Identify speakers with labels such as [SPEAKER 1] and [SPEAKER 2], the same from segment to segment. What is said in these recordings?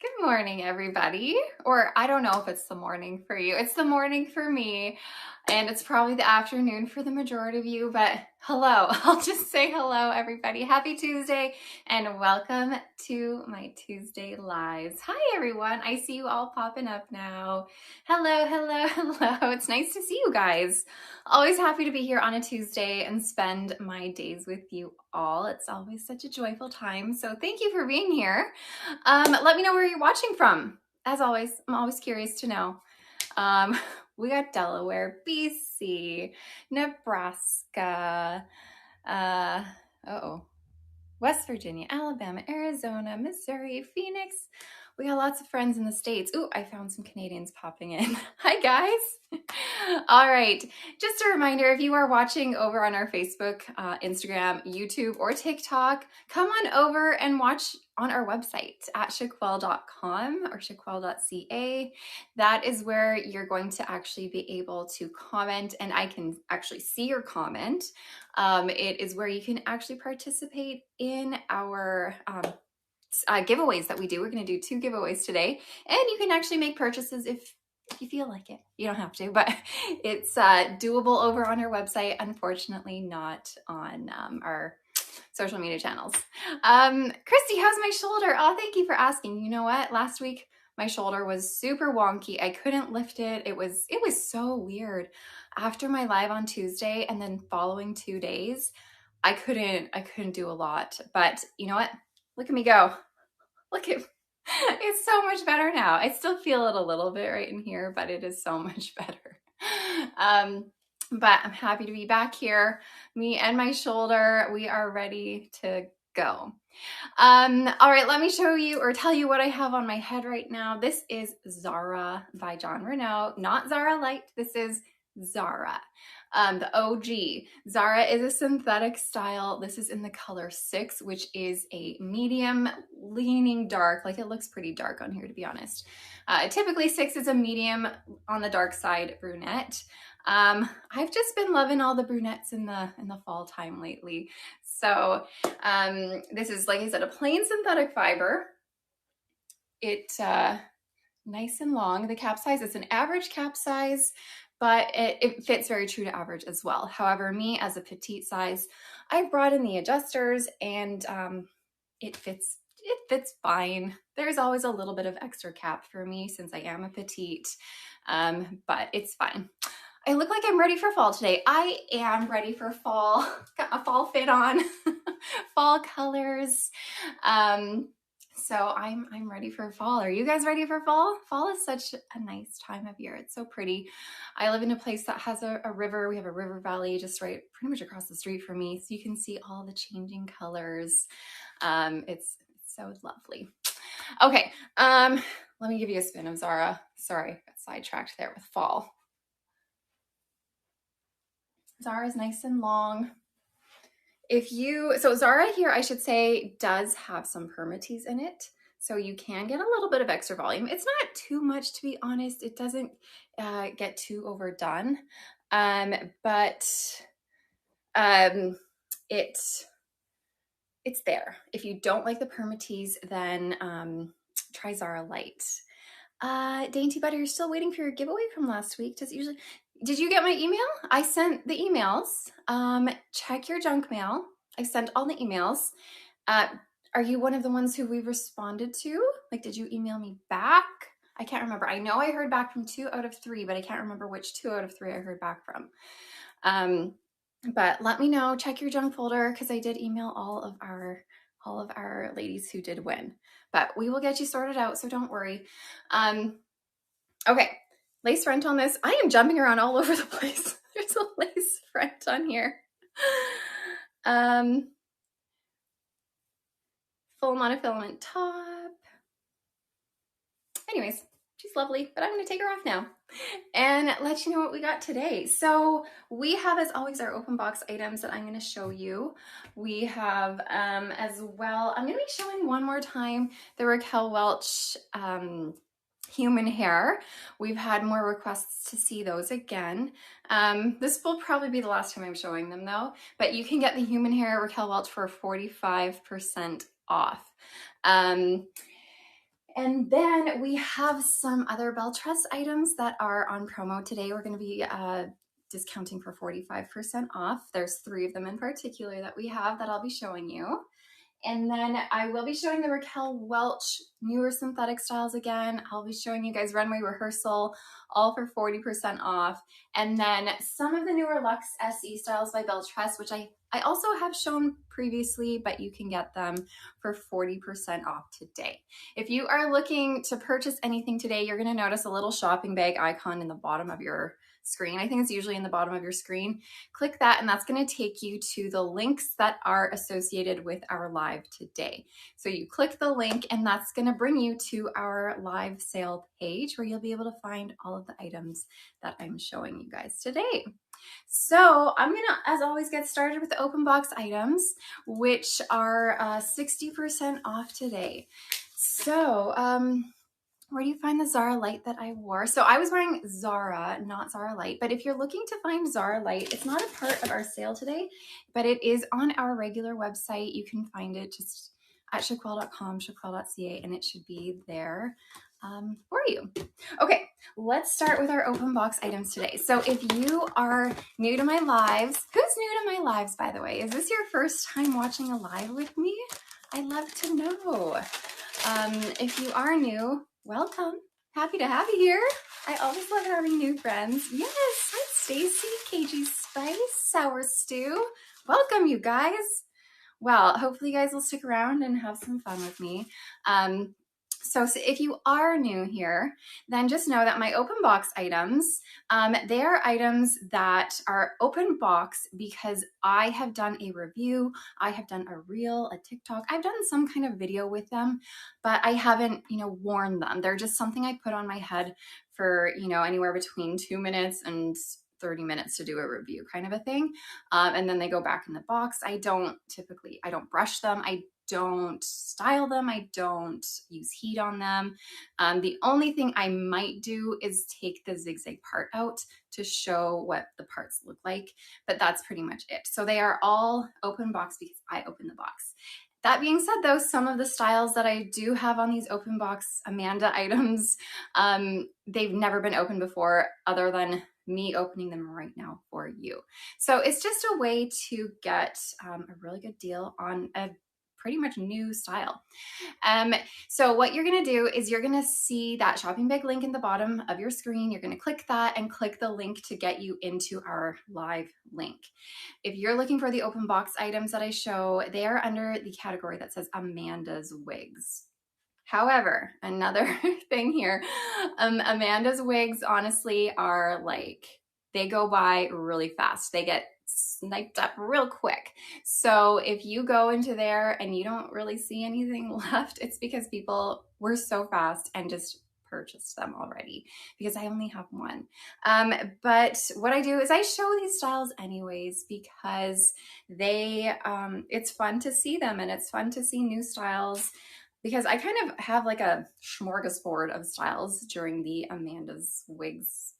[SPEAKER 1] Good morning, everybody. Or I don't know if it's the morning for you. It's the morning for me, and it's probably the afternoon for the majority of you, but hello. I'll just say hello, everybody. Happy Tuesday, and welcome to my Tuesday Lives. Hi, everyone. I see you all popping up now. Hello, hello, hello. It's nice to see you guys. Always happy to be here on a Tuesday and spend my days with you all. It's always such a joyful time, so thank you for being here. Let me know where you're watching from. As always, I'm always curious to know. We got Delaware, BC, Nebraska, West Virginia, Alabama, Arizona, Missouri, Phoenix. We got lots of friends in the States. Ooh, I found some Canadians popping in. Hi, guys. All right. Just a reminder, if you are watching over on our Facebook, Instagram, YouTube, or TikTok, come on over and watch on our website at shaquel.com or shaquel.ca. That is where you're going to actually be able to comment, and I can actually see your comment. It is where you can actually participate in our giveaways that we do. We're going to do 2 giveaways today, and you can actually make purchases if you feel like it. You don't have to, but it's doable over on our website. Unfortunately, not on our social media channels. Christy, how's my shoulder? Oh, thank you for asking. You know what? Last week, my shoulder was super wonky. I couldn't lift it. It was so weird. After my live on Tuesday and then following 2 days, I couldn't do a lot. But you know what? Look at me go. Look at, it's so much better now. I still feel it a little bit right in here, but it is so much better. But I'm happy to be back here. Me and my shoulder, we are ready to go. All right, let me show you or tell you what I have on my head right now. This is Zara by Jon Renau, not Zara Light. This is Zara, the OG. Zara is a synthetic style. This is in the color 6, which is a medium leaning dark. Like, it looks pretty dark on here, to be honest. Typically 6 is a medium on the dark side brunette. I've just been loving all the brunettes in the fall time lately. So this is, like I said, a plain synthetic fiber. It nice and long. The cap size, it's an average cap size, but it fits very true to average as well. However, me as a petite size, I brought in the adjusters, and it fits fine. There's always a little bit of extra cap for me since I am a petite, but it's fine. I look like I'm ready for fall today. I am ready for fall. Got my fall fit on, fall colors. So I'm ready for fall. Are you guys ready for fall? Fall is such a nice time of year. It's so pretty. I live in a place that has a river. We have a river valley just right pretty much across the street from me. So you can see all the changing colors. It's so lovely. Okay, let me give you a spin of Zara. Sorry, got sidetracked there with fall. Zara is nice and long. So Zara here, I should say, does have some permatease in it. So you can get a little bit of extra volume. It's not too much, to be honest. It doesn't get too overdone. But it's there. If you don't like the permatease, then try Zara Light. Dainty Butter, you're still waiting for your giveaway from last week. Did you get my email? I sent the emails. Check your junk mail. I sent all the emails. Are you one of the ones who we responded to? Like, did you email me back? I can't remember. I know I heard back from 2 out of 3, but I can't remember which 2 out of 3 I heard back from. But let me know. Check your junk folder, because I did email all of our ladies who did win. But we will get you sorted out, so don't worry. Okay. Lace front on this. I am jumping around all over the place. There's a lace front on here. Full monofilament top. Anyways, she's lovely, but I'm going to take her off now and let you know what we got today. So we have, as always, our open box items that I'm going to show you. We have as well, I'm going to be showing one more time the Raquel Welch human hair. We've had more requests to see those again. This will probably be the last time I'm showing them, though, but you can get the human hair Raquel Welch for 45% off. And then we have some other Belle Tress items that are on promo today. We're going to be discounting for 45% off. There's 3 of them in particular that we have that I'll be showing you. And then I will be showing the Raquel Welch newer synthetic styles again. I'll be showing you guys Runway, Rehearsal, all for 40% off. And then some of the newer LuxSE styles by Belle Tress, which I also have shown previously, but you can get them for 40% off today. If you are looking to purchase anything today, you're gonna notice a little shopping bag icon in the bottom of your screen. I think it's usually in the bottom of your screen. Click that and that's going to take you to the links that are associated with our live today. So you click the link and that's going to bring you to our live sale page where you'll be able to find all of the items that I'm showing you guys today. So I'm going to, as always, get started with the open box items, which are 60% off today. So, where do you find the Zara Light that I wore? So I was wearing Zara, not Zara Light, but if you're looking to find Zara Light, it's not a part of our sale today, but it is on our regular website. You can find it just at shaquelle.com, shaquelle.ca, and it should be there for you. Okay, let's start with our open box items today. So if you are new to my lives, who's new to my lives, by the way? Is this your first time watching a live with me? I'd love to know. If you are new, welcome. Happy to have you here. I always love having new friends. Yes, hi Stacy, KG Spice, Sour Stew. Welcome, you guys. Well, hopefully you guys will stick around and have some fun with me. So if you are new here, then just know that my open box items, they are items that are open box because I have done a review, I have done a reel, a TikTok, I've done some kind of video with them, but I haven't, worn them. They're just something I put on my head for, anywhere between 2 minutes and 30 minutes to do a review kind of a thing. And then they go back in the box. I don't brush them. I don't style them. I don't use heat on them. The only thing I might do is take the zigzag part out to show what the parts look like, but that's pretty much it. So they are all open box because I open the box. That being said, though, some of the styles that I do have on these open box Amanda items, they've never been opened before other than me opening them right now for you. So it's just a way to get a really good deal on a pretty much new style. So what you're going to do is you're going to see that shopping bag link in the bottom of your screen. You're going to click that and click the link to get you into our live link. If you're looking for the open box items that I show, they are under the category that says Amanda's Wigs. However, another thing here, Amanda's wigs honestly are like, they go by really fast. They get sniped up real quick. So if you go into there and you don't really see anything left, it's because people were so fast and just purchased them already because I only have one. But what I do is I show these styles anyways because they, it's fun to see them and it's fun to see new styles because I kind of have like a smorgasbord of styles during the Amanda's Wigs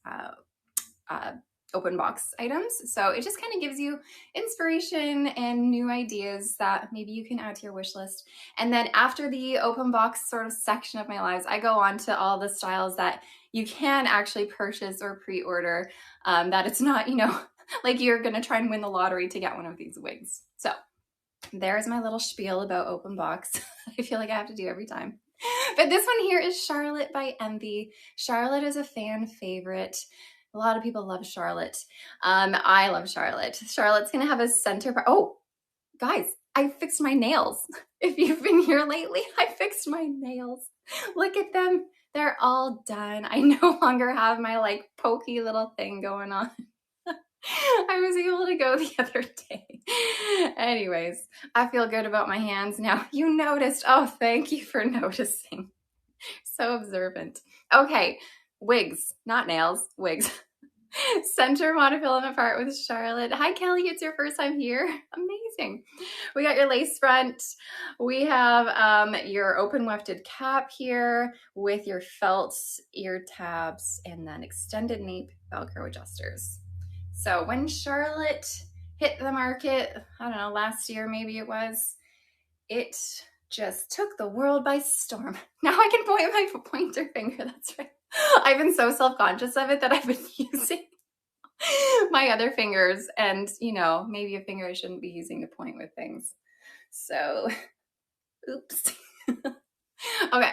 [SPEAKER 1] open box items. So it just kind of gives you inspiration and new ideas that maybe you can add to your wish list. And then after the open box sort of section of my lives, I go on to all the styles that you can actually purchase or pre-order, that it's not, like you're going to try and win the lottery to get one of these wigs. So there's my little spiel about open box. I feel like I have to do every time. But this one here is Charlotte by Andie. Charlotte is a fan favorite. A lot of people love Charlotte. I love Charlotte. Charlotte's gonna have a center part. Oh, guys, I fixed my nails. If you've been here lately, I fixed my nails. Look at them. They're all done. I no longer have my like pokey little thing going on. I was able to go the other day. Anyways, I feel good about my hands now. You noticed. Oh, thank you for noticing. So observant. Okay, wigs, not nails, wigs. Center monofilament part with Charlotte. Hi, Kelly. It's your first time here. Amazing. We got your lace front. We have your open wefted cap here with your felt ear tabs and then extended nape Velcro adjusters. So when Charlotte hit the market, I don't know, last year maybe it was, it just took the world by storm. Now I can point my pointer finger, that's right. I've been so self-conscious of it that I've been using my other fingers, and you know, maybe a finger I shouldn't be using to point with things. So, oops. Okay,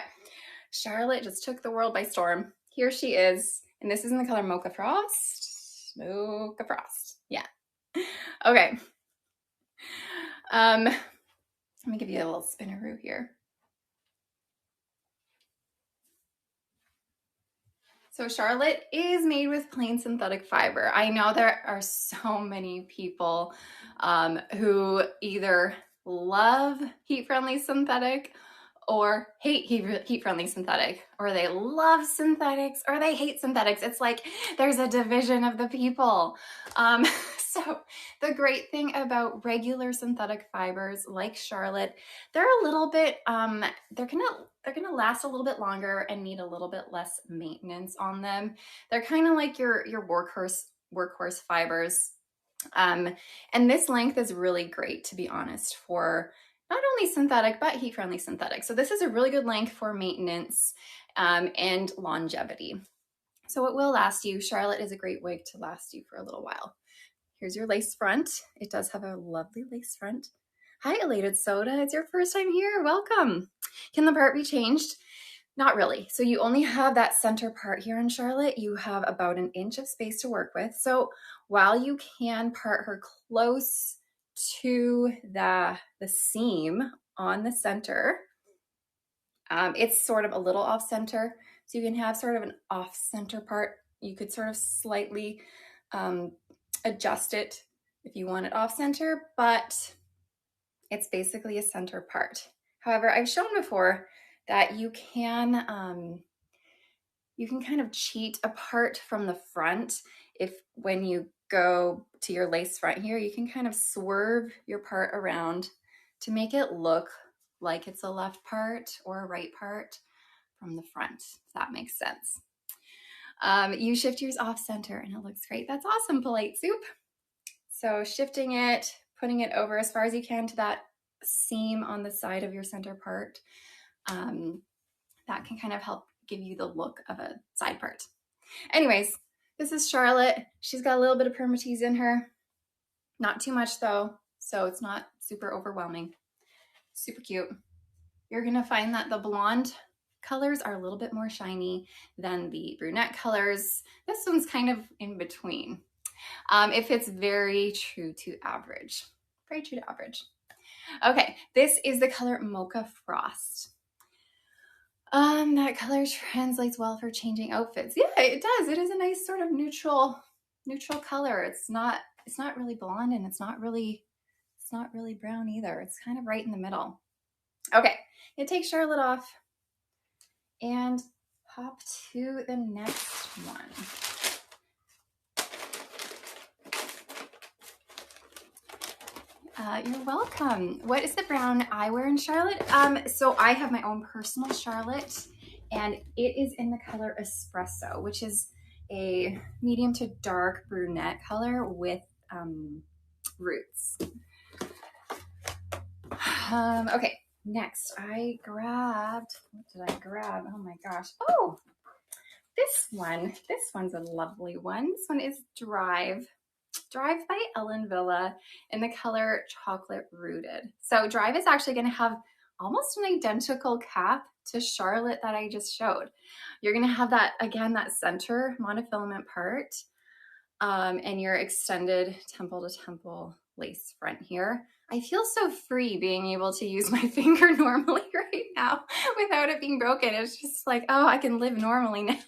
[SPEAKER 1] Charlotte just took the world by storm. Here she is, and this is in the color Mocha Frost. Mocha Frost, yeah. Okay. Let me give you a little spinneroo here. So Charlotte is made with plain synthetic fiber. I know there are so many people who either love heat-friendly synthetic or hate heat-friendly synthetic, or they love synthetics or they hate synthetics. It's like there's a division of the people. So the great thing about regular synthetic fibers like Charlotte, they're a little bit, they're gonna last a little bit longer and need a little bit less maintenance on them. They're kind of like your workhorse fibers. And this length is really great, to be honest, for not only synthetic, but heat-friendly synthetic. So this is a really good length for maintenance and longevity. So it will last you. Charlotte is a great wig to last you for a little while. Here's your lace front. It does have a lovely lace front. Hi, Elated Soda. It's your first time here. Welcome. Can the part be changed? Not really. So you only have that center part here in Charlotte. You have about an inch of space to work with. So while you can part her close to the seam on the center, it's sort of a little off center. So you can have sort of an off center part. You could sort of slightly adjust it if you want it off center, but it's basically a center part. However, I've shown before that you can kind of cheat a part from the front. If when you go to your lace front here, you can kind of swerve your part around to make it look like it's a left part or a right part from the front, if that makes sense. You shift yours off center and it looks great. That's awesome, Polite Soup. So shifting it, putting it over as far as you can to that seam on the side of your center part, that can kind of help give you the look of a side part. Anyways, this is Charlotte. She's got a little bit of permatease in her. Not too much though, so it's not super overwhelming. Super cute. You're gonna find that the blonde colors are a little bit more shiny than the brunette colors. This one's kind of in between. It fits very true to average. Very true to average. Okay, this is the color Mocha Frost. That color translates well for changing outfits. Yeah, it does. It is a nice sort of neutral color. It's not really blonde and it's not really brown either. It's kind of right in the middle. Okay, I'm gonna take Charlotte off and hop to the next one. You're welcome. What is the brown I wear in Charlotte? So I have my own personal Charlotte, and it is in the color Espresso, which is a medium to dark brunette color with roots. Okay, next I grabbed, what did I grab? Oh my gosh. Oh, this one's a lovely one. This one is Drive by Ellen Villa in the color Chocolate Rooted. So Drive is actually going to have almost an identical cap to Charlotte that I just showed. You're going to have that, again, that center monofilament part and your extended temple to temple lace front here. I feel so free being able to use my finger normally right now without it being broken. It's just like, oh, I can live normally now.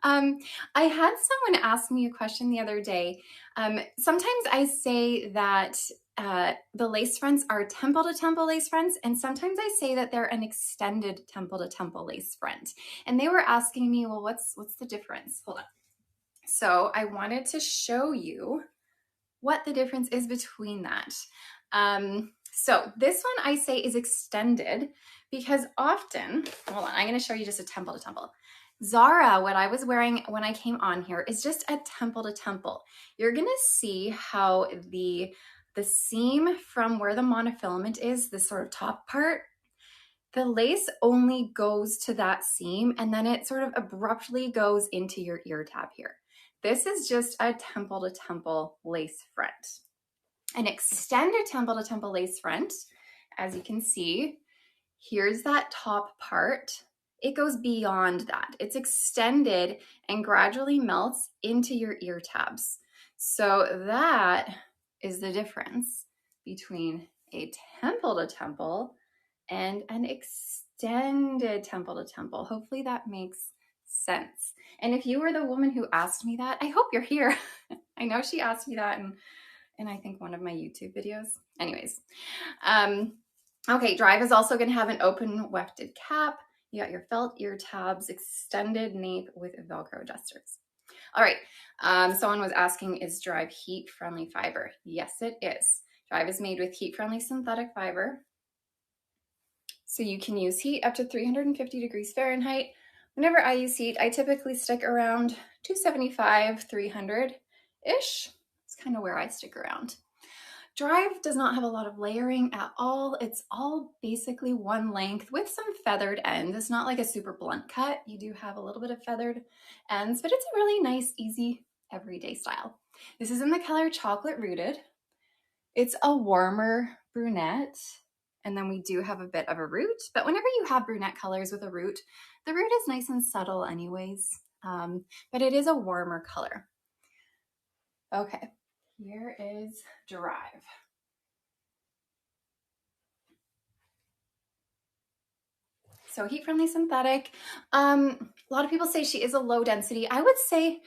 [SPEAKER 1] I had someone ask me a question the other day. Sometimes I say that the lace fronts are temple to temple lace fronts, and sometimes I say that they're an extended temple to temple lace front. And they were asking me, well, what's the difference? Hold on. So I wanted to show you what the difference is between that. So this one I say is extended because often, hold on, I'm going to show you just a temple to temple. Zara, what I was wearing when I came on here is just a temple to temple. You're going to see how the the seam from where the monofilament is, this sort of top part, the lace only goes to that seam and then it sort of abruptly goes into your ear tab here. This is just a temple to temple lace front. An extended temple to temple lace front, as you can see, here's that top part. It goes beyond that. It's extended and gradually melts into your ear tabs. So that is the difference between a temple to temple and an extended temple to temple. Hopefully that makes sense. And if you were the woman who asked me that, I hope you're here. I know she asked me that in I think one of my YouTube videos. Anyways, okay, Drive is also going to have an open wefted cap. You got your felt ear tabs, extended nape with Velcro adjusters. All right, someone was asking, is Drive heat-friendly fiber? Yes, it is. Drive is made with heat-friendly synthetic fiber. So you can use heat up to 350 degrees Fahrenheit. Whenever I use heat, I typically stick around 275, 300-ish. It's kind of where I stick around. Drive does not have a lot of layering at all. It's all basically one length with some feathered ends. It's not like a super blunt cut. You do have a little bit of feathered ends, but it's a really nice, easy, everyday style. This is in the color Chocolate Rooted. It's a warmer brunette, and then we do have a bit of a root, but whenever you have brunette colors with a root, the root is nice and subtle anyways, but it is a warmer color. Okay. Here is Drive. So heat-friendly synthetic. A lot of people say she is a low density. I would say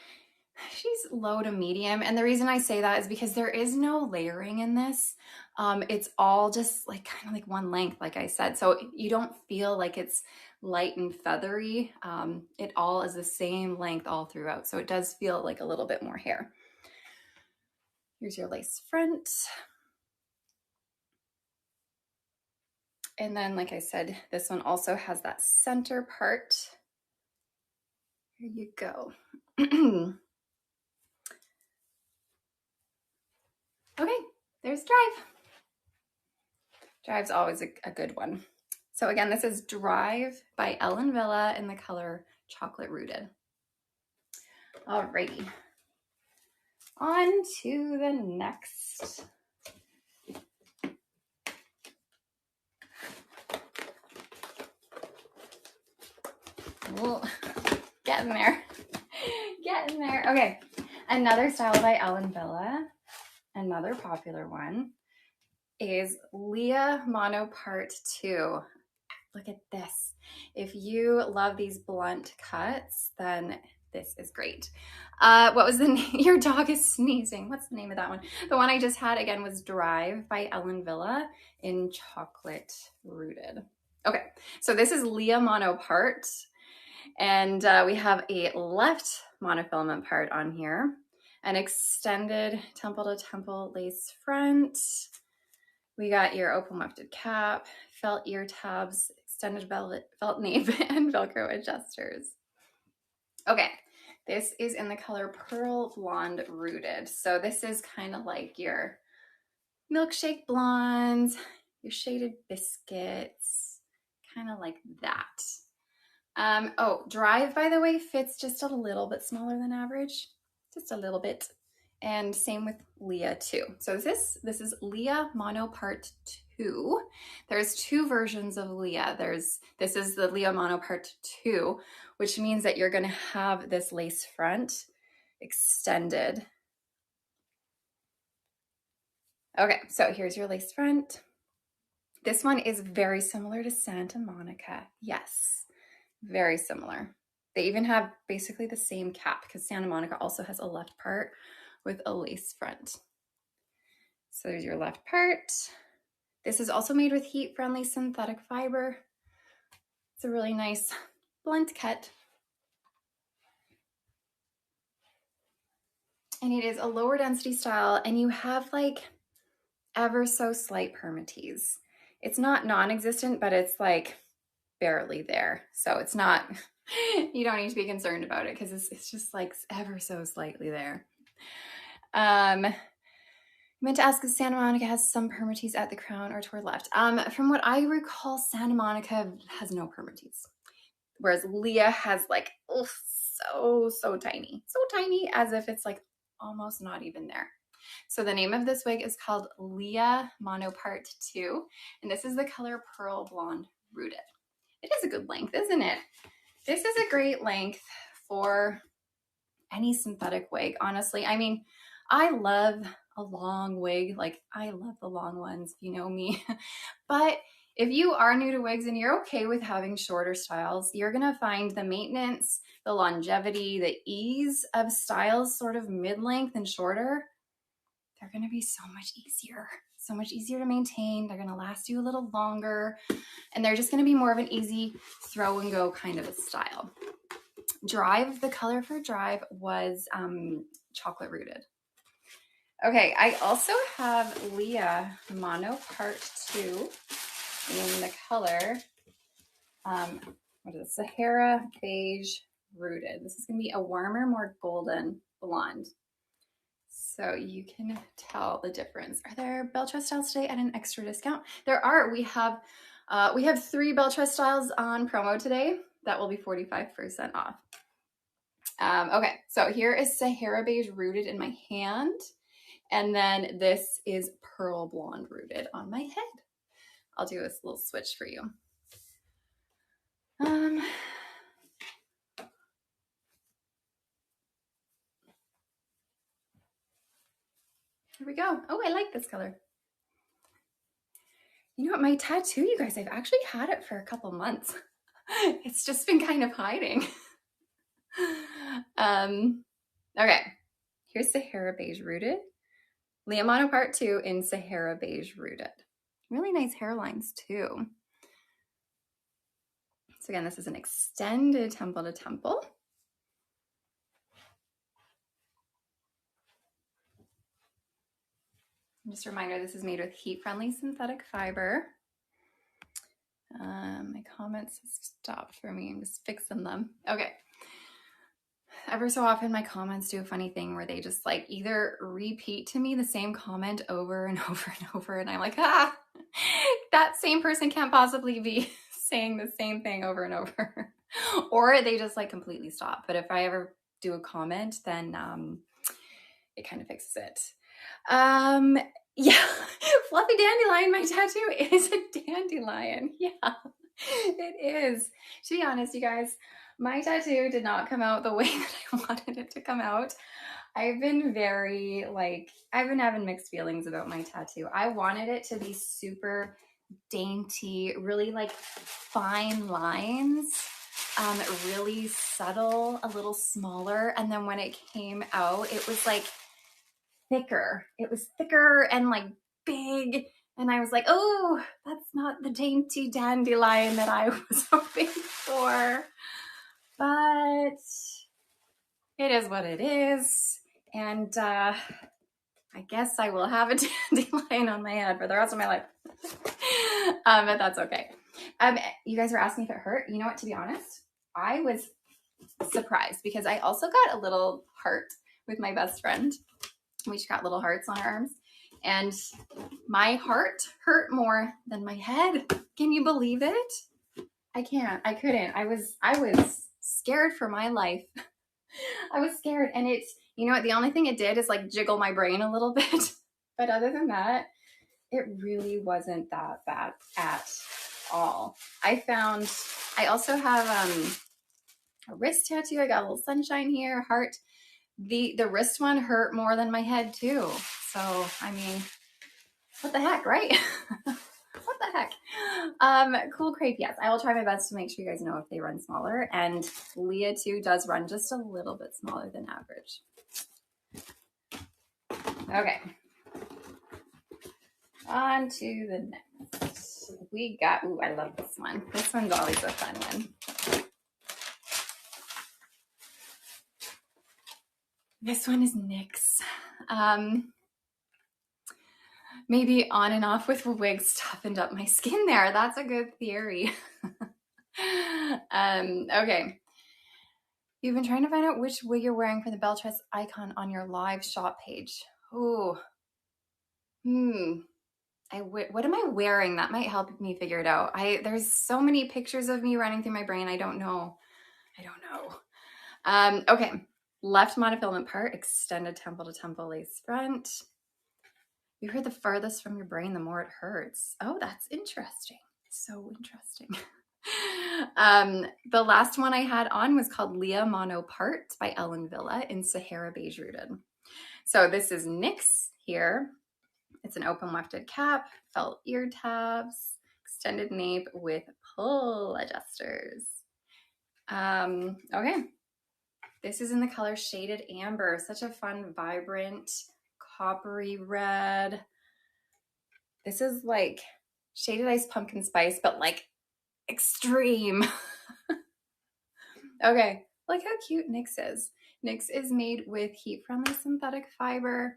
[SPEAKER 1] she's low to medium. And the reason I say that is because there is no layering in this. It's all just like kind of like one length, like I said. So you don't feel like it's light and feathery. It all is the same length all throughout. So it does feel like a little bit more hair. Here's your lace front. And then, like I said, this one also has that center part. Here you go. Okay, there's Drive. Drive's always a good one. So again, this is Drive by Ellen Villa in the color Chocolate Rooted. Alrighty. On to the next. Whoa, getting there. Getting there. Okay, another style by Ellen Villa, another popular one, is Leah Mono Part 2. Look at this. If you love these blunt cuts, then this is great. What was the name? Your dog is sneezing. What's the name of that one? The one I just had again was Drive by Ellen Villa in Chocolate Rooted. Okay, so this is Leah Mono Part, and we have a left monofilament part on here, an extended temple to temple lace front. We got your open wefted cap, felt ear tabs, extended felt nape, and Velcro adjusters. Okay, this is in the color Pearl Blonde Rooted. So this is kind of like your milkshake blondes, your shaded biscuits, kind of like that. Oh, Drive, by the way, fits just a little bit smaller than average, just a little bit. And same with Leah too. So this is Leah Mono Part 2. There's two versions of Leah. This is the Leah Mono Part 2, which means that you're gonna have this lace front extended. Okay, so here's your lace front. This one is very similar to Santa Monica. Yes, very similar. They even have basically the same cap because Santa Monica also has a left part with a lace front. So there's your left part. This is also made with heat-friendly synthetic fiber. It's a really nice blunt cut. And it is a lower density style, and you have like ever so slight permatease. It's not non-existent, but it's like barely there. So it's not, you don't need to be concerned about it because it's just like ever so slightly there. meant to ask if Santa Monica has some permatease at the crown or toward left. From what I recall, Santa Monica has no permatease, whereas Leah has like, oh, so tiny, as if it's like almost not even there. So the name of this wig is called Leah Mono Part 2, and this is the color Pearl Blonde Rooted. It is a good length, isn't it? This is a great length for any synthetic wig, honestly. I mean, I love a long wig. Like, I love the long ones, you know me. But if you are new to wigs and you're okay with having shorter styles, you're gonna find the maintenance, the longevity, the ease of styles sort of mid-length and shorter, they're gonna be so much easier to maintain. They're gonna last you a little longer, and they're just gonna be more of an easy throw and go kind of a style. Drive, the color for Drive was Chocolate Rooted. Okay, I also have Leah Mono Part 2 in the color, what is it, Sahara Beige Rooted. This is going to be a warmer, more golden blonde. So you can tell the difference. Are there Belle Tress styles today at an extra discount? There are. We have 3 Belle Tress styles on promo today. That will be 45% off. Okay, so here is Sahara Beige Rooted in my hand. And then this is Pearl Blonde Rooted on my head. I'll do this little switch for you. Here we go. Oh, I like this color. You know what, my tattoo, you guys, I've actually had it for a couple months. It's just been kind of hiding. Okay, here's Sahara Beige Rooted. Leah Mono Part 2 in Sahara Beige Rooted. Really nice hairlines too. So again, this is an extended temple to temple. Just a reminder, this is made with heat-friendly synthetic fiber. My comments stopped for me. I'm just fixing them. Okay. Every so often my comments do a funny thing where they just like either repeat to me the same comment over and over and over, and I'm like, that same person can't possibly be saying the same thing over and over. Or they just like completely stop. But if I ever do a comment, then it kind of fixes it. Yeah, Fluffy Dandelion, my tattoo is a dandelion. Yeah, it is. To be honest, you guys, my tattoo did not come out the way that I wanted it to come out. I've been I've been having mixed feelings about my tattoo. I wanted it to be super dainty, really like fine lines, really subtle, a little smaller. And then when it came out, it was like thicker. It was thicker and like big. And I was like, oh, that's not the dainty dandelion that I was hoping for. But it is what it is. And I guess I will have a dandelion on my head for the rest of my life. But that's okay. You guys were asking if it hurt. You know what, to be honest, I was surprised because I also got a little heart with my best friend. We each got little hearts on our arms. And my heart hurt more than my head. Can you believe it? I can't. I couldn't. I was scared for my life. I was scared. And it's, you know what, the only thing it did is like jiggle my brain a little bit. But other than that, it really wasn't that bad at all. I also have a wrist tattoo. I got a little sunshine here, heart. The wrist one hurt more than my head too. So, I mean, what the heck, right? What the heck? Cool crepe, yes. I will try my best to make sure you guys know if they run smaller. And Leah too does run just a little bit smaller than average. Okay. On to the next. We got, ooh, I love this one. This one's always a fun one. This one is NYX. Maybe on and off with wigs toughened up my skin there. That's a good theory. Okay. You've been trying to find out which wig you're wearing for the Belle Tress icon on your live shop page. Ooh. What am I wearing? That might help me figure it out. There's so many pictures of me running through my brain. I don't know. Okay, left monofilament part, extended temple to temple lace front. You heard the farthest from your brain, the more it hurts. Oh, that's interesting. So interesting. The last one I had on was called Leah Mono Part by Ellen Villa in Sahara Beige Rooted. So this is NYX here. It's an open wefted cap, felt ear tabs, extended nape with pull adjusters. Okay. This is in the color Shaded Amber. Such a fun, vibrant, coppery red. This is like Shaded Ice Pumpkin Spice, but like extreme. Okay, look how cute NYX is. NYX is made with heat-friendly synthetic fiber.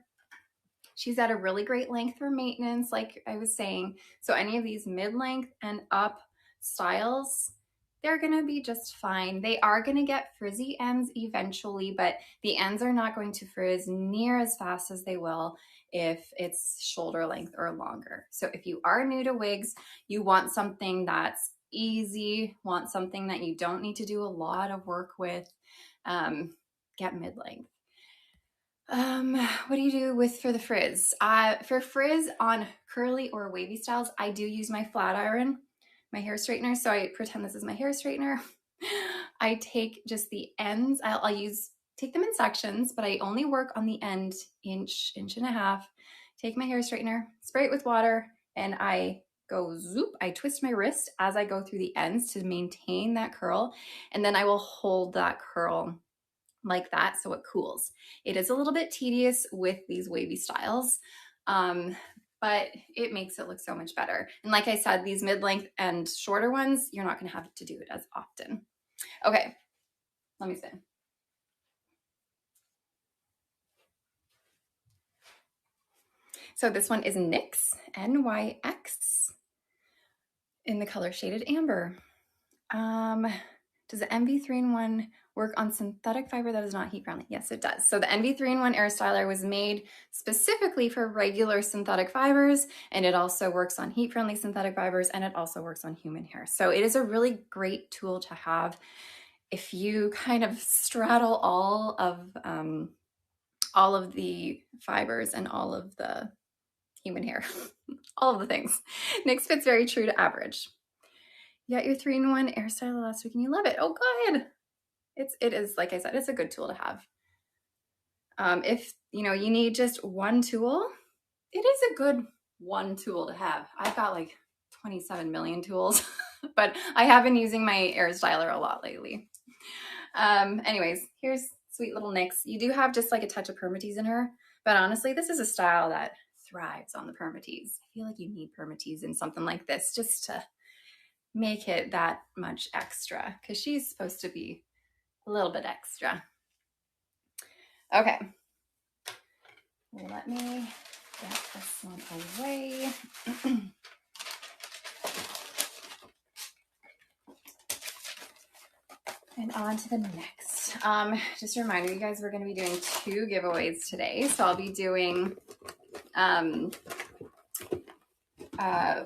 [SPEAKER 1] She's at a really great length for maintenance, like I was saying. So any of these mid-length and up styles, they're gonna be just fine. They are gonna get frizzy ends eventually, but the ends are not going to frizz near as fast as they will if it's shoulder length or longer. So if you are new to wigs, you want something that's easy, want something that you don't need to do a lot of work with, get mid-length. What do you do for the frizz? For frizz on curly or wavy styles, I do use my flat iron, my hair straightener. So I pretend this is my hair straightener. I take just the ends. Take them in sections, but I only work on the end, inch and a half. Take my hair straightener, spray it with water, and I go zoop. I twist my wrist as I go through the ends to maintain that curl. And then I will hold that curl like that so it cools. It is a little bit tedious with these wavy styles, but it makes it look so much better. And like I said, these mid-length and shorter ones, you're not gonna have to do it as often. Okay, let me see. So this one is NYX, NYX, in the color Shaded Amber. Does the NV 3-in-1 work on synthetic fiber that is not heat friendly? Yes, it does. So the NV 3-in-1 Air Styler was made specifically for regular synthetic fibers, and it also works on heat friendly synthetic fibers, and it also works on human hair. So it is a really great tool to have if you kind of straddle all of the fibers and all of the human hair, all of the things. NYX fits very true to average. You got your 3-in-1 Air Styler last week and you love it. Oh, good. It is, like I said, it's a good tool to have. If you need just one tool, it is a good one tool to have. I've got like 27 million tools, but I have been using my Air Styler a lot lately. Anyways, here's sweet little NYX. You do have just like a touch of permatease in her, but honestly, this is a style that thrives on the permatease. I feel like you need permatease in something like this just to make it that much extra, because she's supposed to be a little bit extra. Okay, let me get this one away. And on to the next. Just a reminder, you guys, we're going to be doing 2 giveaways today. So I'll be doing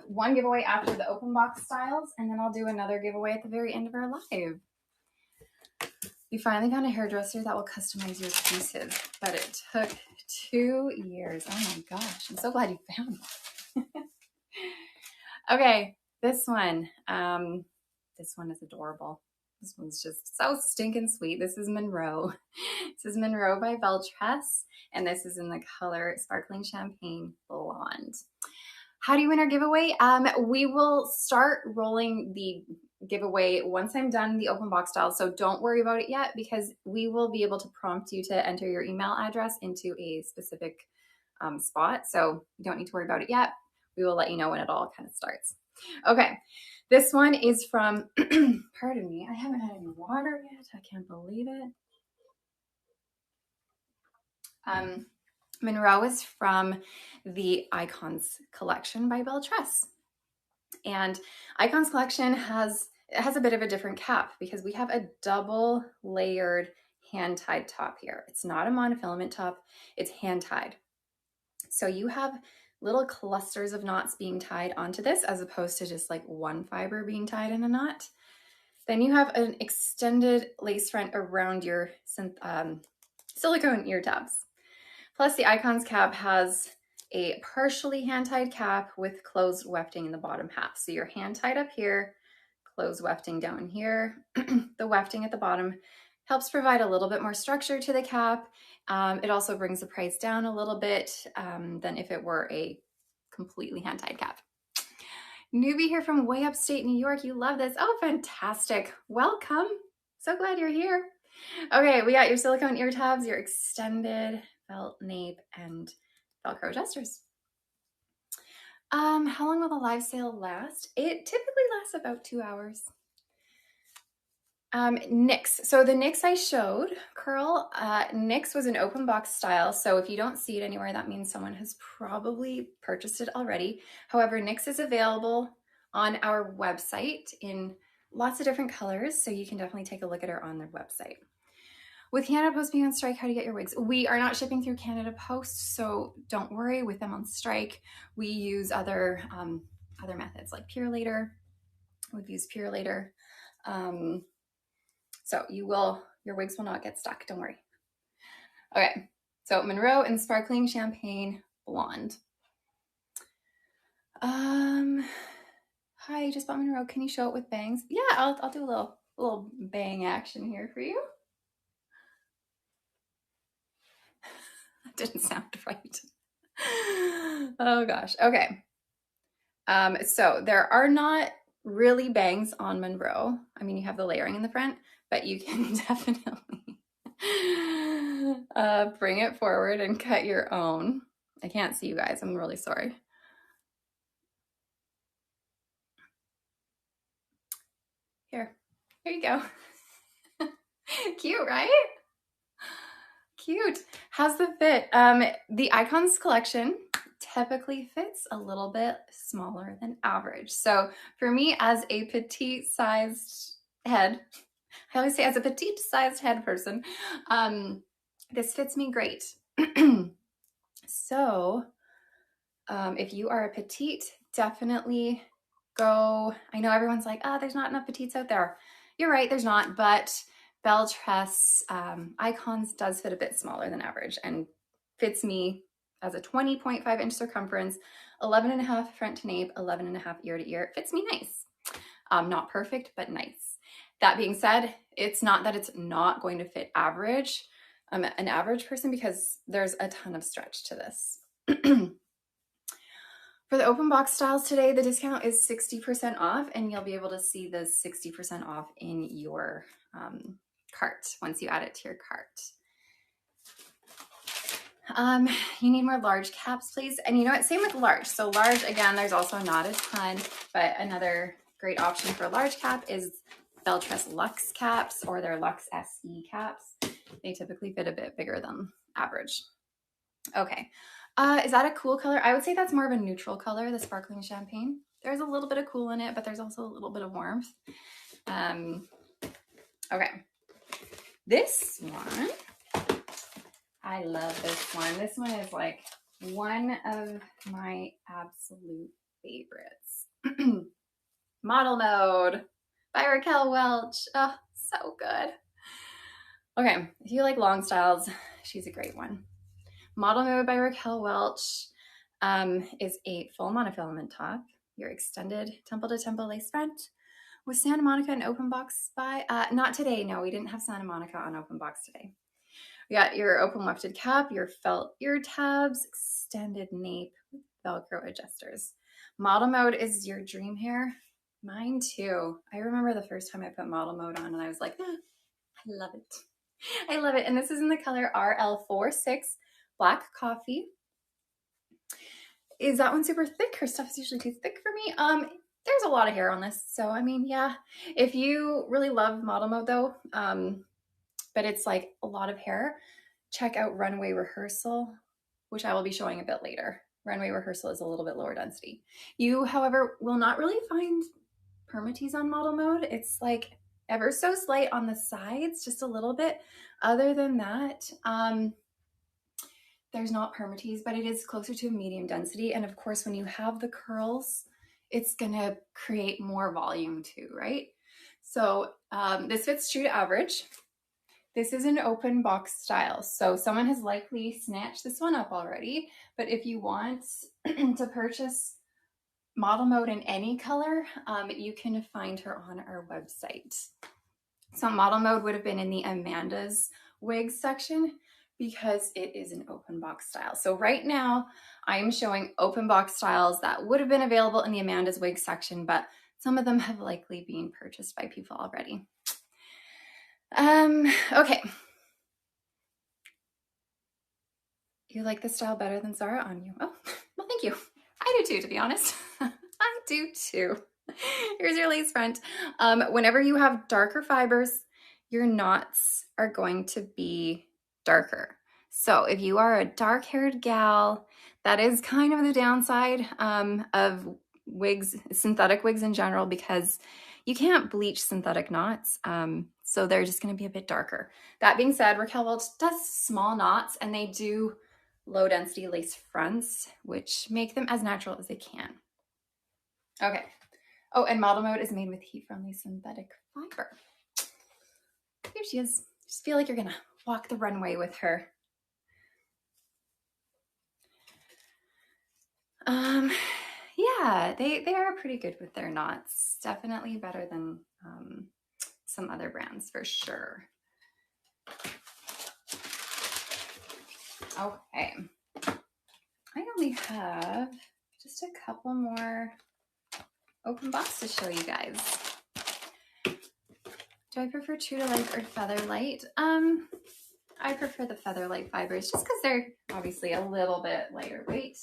[SPEAKER 1] one giveaway after the open box styles, and then I'll do another giveaway at the very end of our live. You finally found a hairdresser that will customize your pieces, but it took 2 years. Oh my gosh, I'm so glad you found one. Okay, this one is adorable. This one's just so stinking sweet. This is Monroe. This is Monroe by Belle Tress, and this is in the color Sparkling Champagne Blonde. How do you win our giveaway? We will start rolling the giveaway once I'm done the open box style, so don't worry about it yet, because we will be able to prompt you to enter your email address into a specific spot, so you don't need to worry about it yet. We will let you know when it all kind of starts. Okay, this one is from, pardon me, I haven't had any water yet. I can't believe it. Monroe is from the Icons collection by Belle Tress. And Icons collection has a bit of a different cap because we have a double layered hand tied top here. It's not a monofilament top, it's hand tied. So you have little clusters of knots being tied onto this as opposed to just like one fiber being tied in a knot. Then you have an extended lace front around your silicone ear tabs. Plus the Icons cap has a partially hand-tied cap with closed wefting in the bottom half. So you're hand-tied up here, closed wefting down here. The wefting at the bottom helps provide a little bit more structure to the cap. It also brings the price down a little bit than if it were a completely hand-tied cap. Newbie here from way upstate New York. You love this. Oh, fantastic. Welcome. So glad you're here. Okay, we got your silicone ear tabs, your extended felt nape, and Velcro adjusters. How long will the live sale last? It typically lasts about 2 hours. NYX. So the NYX I showed, curl, NYX was an open box style. So if you don't see it anywhere, that means someone has probably purchased it already. However, NYX is available on our website in lots of different colors. So you can definitely take a look at her on their website. With Canada Post being on strike, how do you get your wigs? We are not shipping through Canada Post, so don't worry. With them on strike, we use other methods like Purelator. We've used Purelator. So your wigs will not get stuck, don't worry. Okay, so Monroe and Sparkling Champagne Blonde. Hi, just bought Monroe. Can you show it with bangs? Yeah, I'll do a little bang action here for you. That didn't sound right. Oh gosh, okay. So there are not really bangs on Monroe. I mean, you have the layering in the front, but you can definitely bring it forward and cut your own. I can't see you guys. I'm really sorry. Here you go. Cute, right? Cute. How's the fit? The Icons collection typically fits a little bit smaller than average. So for me, as a petite sized head, I always say as a petite sized head person, this fits me great. So if you are a petite, definitely go. I know everyone's like, oh, there's not enough petites out there. You're right, there's not, but Belle Tress Icons does fit a bit smaller than average and fits me as a 20.5 inch circumference, 11.5 front to nape, 11.5 ear to ear. It fits me nice. Not perfect, but nice. That being said, it's not that it's not going to fit average, an average person, because there's a ton of stretch to this. For the open box styles today, the discount is 60% off, and you'll be able to see the 60% off in your cart once you add it to your cart. You need more large caps, please. And you know what? Same with large. So large, again, there's also not a ton, but another great option for a large cap is Belle Tress Luxe caps or their LuxSE caps. They typically fit a bit bigger than average. Okay. Is that a cool color? I would say that's more of a neutral color, the Sparkling Champagne. There's a little bit of cool in it, but there's also a little bit of warmth. Okay. This one, I love this one. This one is like one of my absolute favorites. Model Mode by Raquel Welch. Oh, so good. Okay, if you like long styles, she's a great one. Model Mode by Raquel Welch is a full monofilament top, your extended temple to temple lace front with Santa Monica and open box by, not today, no, we didn't have Santa Monica on open box today. We got your open wefted cap, your felt ear tabs, extended nape, Velcro adjusters. Model Mode is your dream hair. Mine too. I remember the first time I put Model Mode on and I was like, I love it. I love it. And this is in the color RL46. Black Coffee. Is that one super thick? Her stuff is usually too thick for me. There's a lot of hair on this. So, I mean, yeah. If you really love Model Mode though, but it's like a lot of hair, check out Runway Rehearsal, which I will be showing a bit later. Runway Rehearsal is a little bit lower density. You, however, will not really find permatease on Model Mode. It's like ever so slight on the sides, just a little bit. Other than that, there's not permatease, but it is closer to a medium density. And of course, when you have the curls, it's gonna create more volume too, right? So this fits true to average. This is an open box style. So someone has likely snatched this one up already, but if you want to purchase model mode in any color, you can find her on our website. So model mode would have been in the Amanda's wigs section because it is an open box style. So right now I am showing open box styles that would have been available in the Amanda's wig section, but some of them have likely been purchased by people already. Okay. You like this style better than Zara on you? Oh, well, thank you. I do too, to be honest. I do too. Here's your lace front. Whenever you have darker fibers, your knots are going to be darker. So if you are a dark-haired gal, that is kind of the downside of wigs, synthetic wigs in general, because you can't bleach synthetic knots. So they're just going to be a bit darker. That being said, Raquel Welch does small knots, and they do low density lace fronts, which make them as natural as they can. Okay. Oh, and model mode is made with heat-friendly synthetic fiber. Here she is. Just feel like you're gonna walk the runway with her. Yeah, they are pretty good with their knots. Definitely better than some other brands for sure. Okay. I only have just a couple more open box to show you guys. Do I prefer true to life or feather light? I prefer the feather light fibers just because they're obviously a little bit lighter weight.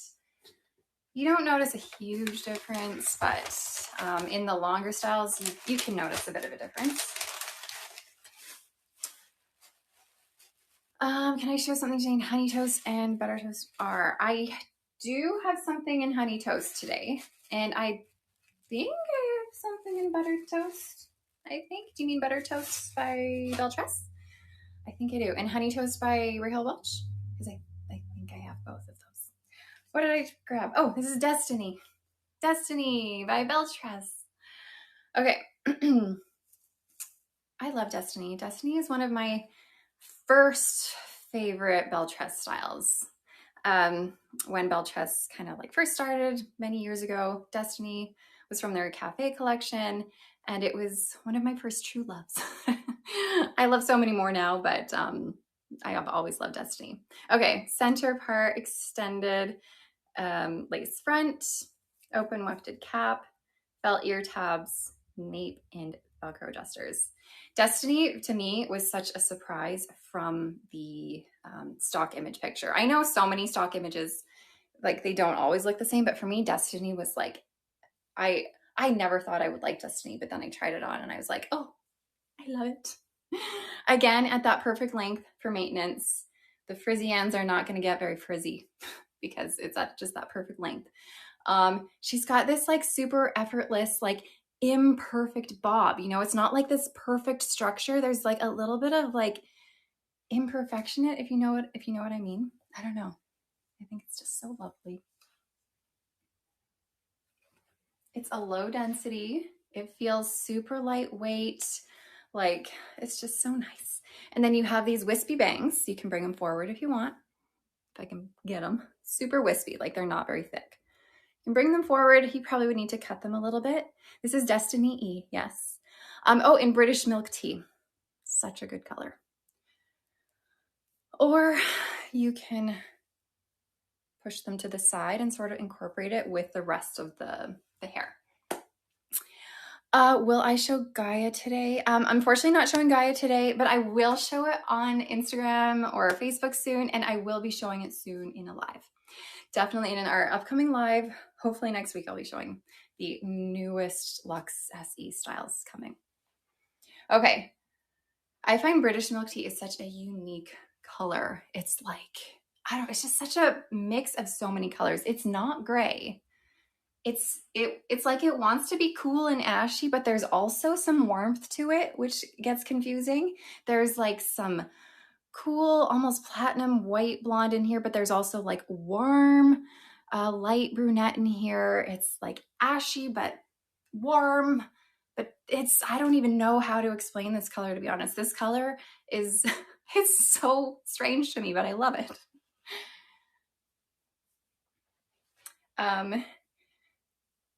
[SPEAKER 1] You don't notice a huge difference, but in the longer styles, you can notice a bit of a difference. Can I show something Jane? Honey toast and butter toast are. I do have something in honey toast today, and I think I have something in butter toast. I think. Do you mean butter toast by Belle Tress? I think I do. And honey toast by Raquel Welch? Because I think I have both of those. What did I grab? Oh, this is Destiny. Destiny by Belle Tress. Okay. I love Destiny. Destiny is one of my first favorite Belle Tress styles. When Belle Tress kind of like first started many years ago, Destiny was from their cafe collection, and it was one of my first true loves. I love so many more now, but I have always loved Destiny. Okay, center part extended lace front, open wefted cap, felt ear tabs, nape, and Velcro adjusters. Destiny, to me, was such a surprise from the stock image picture. I know so many stock images, like they don't always look the same, but for me, Destiny was like, I never thought I would like Destiny, but then I tried it on and I was like, oh, I love it. Again, at that perfect length for maintenance. The frizzy ends are not going to get very frizzy because it's at just that perfect length. She's got this like super effortless, like imperfect bob. You know, it's not like this perfect structure. There's like a little bit of like imperfection in it, if you know what I mean. I don't know. I think it's just so lovely. It's a low density. It feels super lightweight. Like, it's just so nice. And then you have these wispy bangs. You can bring them forward if you want. If I can get them. Super wispy, like they're not very thick. You can bring them forward. You probably would need to cut them a little bit. This is Destiny E, yes. Oh, in British Milk Tea. Such a good color. Or you can push them to the side and sort of incorporate it with the rest of the hair. Will I show Gaia today? Unfortunately not showing Gaia today, but I will show it on Instagram or Facebook soon, and I will be showing it soon in a live. Definitely in our upcoming live. Hopefully next week I'll be showing the newest LuxSE styles coming. Okay. I find British Milk Tea is such a unique color. It's like, I don't know, it's just such a mix of so many colors. It's not gray. It's like it wants to be cool and ashy, but there's also some warmth to it, which gets confusing. There's like some cool, almost platinum white blonde in here, but there's also like warm, light brunette in here. It's like ashy, but warm, but I don't even know how to explain this color, to be honest. This color is, it's so strange to me, but I love it.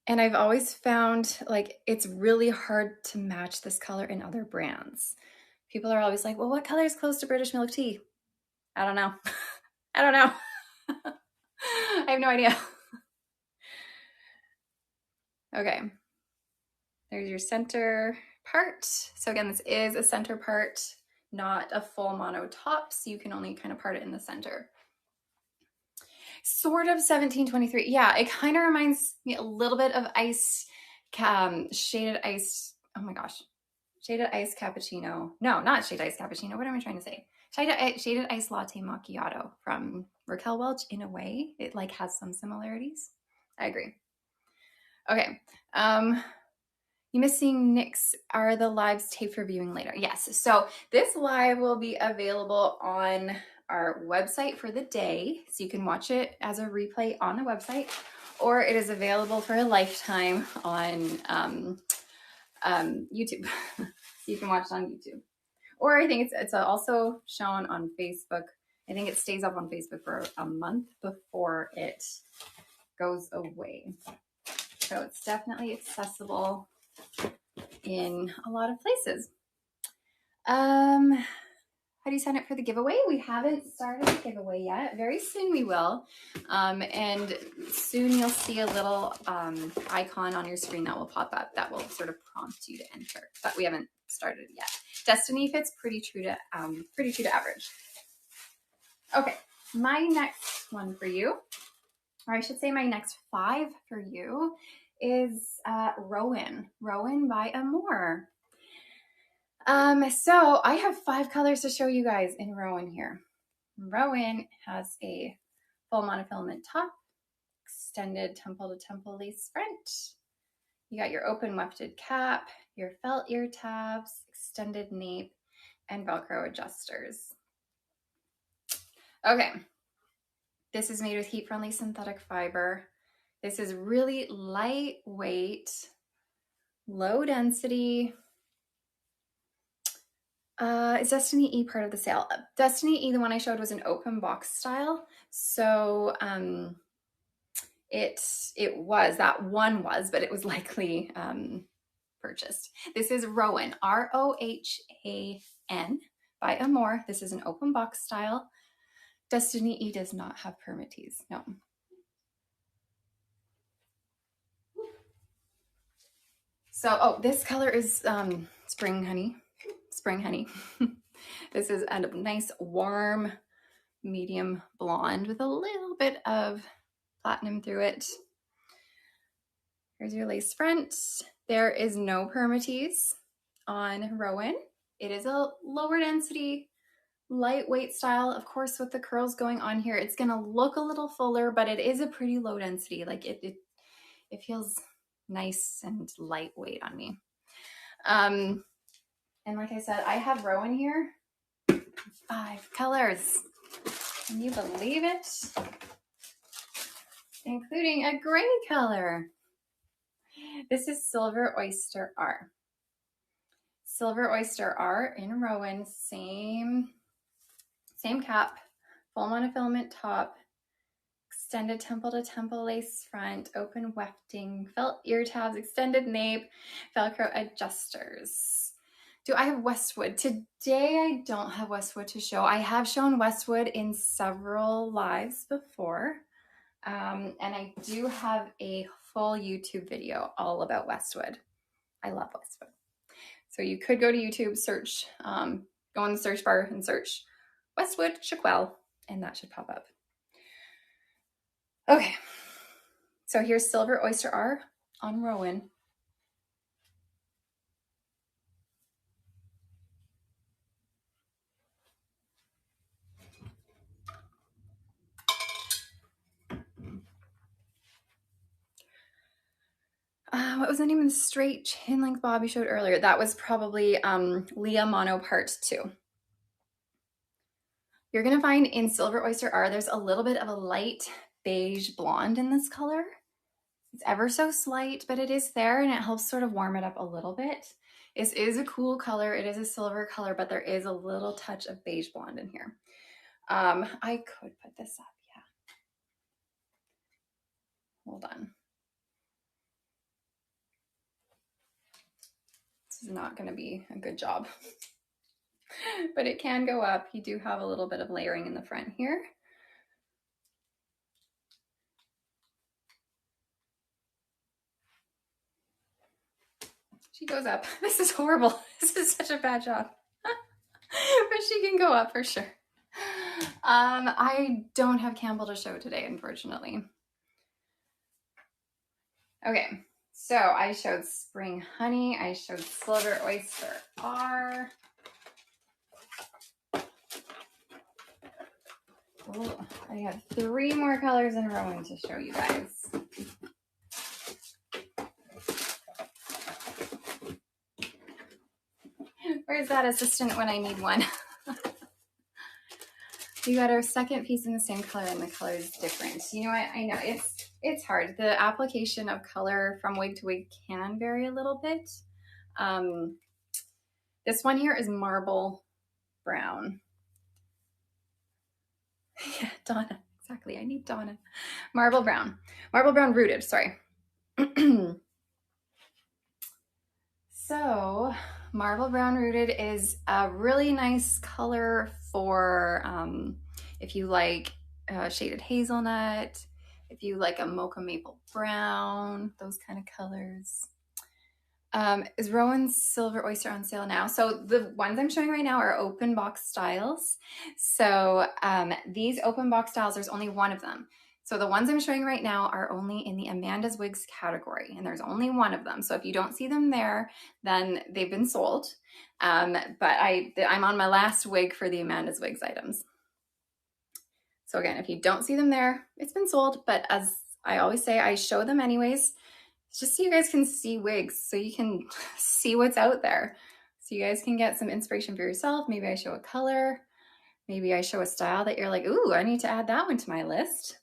[SPEAKER 1] And I've always found like it's really hard to match this color in other brands. People are always like, well, what color is close to British milk tea? I don't know. I don't know. I have no idea. Okay. There's your center part. So again, this is a center part, not a full mono top. So you can only kind of part it in the center. Sort of 1723. Yeah, it kind of reminds me a little bit of shaded ice. Oh my gosh. Shaded ice cappuccino. No, not shaded ice cappuccino. What am I trying to say? Shaded ice latte macchiato from Raquel Welch. In a way, it like has some similarities. I agree. Okay. You missing nicks are the lives taped for viewing later. Yes. So this live will be available on our website for the day. So you can watch it as a replay on the website, or it is available for a lifetime on YouTube. You can watch it on YouTube. Or I think it's also shown on Facebook. I think it stays up on Facebook for a month before it goes away. So it's definitely accessible in a lot of places. How do you sign up for the giveaway? We haven't started the giveaway yet. Very soon we will. And soon you'll see a little icon on your screen that will pop up that will sort of prompt you to enter, but we haven't started yet. Destiny fits pretty true to average. Okay, my next one for you, or I should say my next 5 for you, is Rowan by Amore. So I have 5 colors to show you guys in Rowan here. Rowan has a full monofilament top, extended temple to temple lace front. You got your open wefted cap, your felt ear tabs, extended nape, and Velcro adjusters. Okay, this is made with heat-friendly synthetic fiber. This is really lightweight, low density. Is Destiny E part of the sale? Destiny E, the one I showed, was an open box style. So it was, that one was, but it was likely purchased. This is Rowan, R-O-H-A-N by Amore. This is an open box style. Destiny E does not have permatease, no. So, oh, this color is Spring Honey. This is a nice warm medium blonde with a little bit of platinum through it. Here's your lace front. There is no permatease on Rowan. It is a lower density, lightweight style. Of course, with the curls going on here, it's gonna look a little fuller, but it is a pretty low density. Like it feels nice and lightweight on me. And like I said, I have Rowan here, 5 colors. Can you believe it? Including a gray color. This is Silver Oyster R. Silver Oyster R in Rowan, same cap, full monofilament top, extended temple to temple lace front, open wefting, felt ear tabs, extended nape, Velcro adjusters. Do I have Westwood? Today I don't have Westwood to show. I have shown Westwood in several lives before. And I do have a full YouTube video all about Westwood. I love Westwood. So you could go to YouTube, search, go in the search bar and search Westwood Shaquelle, and that should pop up. Okay, so here's Silver Oyster R on Rowan. What was the name of the straight chin length bob you showed earlier? That was probably Leah Mono Part 2. You're gonna find in Silver Oyster R, there's a little bit of a light beige blonde in this color. It's ever so slight, but it is there and it helps sort of warm it up a little bit. This is a cool color. It is a silver color, but there is a little touch of beige blonde in here. I could put this up, yeah. Hold on. This is not gonna be a good job, but it can go up. You do have a little bit of layering in the front here. She goes up. This is horrible. This is such a bad job. But she can go up for sure. I don't have Campbell to show today, unfortunately. Okay, so I showed Spring Honey. I showed Silver Oyster R. Oh, I have 3 more colors in Rowan to show you guys. Where's that assistant when I need one? You got our second piece in the same color and the color is different. You know what? I know it's hard. The application of color from wig to wig can vary a little bit. This one here is Marble Brown. Yeah, Donna, exactly. I need Donna. Marble Brown Rooted, sorry. So Marble Brown Rooted is a really nice color for if you like shaded hazelnut, if you like a mocha maple brown, those kind of colors. Is Rowan's Silver Oyster on sale now? So the ones I'm showing right now are open box styles. So these open box styles, there's only one of them. So the ones I'm showing right now are only in the Amanda's Wigs category, and there's only one of them. So if you don't see them there, then they've been sold. But I'm on my last wig for the Amanda's Wigs items. So again, if you don't see them there, it's been sold. But as I always say, I show them anyways, just so you guys can see wigs, so you can see what's out there. So you guys can get some inspiration for yourself. Maybe I show a color. Maybe I show a style that you're like, ooh, I need to add that one to my list.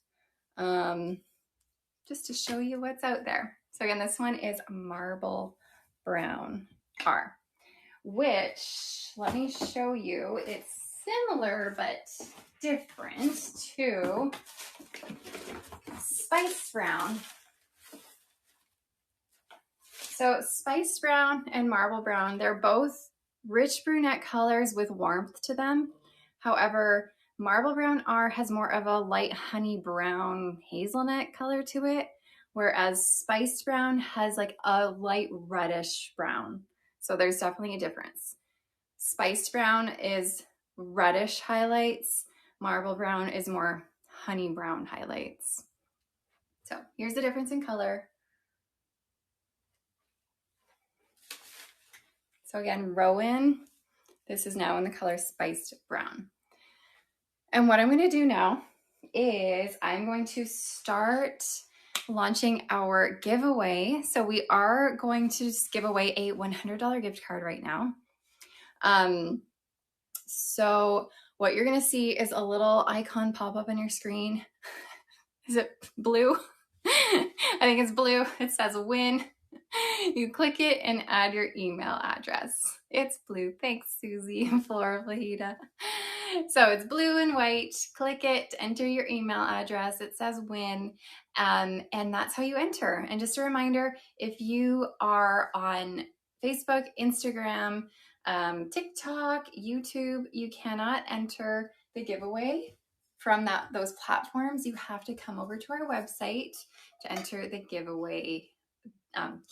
[SPEAKER 1] Just to show you what's out there. So again, this one is Marble Brown R, which, let me show you, it's similar but different to Spice Brown. So Spice Brown and Marble Brown, they're both rich brunette colors with warmth to them. However, Marble Brown R has more of a light honey brown hazelnut color to it, whereas Spice Brown has like a light reddish brown. So there's definitely a difference. Spice Brown is reddish highlights. Marble Brown is more honey brown highlights. So here's the difference in color. So again, Rowan, this is now in the color Spiced Brown. And what I'm going to do now is I'm going to start launching our giveaway. So we are going to just give away a $100 gift card right now. So what you're going to see is a little icon pop up on your screen. Is it blue? I think it's blue. It says win. You click it and add your email address. It's blue. Thanks, Susie and Flora Flahita. So it's blue and white. Click it, enter your email address. It says win, and that's how you enter. And just a reminder, if you are on Facebook, Instagram, TikTok, YouTube, you cannot enter the giveaway from those platforms. You have to come over to our website to enter the giveaway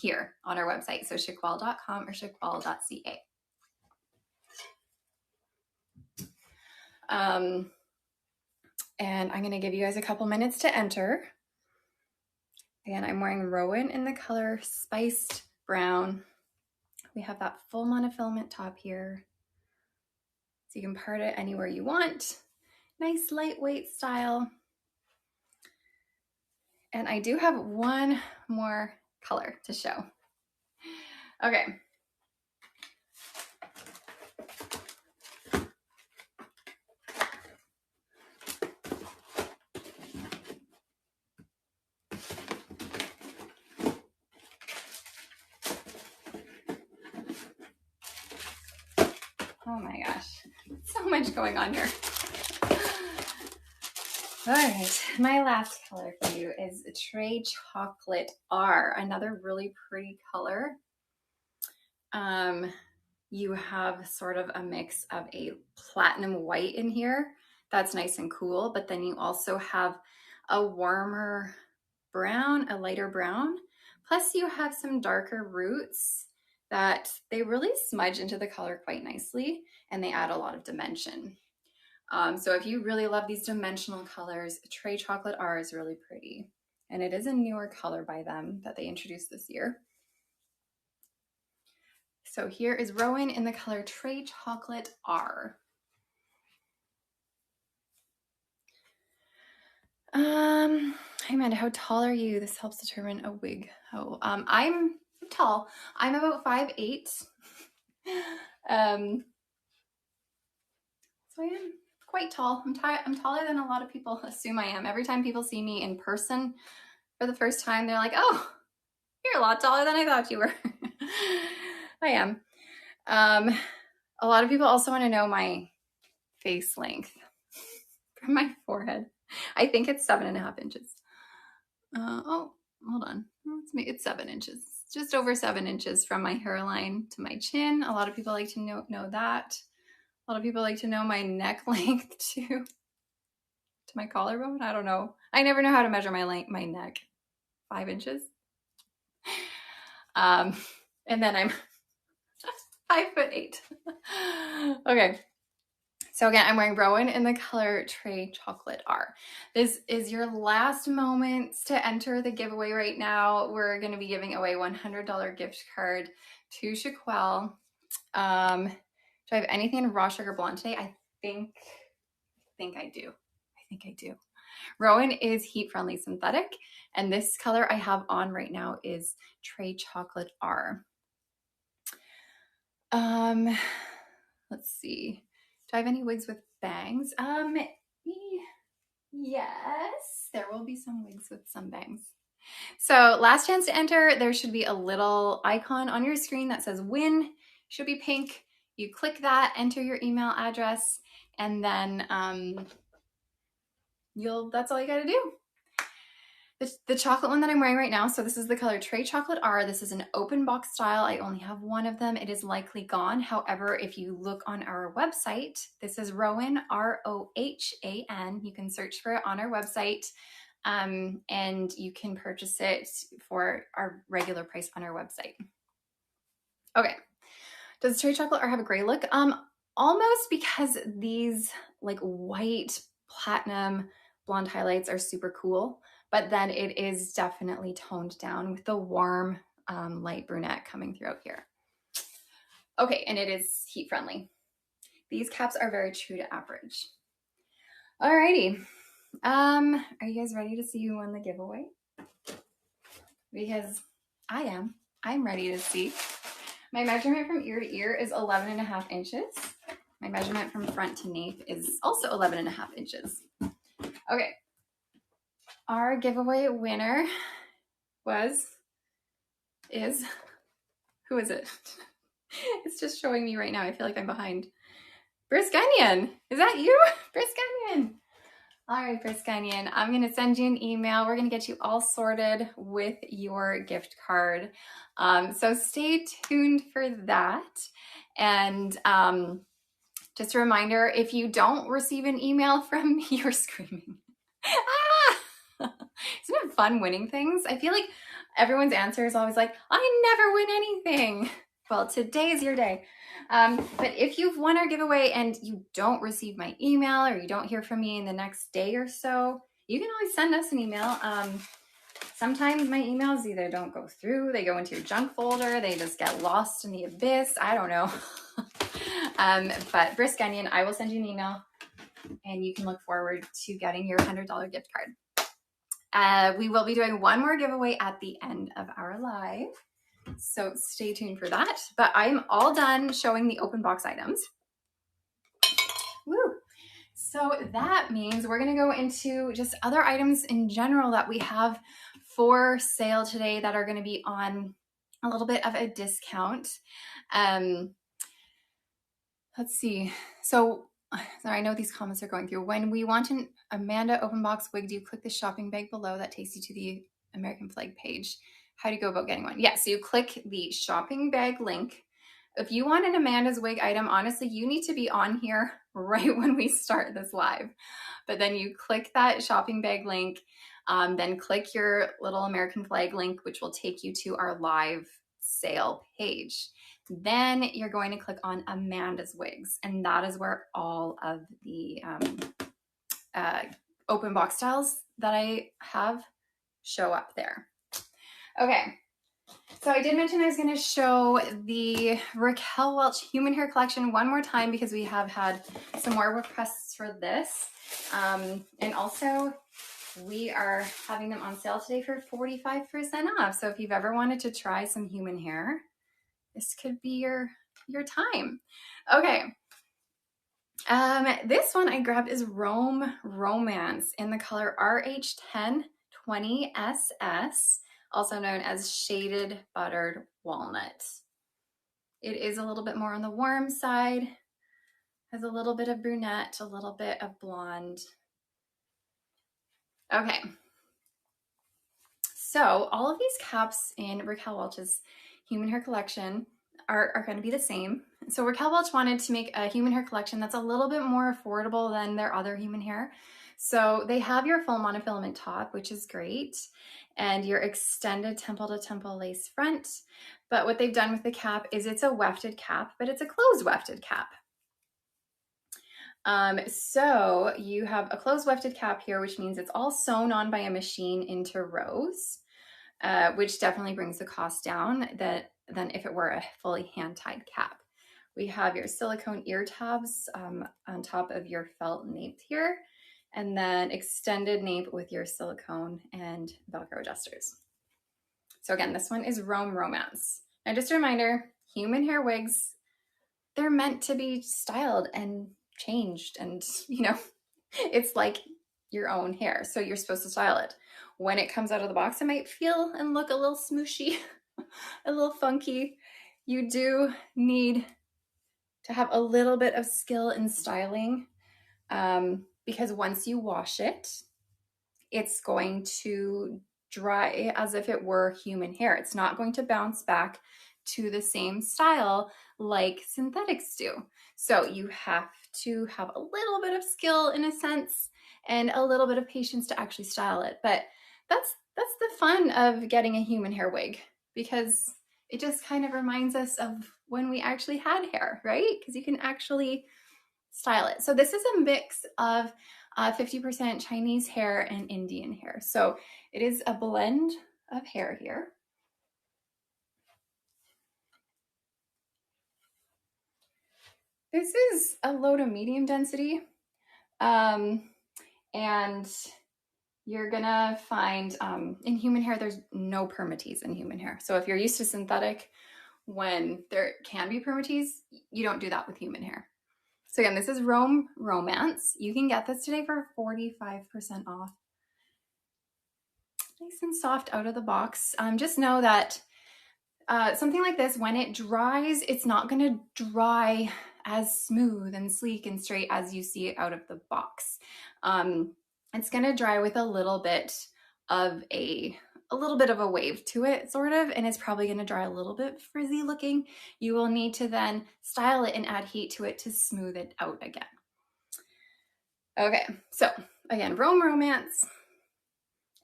[SPEAKER 1] here on our website, so shaquelle.com or shaquelle.ca. And I'm going to give you guys a couple minutes to enter. Again, I'm wearing Rowan in the color Spiced Brown. We have that full monofilament top here, so you can part it anywhere you want. Nice lightweight style. And I do have one more color to show. Okay. Oh my gosh, so much going on here. All right, my last color for you is Trey Chocolate R, another really pretty color. You have sort of a mix of a platinum white in here. That's nice and cool, but then you also have a warmer brown, a lighter brown. Plus you have some darker roots that they really smudge into the color quite nicely, and they add a lot of dimension. So if you really love these dimensional colors, Trey Chocolate R is really pretty. And it is a newer color by them that they introduced this year. So here is Rowan in the color Trey Chocolate R. Hey Amanda, how tall are you? This helps determine a wig. Oh, I'm tall. I'm about 5'8". So I am quite tall. I'm taller than a lot of people assume I am. Every time people see me in person for the first time, they're like, oh, you're a lot taller than I thought you were. I am. A lot of people also want to know my face length from my forehead. I think it's 7.5 inches. Oh, hold on. It's 7 inches. Just over 7 inches from my hairline to my chin. A lot of people like to know that. A lot of people like to know my neck length too. To my collarbone? I don't know. I never know how to measure my neck. 5 inches. And then I'm 5'8". Okay. So again, I'm wearing Rowan in the color Trey Chocolate R. This is your last moments to enter the giveaway right now. We're going to be giving away $100 gift card to Shaquelle. Do I have anything in raw sugar blonde today? I think I do. I think I do. Rowan is heat friendly synthetic, and this color I have on right now is Trey Chocolate R. Let's see. Do I have any wigs with bangs? Yes, there will be some wigs with some bangs. So last chance to enter, there should be a little icon on your screen that says win. Should be pink. You click that, enter your email address, and then that's all you gotta do. The chocolate one that I'm wearing right now, so this is the color Trey Chocolate R. This is an open box style. I only have one of them. It is likely gone. However, if you look on our website, this is Rohan, R-O-H-A-N. You can search for it on our website, and you can purchase it for our regular price on our website. Okay. Does Trey Chocolate R have a gray look? Almost, because these like white platinum blonde highlights are super cool. But then it is definitely toned down with the warm light brunette coming throughout here. Okay, and it is heat friendly. These caps are very true to average. Alrighty. Are you guys ready to see who won the giveaway? Because I am. I'm ready to see. My measurement from ear to ear is 11.5 inches. My measurement from front to nape is also 11.5 inches. Okay. Our giveaway winner is, who is it? It's just showing me right now. I feel like I'm behind. Briskenyon. Is that you? Briskenyon. All right, Briskenyon. I'm going to send you an email. We're going to get you all sorted with your gift card. So stay tuned for that. And just a reminder, if you don't receive an email from me, you're screaming. Isn't it fun winning things? I feel like everyone's answer is always like, I never win anything. Well, today is your day. But if you've won our giveaway and you don't receive my email or you don't hear from me in the next day or so, you can always send us an email. Sometimes my emails either don't go through, they go into your junk folder, they just get lost in the abyss. I don't know. But Briskenyon, I will send you an email and you can look forward to getting your $100 gift card. We will be doing one more giveaway at the end of our live, so stay tuned for that. But I'm all done showing the open box items. Woo! So that means we're going to go into just other items in general that we have for sale today that are going to be on a little bit of a discount. let's see. So, sorry, I know these comments are going through. When we want an Amanda open box wig, do you click the shopping bag below? That takes you to the American flag page. How do you go about getting one? Yeah, so you click the shopping bag link. If you want an Amanda's wig item, honestly, you need to be on here right when we start this live. But then you click that shopping bag link, then click your little American flag link, which will take you to our live sale page. Then you're going to click on Amanda's wigs, and that is where all of the open box styles that I have show up there. Okay, so I did mention I was going to show the Raquel Welch human hair collection one more time because we have had some more requests for this. And also we are having them on sale today for 45% off. So if you've ever wanted to try some human hair, this could be your time. Okay. This one I grabbed is Rome Romance in the color RH1020SS, also known as Shaded Buttered Walnut. It is a little bit more on the warm side, has a little bit of brunette, a little bit of blonde. Okay. So all of these caps in Raquel Welch's human hair collection are going to be the same. So Raquel Welch wanted to make a human hair collection that's a little bit more affordable than their other human hair. So they have your full monofilament top, which is great, and your extended temple to temple lace front. But what they've done with the cap is it's a wefted cap, but it's a closed wefted cap. So you have a closed wefted cap here, which means it's all sewn on by a machine into rows, which definitely brings the cost down than if it were a fully hand-tied cap. We have your silicone ear tabs on top of your felt nape here, and then extended nape with your silicone and Velcro adjusters. So again, this one is Rome Romance. Now just a reminder, human hair wigs, they're meant to be styled and changed, and you know, it's like your own hair, so you're supposed to style it. When it comes out of the box, it might feel and look a little smooshy, a little funky. You do need to have a little bit of skill in styling, because once you wash it, it's going to dry as if it were human hair. It's not going to bounce back to the same style like synthetics do. So you have to have a little bit of skill in a sense and a little bit of patience to actually style it. But that's the fun of getting a human hair wig, because it just kind of reminds us of when we actually had hair, right? Because you can actually style it. So this is a mix of 50% Chinese hair and Indian hair. So it is a blend of hair here. This is a low to medium density. And you're gonna find in human hair, there's no permatease in human hair. So if you're used to synthetic, when there can be permatease, you don't do that with human hair. So again, this is Rome Romance. You can get this today for 45% off. Nice and soft out of the box. Just know that something like this, when it dries, it's not gonna dry as smooth and sleek and straight as you see it out of the box. It's gonna dry with a little bit of a wave to it, sort of, and it's probably gonna dry a little bit frizzy looking. You will need to then style it and add heat to it to smooth it out again. Okay, so again, Rome Romance,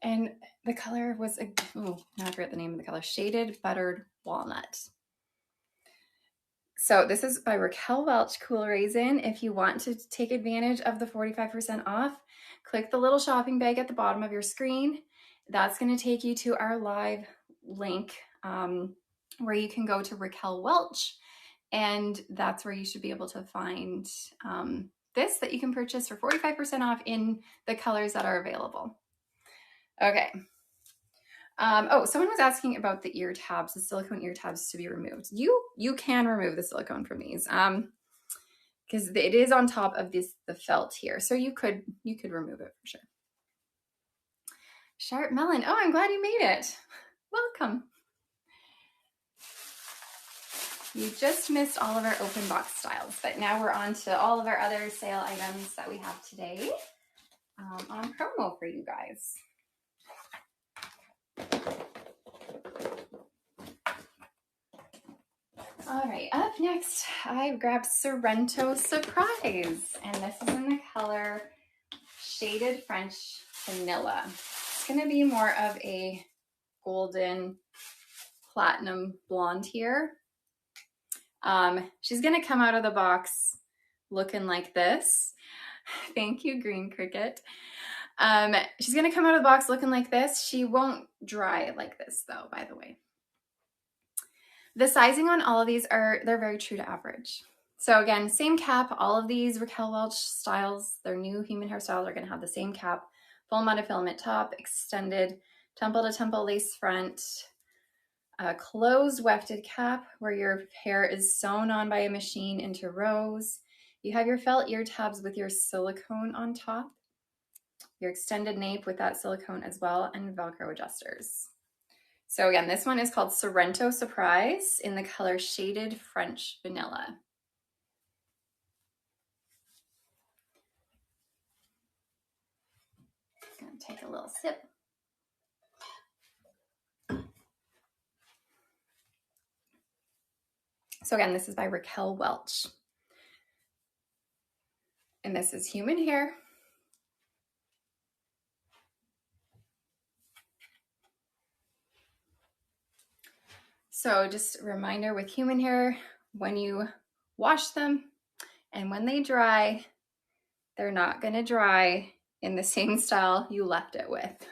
[SPEAKER 1] and the color was, now I forget the name of the color, Shaded Buttered Walnut. So this is by Raquel Welch Cool Raisin. If you want to take advantage of the 45% off, click the little shopping bag at the bottom of your screen. That's going to take you to our live link where you can go to Raquel Welch, and that's where you should be able to find this that you can purchase for 45% off in the colors that are available. Okay. Oh, someone was asking about the ear tabs, the silicone ear tabs to be removed. You can remove the silicone from these because it is on top of the felt here. So you could remove it for sure. Sharp Melon. Oh, I'm glad you made it. Welcome. You just missed all of our open box styles, but now we're on to all of our other sale items that we have today on promo for you guys. All right, up next, I've grabbed Sorrento Surprise, and this is in the color Shaded French Vanilla. It's gonna be more of a golden platinum blonde here. She's gonna come out of the box looking like this. Thank you, Green Cricket. She's gonna come out of the box looking like this. She won't dry like this though, by the way. The sizing on all of these they're very true to average. So again, same cap, all of these Raquel Welch styles, their new human hair styles are gonna have the same cap, full monofilament top, extended temple to temple lace front, a closed wefted cap where your hair is sewn on by a machine into rows. You have your felt ear tabs with your silicone on top, your extended nape with that silicone as well, and Velcro adjusters. So again, this one is called Sorrento Surprise in the color Shaded French Vanilla. I'm gonna take a little sip. So again, this is by Raquel Welch. And this is human hair. So just a reminder with human hair, when you wash them and when they dry, they're not gonna dry in the same style you left it with.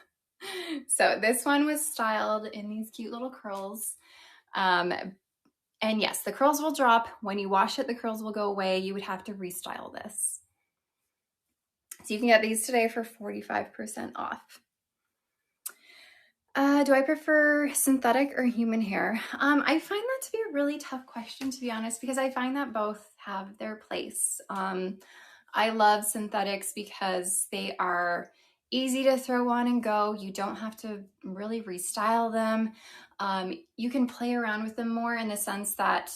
[SPEAKER 1] So this one was styled in these cute little curls. And yes, the curls will drop. When you wash it, the curls will go away. You would have to restyle this. So you can get these today for 45% off. Do I prefer synthetic or human hair? I find that to be a really tough question, to be honest, because I find that both have their place. I love synthetics because they are easy to throw on and go. You don't have to really restyle them. You can play around with them more in the sense that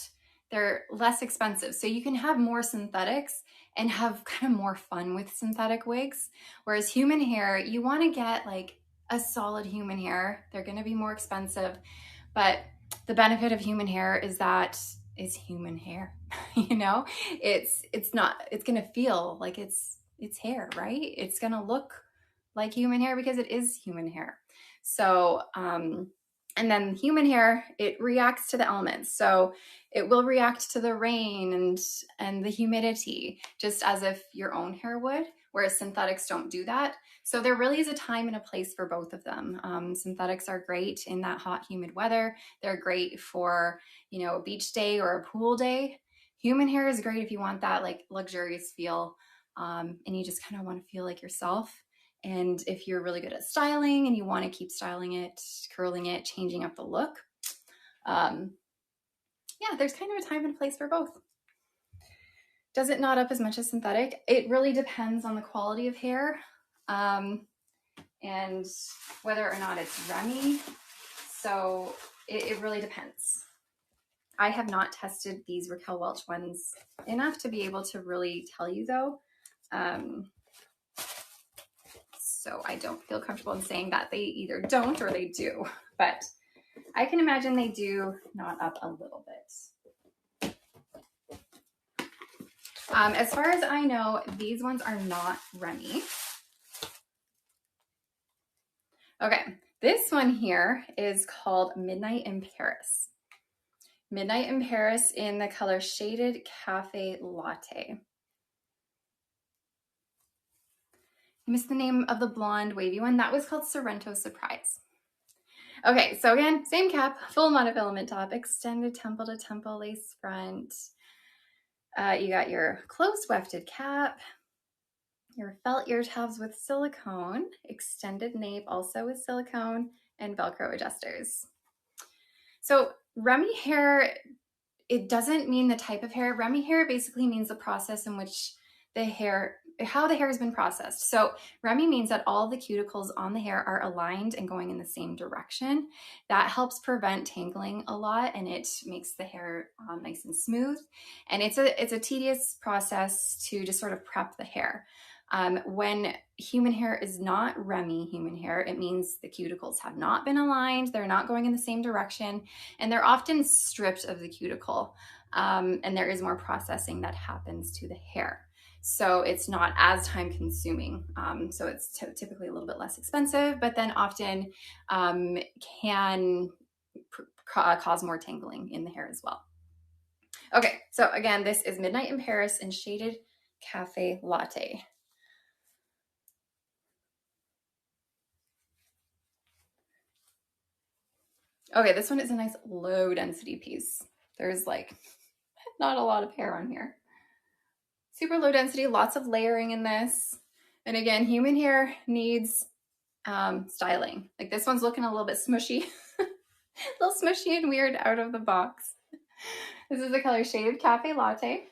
[SPEAKER 1] they're less expensive. So you can have more synthetics and have kind of more fun with synthetic wigs. Whereas human hair, you want to get like a solid human hair. They're going to be more expensive, but the benefit of human hair is that it's human hair. You know, it's going to feel like it's hair, right? It's going to look like human hair because it is human hair. So, and then human hair, it reacts to the elements. So it will react to the rain and the humidity, just as if your own hair would, whereas synthetics don't do that. So there really is a time and a place for both of them. Synthetics are great in that hot, humid weather. They're great for, you know, a beach day or a pool day. Human hair is great if you want that like luxurious feel and you just kind of want to feel like yourself. And if you're really good at styling and you want to keep styling it, curling it, changing up the look, yeah, there's kind of a time and a place for both. Does it knot up as much as synthetic? It really depends on the quality of hair and whether or not it's runny. So it really depends. I have not tested these Raquel Welch ones enough to be able to really tell you though. So I don't feel comfortable in saying that they either don't or they do, but I can imagine they do knot up a little bit. As far as I know, these ones are not runny. Okay, this one here is called Midnight in Paris. Midnight in Paris in the color Shaded Cafe Latte. I missed the name of the blonde wavy one. That was called Sorrento Surprise. Okay, so again, same cap, full monofilament top, extended temple to temple lace front. You got your closed wefted cap, your felt ear tabs with silicone, extended nape also with silicone, and Velcro adjusters. So Remy hair, it doesn't mean the type of hair. Remy hair basically means the process in which the hair, how the hair has been processed. So Remy means that all the cuticles on the hair are aligned and going in the same direction. That helps prevent tangling a lot, and it makes the hair nice and smooth. And it's a tedious process to just sort of prep the hair. When human hair is not Remy human hair, it means the cuticles have not been aligned, they're not going in the same direction, and they're often stripped of the cuticle. And there is more processing that happens to the hair. So it's not as time consuming. So it's typically a little bit less expensive, but then often can cause more tangling in the hair as well. Okay, so again, this is Midnight in Paris in Shaded Cafe Latte. Okay, this one is a nice low density piece. There's like not a lot of hair on here. Super low density, lots of layering in this. And again, human hair needs styling. Like this one's looking a little bit smushy, a little smushy and weird out of the box. This is the color Shaded Cafe Latte.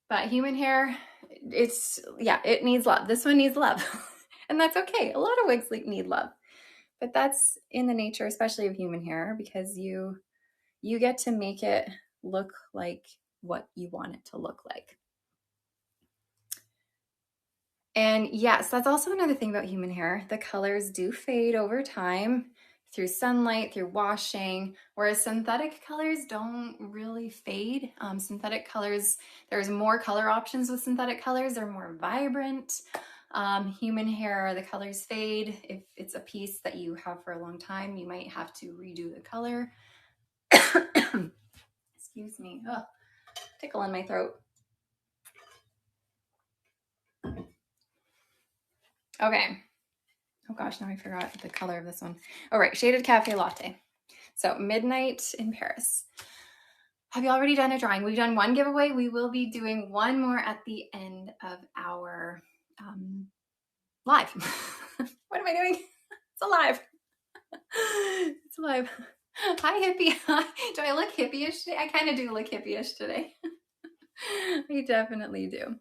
[SPEAKER 1] But human hair, it needs love. This one needs love. And that's okay. A lot of wigs need love. But that's in the nature, especially of human hair, because you get to make it look like what you want it to look like. And yes, that's also another thing about human hair. The colors do fade over time through sunlight, through washing, whereas synthetic colors don't really fade. Synthetic colors, there's more color options with synthetic colors. They're more vibrant. Human hair, the colors fade. If it's a piece that you have for a long time, you might have to redo the color. Excuse me. Oh, tickle in my throat. Okay. Oh gosh, now I forgot the color of this one. All right, Shaded Cafe Latte. So Midnight in Paris. Have you already done a drawing? We've done one giveaway. We will be doing one more at the end of our live. What am I doing? It's alive. It's alive. Hi, hippie. Do I look hippie-ish today? I kind of do look hippie-ish today. I definitely do.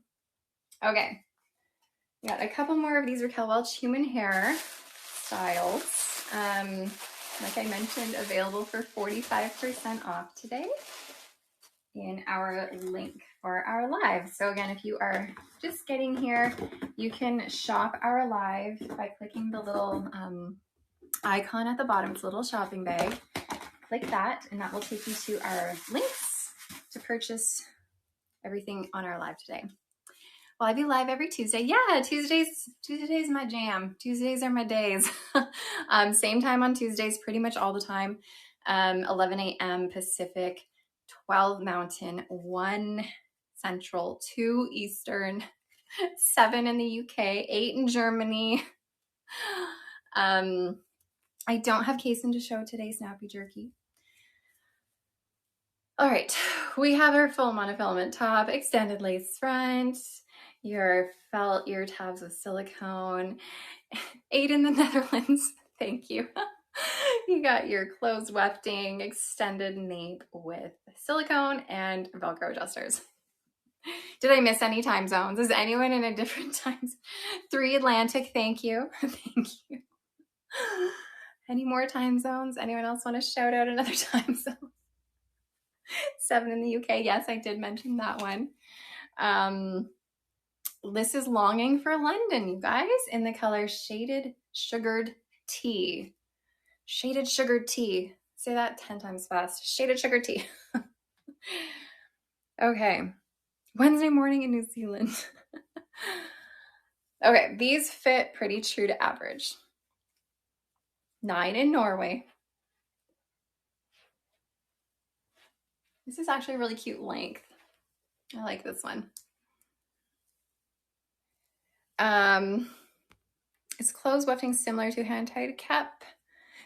[SPEAKER 1] Okay. Got a couple more of these Raquel Welch human hair styles. Like I mentioned, available for 45% off today in our link for our live. So again, if you are just getting here, you can shop our live by clicking the little icon at the bottom. It's a little shopping bag. Click that, and that will take you to our links to purchase everything on our live today. Well, I be live every Tuesday. Yeah, Tuesday's my jam. Tuesdays are my days. Same time on Tuesdays, pretty much all the time. 11 a.m. Pacific, 12 Mountain, 1 Central, 2 Eastern, 7 in the UK, 8 in Germany. I don't have Kason to show today, Snappy Jerky. All right, we have our full monofilament top, extended lace front, your felt ear tabs with silicone, 8 in the Netherlands, thank you. You got your closed wefting, extended nape with silicone and Velcro adjusters. Did I miss any time zones? Is anyone in a different time zone? 3 Atlantic, thank you. Thank you. Any more time zones? Anyone else want to shout out another time zone? 7 in the UK. Yes, I did mention that one. This is Longing for London, you guys, in the color Shaded Sugared Tea. Shaded Sugared Tea. Say that 10 times fast. Shaded Sugared Tea. Okay. Wednesday morning in New Zealand. Okay, these fit pretty true to average. 9 in Norway. This is actually a really cute length. I like this one. Is closed wefting similar to hand-tied cap?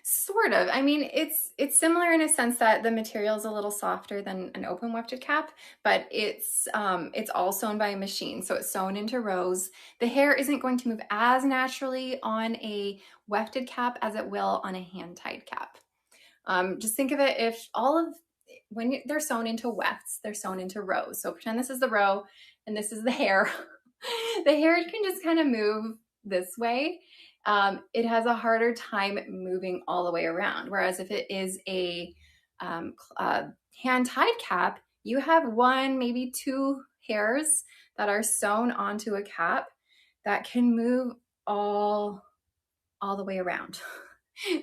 [SPEAKER 1] Sort of. I mean, it's similar in a sense that the material is a little softer than an open wefted cap, but it's all sewn by a machine, so it's sewn into rows. The hair isn't going to move as naturally on a wefted cap as it will on a hand-tied cap. Just think of it, if all of when they're sewn into wefts, they're sewn into rows. So pretend this is the row and this is the hair. The hair can just kind of move this way. It has a harder time moving all the way around. Whereas if it is a hand-tied cap, you have one, maybe two hairs that are sewn onto a cap that can move all the way around.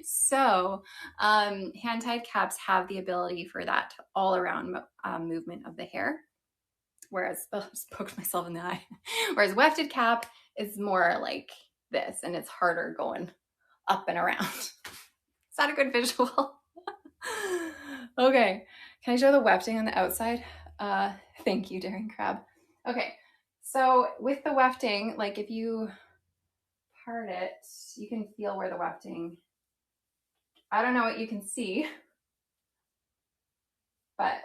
[SPEAKER 1] So hand-tied caps have the ability for that all around movement of the hair. Whereas, I just poked myself in the eye. Whereas wefted cap is more like this and it's harder going up and around. Is that a good visual? Okay, can I show the wefting on the outside? Thank you, Daring Crab. Okay, so with the wefting, like if you part it, you can feel where the wefting, I don't know what you can see, but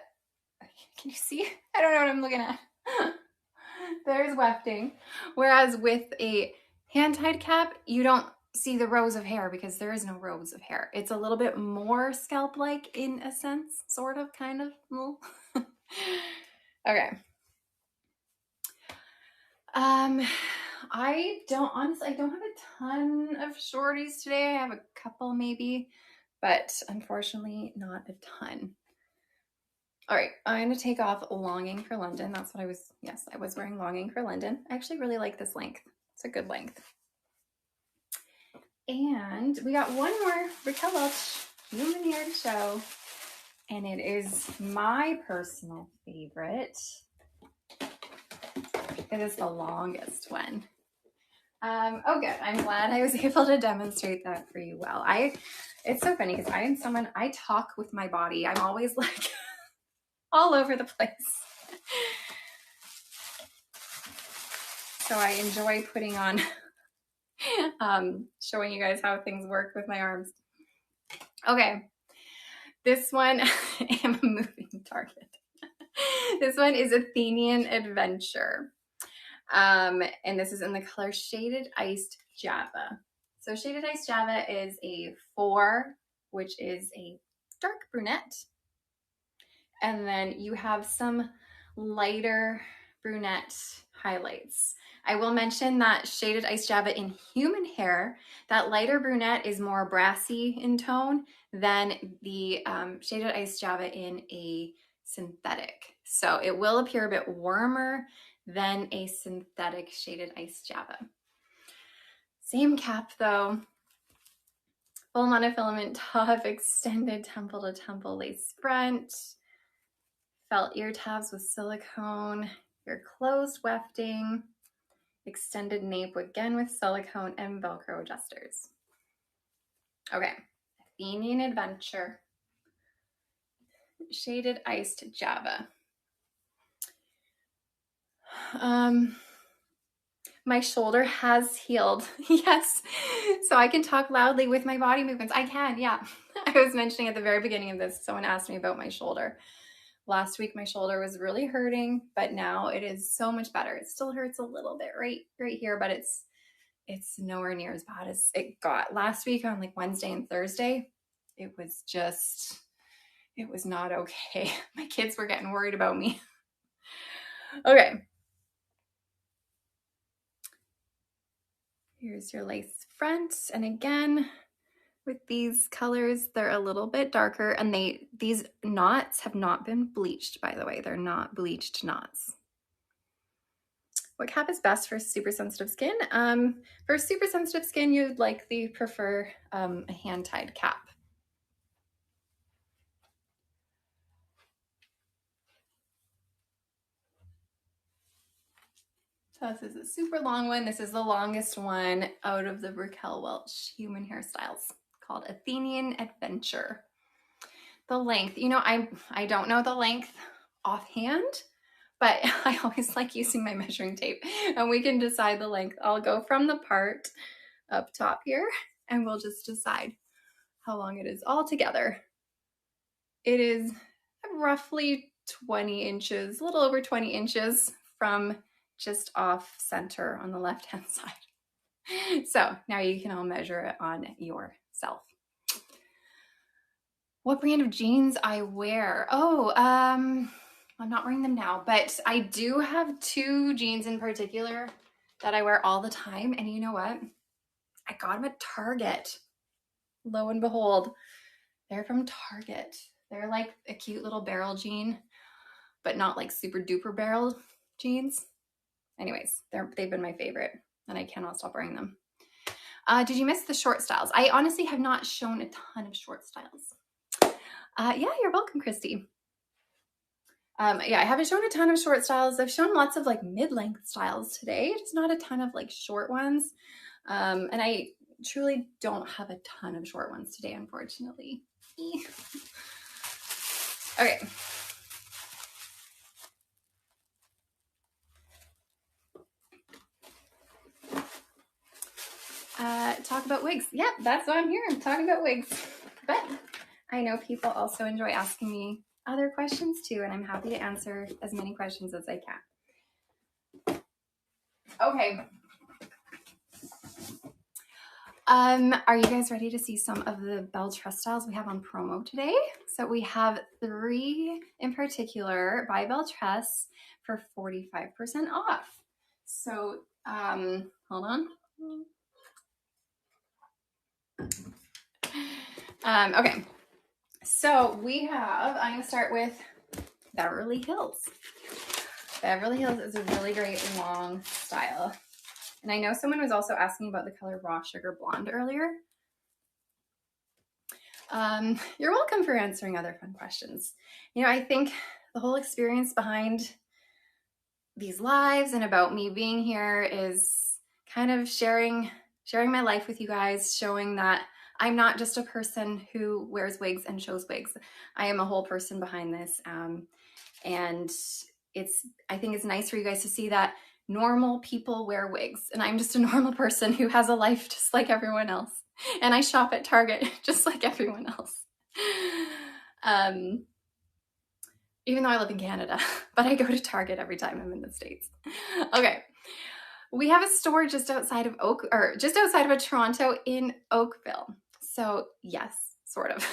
[SPEAKER 1] can you see? I don't know what I'm looking at. There's wefting. Whereas with a hand-tied cap, you don't see the rows of hair because there is no rows of hair. It's a little bit more scalp-like in a sense, sort of, kind of. Okay. I don't have a ton of shorties today. I have a couple maybe, but unfortunately not a ton. All right, I'm gonna take off Longing for London. That's what I was wearing Longing for London. I actually really like this length. It's a good length. And we got one more Raquel Welch human hair to show, and it is my personal favorite. It is the longest one. Oh good, I'm glad I was able to demonstrate that for you well. It's so funny because I am someone, I talk with my body. I'm always like all over the place. So I enjoy putting on, showing you guys how things work with my arms. Okay, this one, I am a moving target. This one is Athenian Adventure. And this is in the color Shaded Iced Java. So Shaded Iced Java is a 4, which is a dark brunette. And then you have some lighter brunette highlights. I will mention that Shaded Iced Java in human hair, that lighter brunette is more brassy in tone than the Shaded Iced Java in a synthetic. So it will appear a bit warmer than a synthetic Shaded Iced Java. Same cap though. Full monofilament top, extended temple to temple lace front, felt ear tabs with silicone, your closed wefting, extended nape again with silicone and Velcro adjusters. Okay, Athenian Adventure, Shaded Iced Java. My shoulder has healed. Yes, so I can talk loudly with my body movements. I can, yeah. I was mentioning at the very beginning of this, someone asked me about my shoulder. Last week, my shoulder was really hurting, but now it is so much better. It still hurts a little bit right here, but it's nowhere near as bad as it got last week on like Wednesday and Thursday. It was not okay. My kids were getting worried about me. Okay. Here's your lace front. And again, with these colors, they're a little bit darker, and these knots have not been bleached, by the way. They're not bleached knots. What cap is best for super sensitive skin? For super sensitive skin, you'd likely prefer a hand-tied cap. So this is a super long one. This is the longest one out of the Raquel Welch human hairstyles, called Athenian Adventure. The length, you know, I don't know the length offhand, but I always like using my measuring tape, and we can decide the length. I'll go from the part up top here, and we'll just decide how long it is all together. It is roughly 20 inches, a little over 20 inches from just off center on the left-hand side. So now you can all measure it on yourself. What brand of jeans I wear? Oh, I'm not wearing them now, but I do have two jeans in particular that I wear all the time. And you know what? I got them at Target. Lo and behold, they're from Target. They're like a cute little barrel jean, but not like super duper barrel jeans. Anyways, they've been my favorite and I cannot stop wearing them. Did you miss the short styles? I honestly have not shown a ton of short styles. Yeah, you're welcome, Christy. Yeah, I haven't shown a ton of short styles. I've shown lots of like mid-length styles today, just not a ton of like short ones. And I truly don't have a ton of short ones today, unfortunately. Okay. Talk about wigs. Yep, that's what I'm here. I'm talking about wigs. But I know people also enjoy asking me other questions too, and I'm happy to answer as many questions as I can. Okay. Are you guys ready to see some of the Belle Tress styles we have on promo today? So we have 3 in particular by Belle Tress for 45% off. So, hold on. Okay. So we have, I'm going to start with Beverly Hills. Beverly Hills is a really great long style. And I know someone was also asking about the color Raw Sugar Blonde earlier. You're welcome for answering other fun questions. You know, I think the whole experience behind these lives and about me being here is kind of sharing my life with you guys, showing that I'm not just a person who wears wigs and shows wigs. I am a whole person behind this. And I think it's nice for you guys to see that normal people wear wigs, and I'm just a normal person who has a life just like everyone else. And I shop at Target just like everyone else. Even though I live in Canada, but I go to Target every time I'm in the States. Okay. We have a store just outside of Toronto in Oakville. So yes, sort of.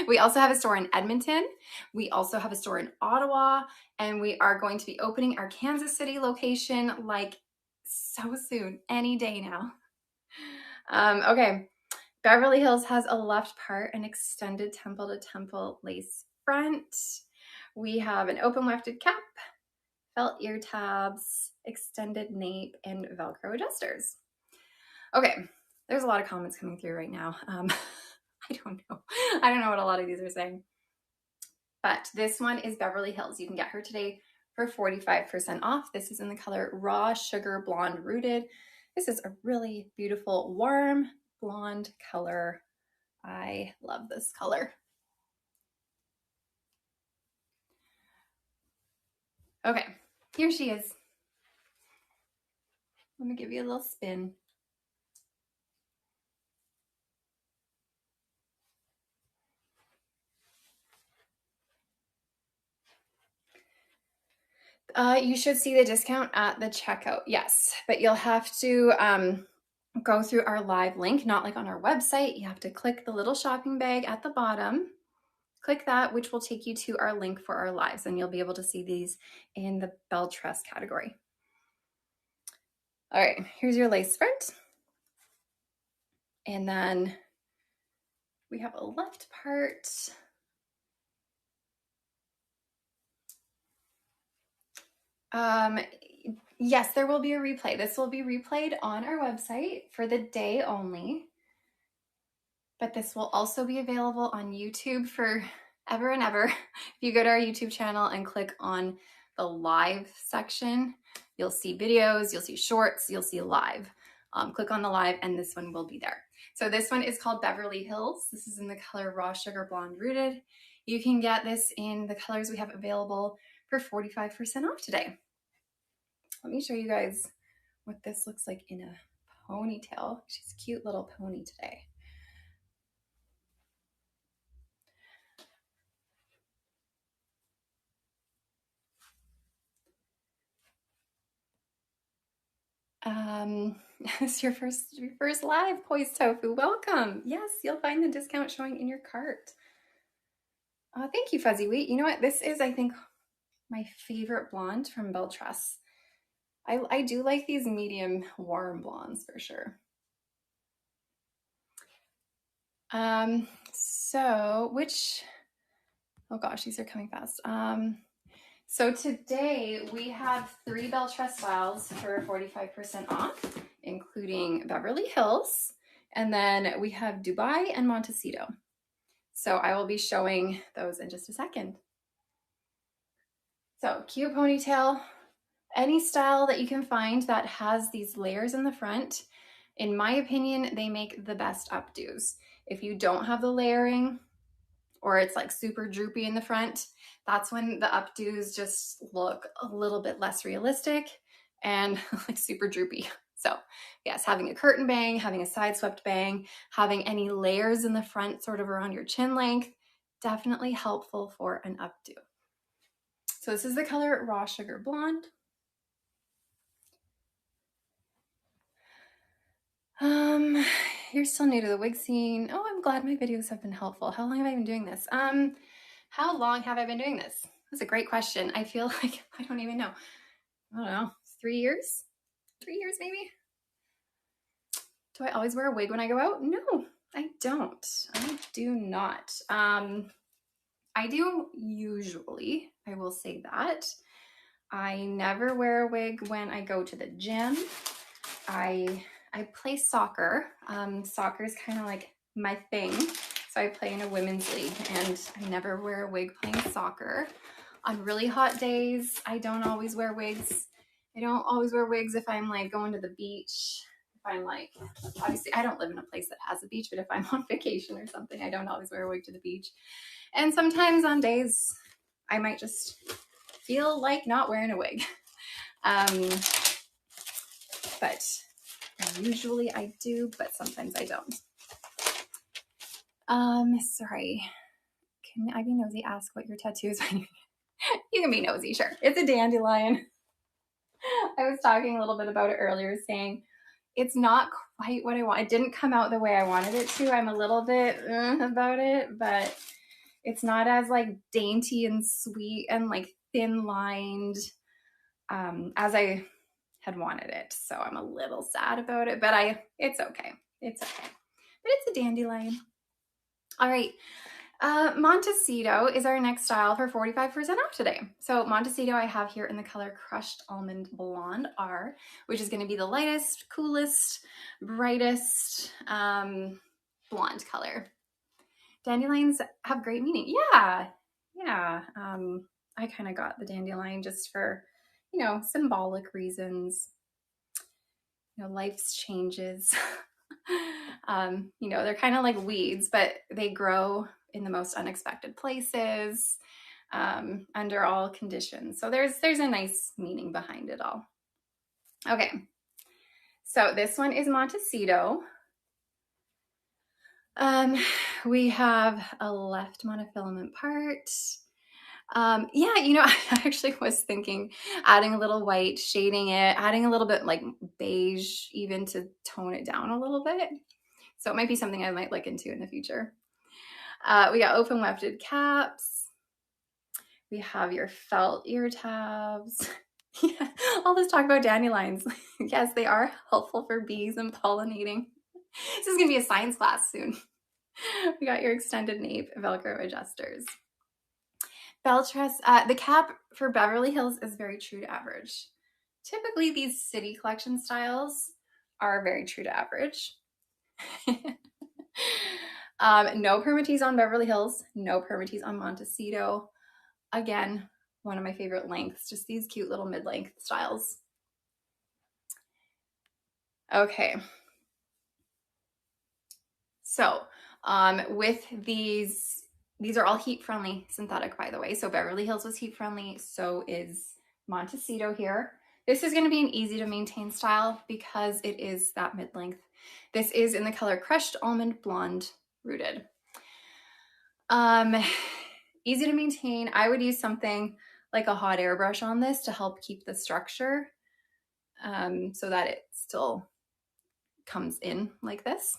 [SPEAKER 1] We also have a store in Edmonton. We also have a store in Ottawa, and we are going to be opening our Kansas City location like so soon, any day now. Okay. Beverly Hills has a left part, an extended temple to temple lace front. We have an open wefted cap, felt ear tabs, extended nape, and Velcro adjusters. Okay, there's a lot of comments coming through right now. I don't know. I don't know what a lot of these are saying. But this one is Beverly Hills. You can get her today for 45% off. This is in the color Raw Sugar Blonde Rooted. This is a really beautiful, warm blonde color. I love this color. Okay, here she is. Let me give you a little spin. You should see the discount at the checkout, yes, but you'll have to go through our live link, not like on our website. You have to click the little shopping bag at the bottom, click that, which will take you to our link for our lives, and you'll be able to see these in the Belle Tress category. All right, here's your lace front. And then we have a left part. Yes, there will be a replay. This will be replayed on our website for the day only, but this will also be available on YouTube for ever and ever. If you go to our YouTube channel and click on the live section, you'll see videos, you'll see shorts, you'll see live. Click on the live and this one will be there. So this one is called Beverly Hills. This is in the color Raw Sugar Blonde Rooted. You can get this in the colors we have available for 45% off today. Let me show you guys what this looks like in a ponytail. She's a cute little pony today. It's your first live, Poised Tofu. Welcome. Yes, you'll find the discount showing in your cart. Thank you, Fuzzy Wheat. You know what? This is, I think, my favorite blonde from Belle Tress. I do like these medium warm blondes for sure. Oh gosh, these are coming fast. So today we have 3 Belle Tress styles for 45% off, including Beverly Hills, and then we have Dubai and Montecito. So I will be showing those in just a second. So cute ponytail, any style that you can find that has these layers in the front, in my opinion, they make the best updos. If you don't have the layering, or it's like super droopy in the front, that's when the updos just look a little bit less realistic and like super droopy. So yes, having a curtain bang, having a side swept bang, having any layers in the front sort of around your chin length, definitely helpful for an updo. So this is the color Raw Sugar Blonde. You're still new to the wig scene. Oh, I'm glad my videos have been helpful. How long have I been doing this? How long have I been doing this? That's a great question. I feel like I don't even know. I don't know, 3 years? 3 years maybe? Do I always wear a wig when I go out? No, I don't. I do not. I do usually, I will say that. I never wear a wig when I go to the gym. I play soccer. Soccer is kind of like my thing. So I play in a women's league and I never wear a wig playing soccer. On really hot days, I don't always wear wigs. I don't always wear wigs if I'm like going to the beach. If I'm like, obviously I don't live in a place that has a beach, but if I'm on vacation or something, I don't always wear a wig to the beach. And sometimes on days, I might just feel like not wearing a wig. But usually I do, but sometimes I don't. Sorry. Can I be nosy? Ask what your tattoos are. You can be nosy, sure. It's a dandelion. I was talking a little bit about it earlier, saying it's not quite what I want. It didn't come out the way I wanted it to. I'm a little bit about it, but it's not as like dainty and sweet and like thin lined as I had wanted it. So I'm a little sad about it, but it's okay. It's okay. But it's a dandelion. All right. Montecito is our next style for 45% off today. So Montecito I have here in the color Crushed Almond Blonde R, which is going to be the lightest, coolest, brightest blonde color. Dandelions have great meaning. Yeah. I kind of got the dandelion just for, symbolic reasons. Life's changes. They're kind of like weeds, but they grow in the most unexpected places, under all conditions. So there's a nice meaning behind it all. Okay, so this one is Montecito. We have a left monofilament part. I actually was thinking adding a little white, shading it, adding a little bit like beige even to tone it down a little bit. So it might be something I might look into in the future. We got open wefted caps. We have your felt ear tabs. Yeah, all this talk about dandelions. Yes, they are helpful for bees and pollinating. This is gonna be a science class soon. We got your extended nape Velcro adjusters. Belle Tress, the cap for Beverly Hills is very true to average. Typically, these city collection styles are very true to average. No permatease on Beverly Hills, no permatease on Montecito. Again, one of my favorite lengths, just these cute little mid-length styles. Okay. So with these are all heat-friendly synthetic, by the way. So Beverly Hills was heat-friendly, so is Montecito here. This is going to be an easy to maintain style because it is that mid-length. This is in the color Crushed Almond Blonde Rooted. Easy to maintain. I would use something like a hot air brush on this to help keep the structure so that it still comes in like this.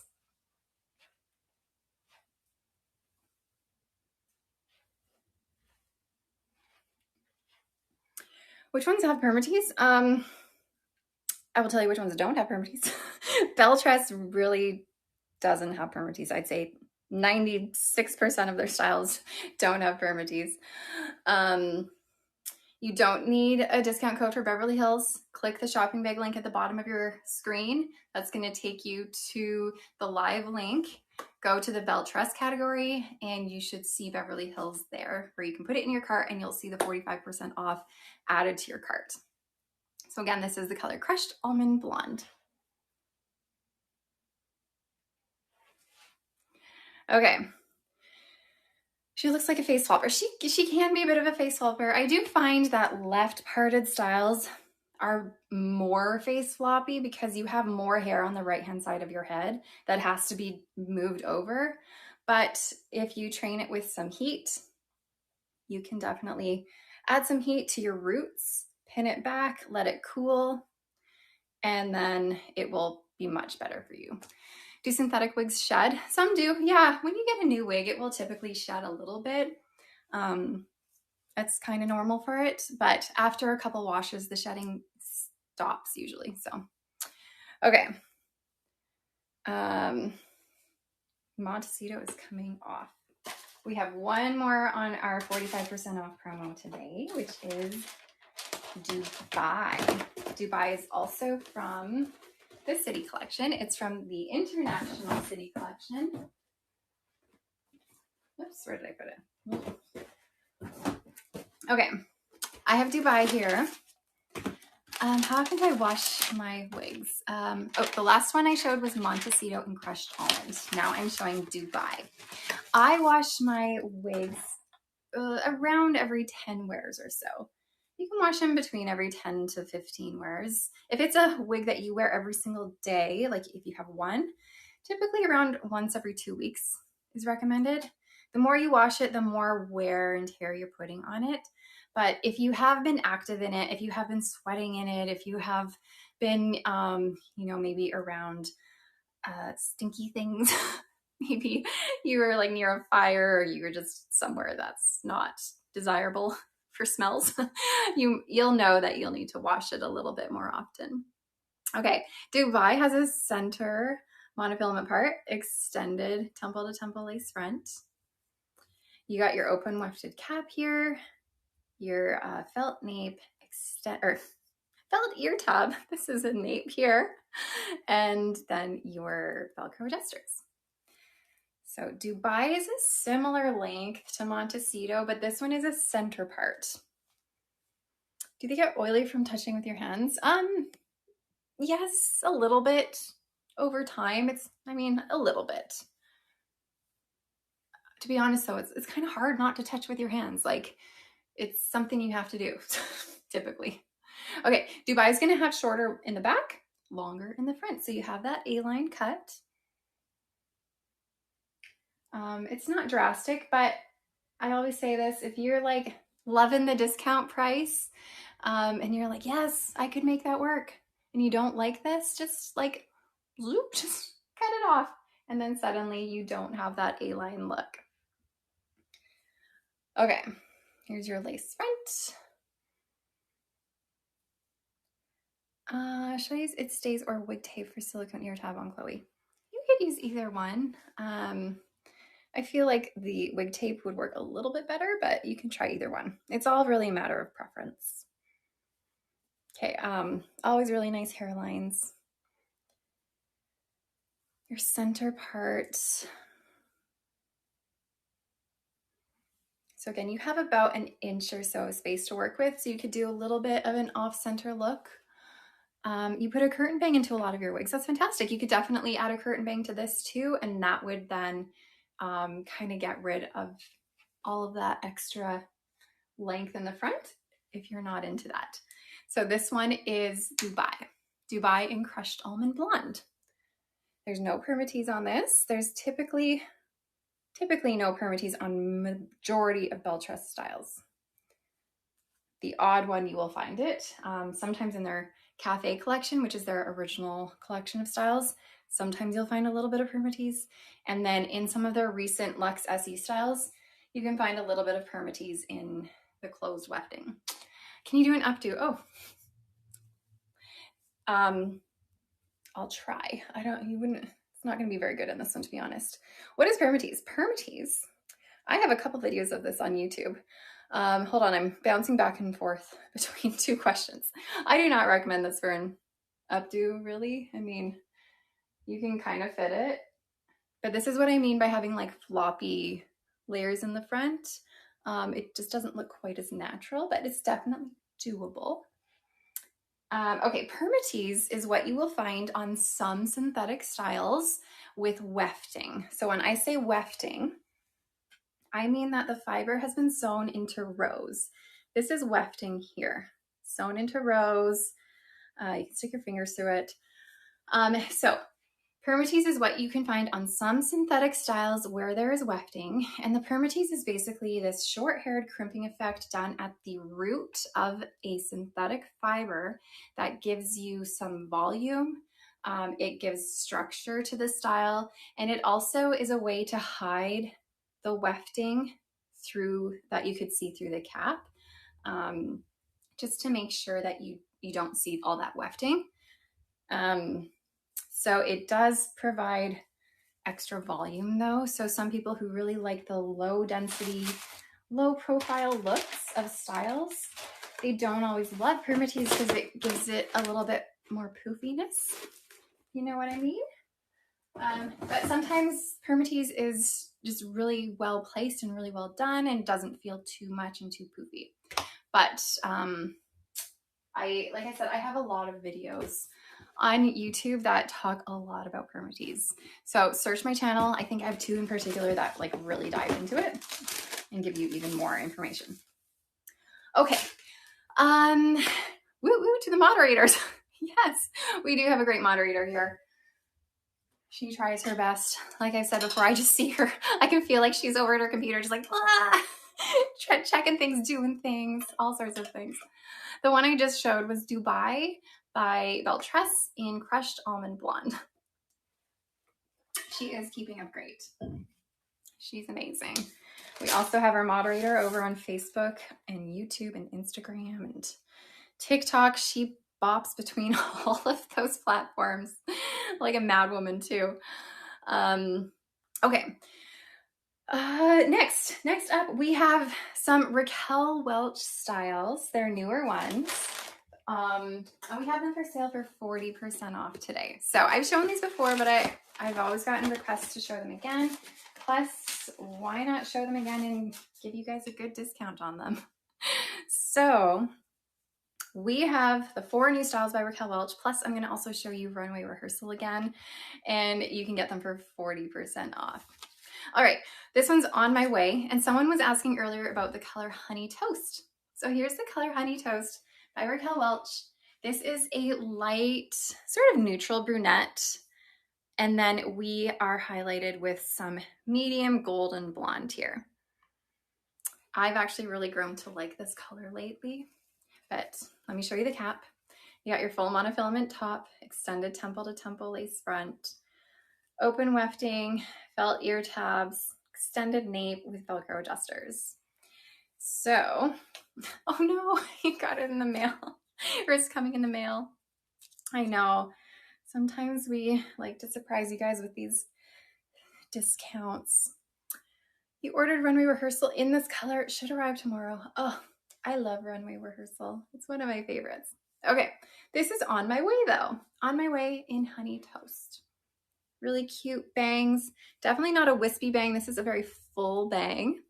[SPEAKER 1] Which ones have permatease? I will tell you which ones don't have permatease. Belle Tress really doesn't have permatease. I'd say 96% of their styles don't have permatease. You don't need a discount code for Beverly Hills. Click the shopping bag link at the bottom of your screen. That's going to take you to the live link. Go to the Belle Tress category and you should see Beverly Hills there, where you can put it in your cart and you'll see the 45% off added to your cart. So again, this is the color Crushed Almond Blonde. Okay. She looks like a face swapper. She can be a bit of a face swapper. I do find that left parted styles are more face floppy because you have more hair on the right hand side of your head that has to be moved over. But if you train it with some heat, you can definitely add some heat to your roots, pin it back, let it cool, and then it will be much better for you. Do synthetic wigs shed? Some do, yeah. When you get a new wig, it will typically shed a little bit. That's kind of normal for it, but after a couple washes, the shedding stops usually, so. Okay. Montecito is coming off. We have one more on our 45% off promo today, which is Dubai. Dubai is also from the City Collection. It's from the International City Collection. Oops, where did I put it? Okay, I have Dubai here. How often do I wash my wigs? Oh, the last one I showed was Montecito and Crushed Almond. Now I'm showing Dubai. I wash my wigs around every 10 wears or so. You can wash them between every 10 to 15 wears. If it's a wig that you wear every single day, like if you have one, typically around once every 2 weeks is recommended. The more you wash it, the more wear and tear you're putting on it. But if you have been active in it, if you have been sweating in it, if you have been, maybe around stinky things, maybe you were like near a fire or you were just somewhere that's not desirable for smells, you'll know that you'll need to wash it a little bit more often. Okay, Dubai has a center monofilament part, extended temple to temple lace front. You got your open wefted cap here, your felt nape felt ear tab. This is a nape here, and then your Velcro adjusters. So Dubai is a similar length to Montecito, but this one is a center part. Do they get oily from touching with your hands? Yes, a little bit over time. A little bit. To be honest though, it's kind of hard not to touch with your hands. Like, it's something you have to do, typically. Okay, Dubai is gonna have shorter in the back, longer in the front. So you have that A-line cut. It's not drastic, but I always say this, if you're like loving the discount price and you're like, yes, I could make that work, and you don't like this, just like, zoop, just cut it off. And then suddenly you don't have that A-line look. Okay, here's your lace front. Should I use It Stays or wig tape for silicone ear tab on Chloe? You could use either one. I feel like the wig tape would work a little bit better, but you can try either one. It's all really a matter of preference. Okay, always really nice hairlines. Your center part. So again, you have about an inch or so of space to work with, so you could do a little bit of an off-center look. You put a curtain bang into a lot of your wigs. That's fantastic. You could definitely add a curtain bang to this too, and that would then kind of get rid of all of that extra length in the front if you're not into that. So this one is Dubai in Crushed Almond Blonde. There's no permatease on this. There's typically no permatease on majority of Belle Tress styles. The odd one, you will find it sometimes in their Cafe collection, which is their original collection of styles. Sometimes you'll find a little bit of permatease. And then in some of their recent LuxSE styles, you can find a little bit of permatease in the closed wefting. Can you do an updo? Oh, I'll try. It's not going to be very good in this one, to be honest. What is permatease? Permatease. I have a couple videos of this on YouTube. Hold on, I'm bouncing back and forth between two questions. I do not recommend this for an updo, really. I mean, you can kind of fit it, but this is what I mean by having like floppy layers in the front. It just doesn't look quite as natural, but it's definitely doable. Okay, permatease is what you will find on some synthetic styles with wefting. So when I say wefting, I mean that the fiber has been sewn into rows. This is wefting here, sewn into rows. You can stick your fingers through it. So permatease is what you can find on some synthetic styles where there is wefting. And the permatease is basically this short-haired crimping effect done at the root of a synthetic fiber that gives you some volume. It gives structure to the style. And it also is a way to hide the wefting that you could see through the cap, just to make sure that you don't see all that wefting. So it does provide extra volume though. So some people who really like the low density, low profile looks of styles, they don't always love permatease because it gives it a little bit more poofiness. You know what I mean? But sometimes permatease is just really well placed and really well done and doesn't feel too much and too poofy. But like I said, I have a lot of videos on YouTube that talk a lot about permatease. So search my channel. I think I have 2 in particular that like really dive into it and give you even more information. Okay. Woo woo to the moderators. Yes, we do have a great moderator here. She tries her best. Like I said before, I just see her. I can feel like she's over at her computer, just like, checking things, doing things, all sorts of things. The one I just showed was Dubai by Belle Tress in Crushed Almond Blonde. She is keeping up great. She's amazing. We also have our moderator over on Facebook and YouTube and Instagram and TikTok. She bops between all of those platforms like a mad woman too. Okay. Next up, we have some Raquel Welch styles. They're newer ones. And we have them for sale for 40% off today. So I've shown these before, but I've always gotten requests to show them again. Plus, why not show them again and give you guys a good discount on them? So we have the 4 new styles by Raquel Welch, plus I'm going to also show you Runway Rehearsal again, and you can get them for 40% off. All right, this one's on my way, and someone was asking earlier about the color Honey Toast. So here's the color Honey Toast by Raquel Welch. This is a light, sort of neutral brunette, and then we are highlighted with some medium golden blonde here. I've actually really grown to like this color lately. But let me show you the cap. You got your full monofilament top, extended temple to temple lace front, open wefting, felt ear tabs, extended nape with Velcro adjusters. So, oh no, you got it in the mail, or it's coming in the mail. I know. Sometimes we like to surprise you guys with these discounts. You ordered Runway Rehearsal in this color. It should arrive tomorrow. Oh, I love Runway Rehearsal. It's one of my favorites. Okay, this is on my way though. On my way in Honey Toast. Really cute bangs. Definitely not a wispy bang. This is a very full bang.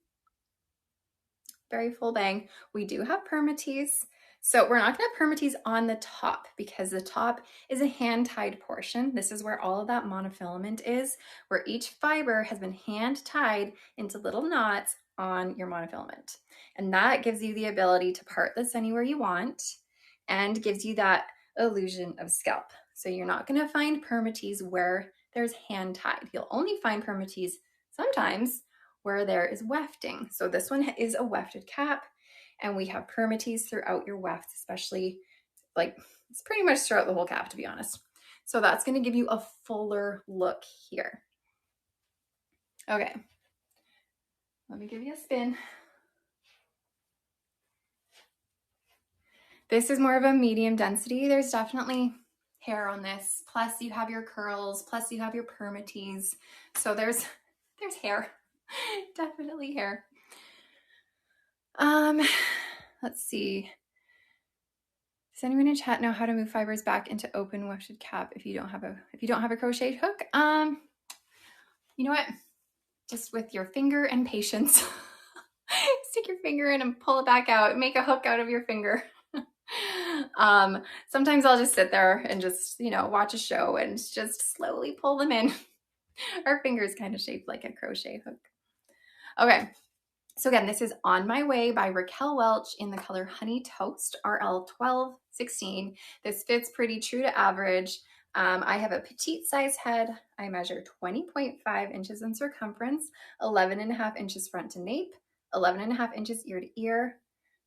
[SPEAKER 1] Very full bang. We do have permatease. So we're not going to have permatease on the top because the top is a hand-tied portion. This is where all of that monofilament is, where each fiber has been hand-tied into little knots on your monofilament. And that gives you the ability to part this anywhere you want and gives you that illusion of scalp. So you're not going to find permatease where there's hand-tied. You'll only find permatease sometimes where there is wefting. So this one is a wefted cap, and we have permatease throughout your wefts, especially like it's pretty much throughout the whole cap, to be honest. So that's going to give you a fuller look here. Okay, let me give you a spin. This is more of a medium density. There's definitely hair on this. Plus you have your curls, plus you have your permatease. So there's hair, definitely hair. Let's see. Does anyone in chat know how to move fibers back into open wefted cap if you don't have a crochet hook? You know what? Just with your finger and patience. Stick your finger in and pull it back out. Make a hook out of your finger. Sometimes I'll just sit there and just, watch a show and just slowly pull them in. Our finger's kind of shaped like a crochet hook. Okay. So again, this is On My Way by Raquel Welch in the color Honey Toast, RL1216. This fits pretty true to average. I have a petite size head. I measure 20.5 inches in circumference, 11.5 inches front to nape, 11.5 inches ear to ear.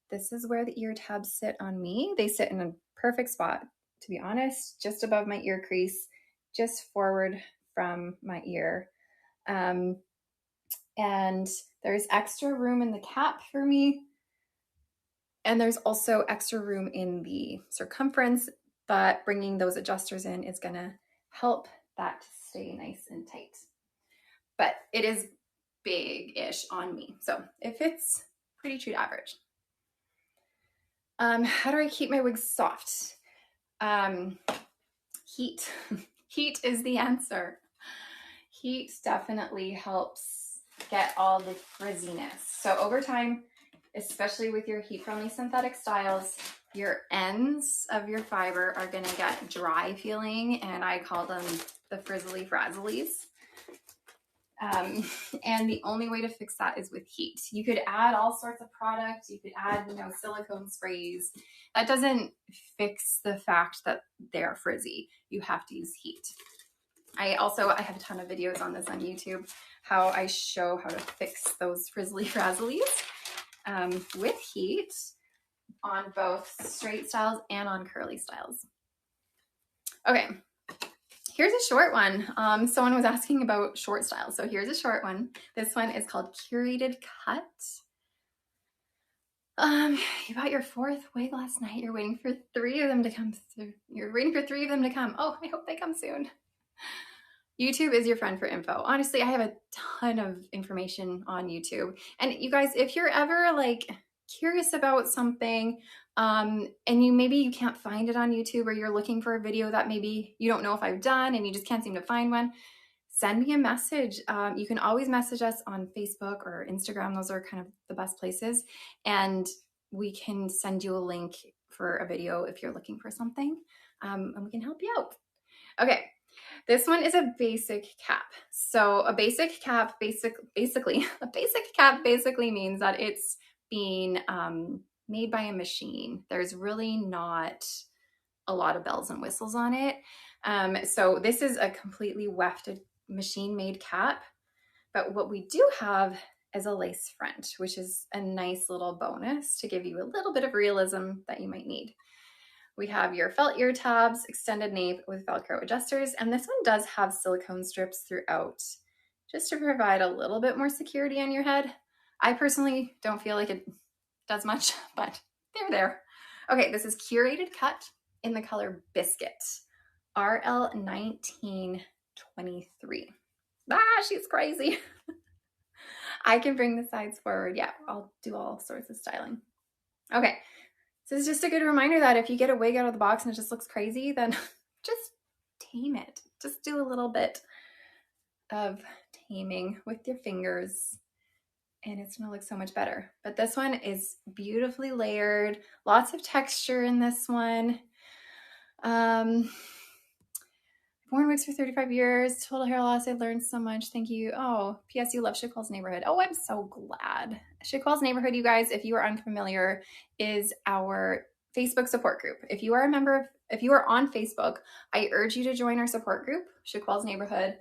[SPEAKER 1] This is where the ear tabs sit on me. They sit in a perfect spot, to be honest, just above my ear crease, just forward from my ear. And there's extra room in the cap for me. And there's also extra room in the circumference, but bringing those adjusters in is gonna help that to stay nice and tight. But it is big-ish on me. So it fits pretty true to average. How do I keep my wigs soft? Heat. Heat is the answer. Heat definitely helps get all the frizziness. So over time, especially with your heat-friendly synthetic styles, your ends of your fiber are gonna get dry feeling, and I call them the frizzly frazzlies. And the only way to fix that is with heat. You could add all sorts of products. You could add, silicone sprays. That doesn't fix the fact that they're frizzy. You have to use heat. I have a ton of videos on this on YouTube, how I show how to fix those frizzly frazzlies with heat on both straight styles and on curly styles. Okay, here's a short one. Someone was asking about short styles, so here's a short one. This one is called Curated Cut. You bought your 4th wig last night. You're waiting for 3 of them to come through. You're waiting for 3 of them to come. Oh, I hope they come soon. YouTube is your friend for info. Honestly, I have a ton of information on YouTube. And you guys, if you're ever curious about something, and maybe you can't find it on YouTube, or you're looking for a video that maybe you don't know if I've done and you just can't seem to find one, send me a message. You can always message us on Facebook or Instagram. Those are kind of the best places. And we can send you a link for a video if you're looking for something, and we can help you out. Okay. This one is a basic cap. So a basic cap basically means that it's being made by a machine. There's really not a lot of bells and whistles on it. So this is a completely wefted machine-made cap. But what we do have is a lace front, which is a nice little bonus to give you a little bit of realism that you might need. We have your felt ear tabs, extended nape with Velcro adjusters, and this one does have silicone strips throughout, just to provide a little bit more security on your head. I personally don't feel like it does much, but they're there. Okay, this is Curated Cut in the color Biscuit, RL1923. She's crazy. I can bring the sides forward. Yeah, I'll do all sorts of styling. Okay. So it's just a good reminder that if you get a wig out of the box and it just looks crazy, then just tame it. Just do a little bit of taming with your fingers and it's gonna look so much better. But this one is beautifully layered, lots of texture in this one. Worn wigs for 35 years, total hair loss. I learned so much. Thank you. Oh, P.S. You love Shaquille's Neighborhood. Oh, I'm so glad. Shaquille's Neighborhood, you guys, if you are unfamiliar, is our Facebook support group. If you are a member, if you are on Facebook, I urge you to join our support group, Shaquille's Neighborhood.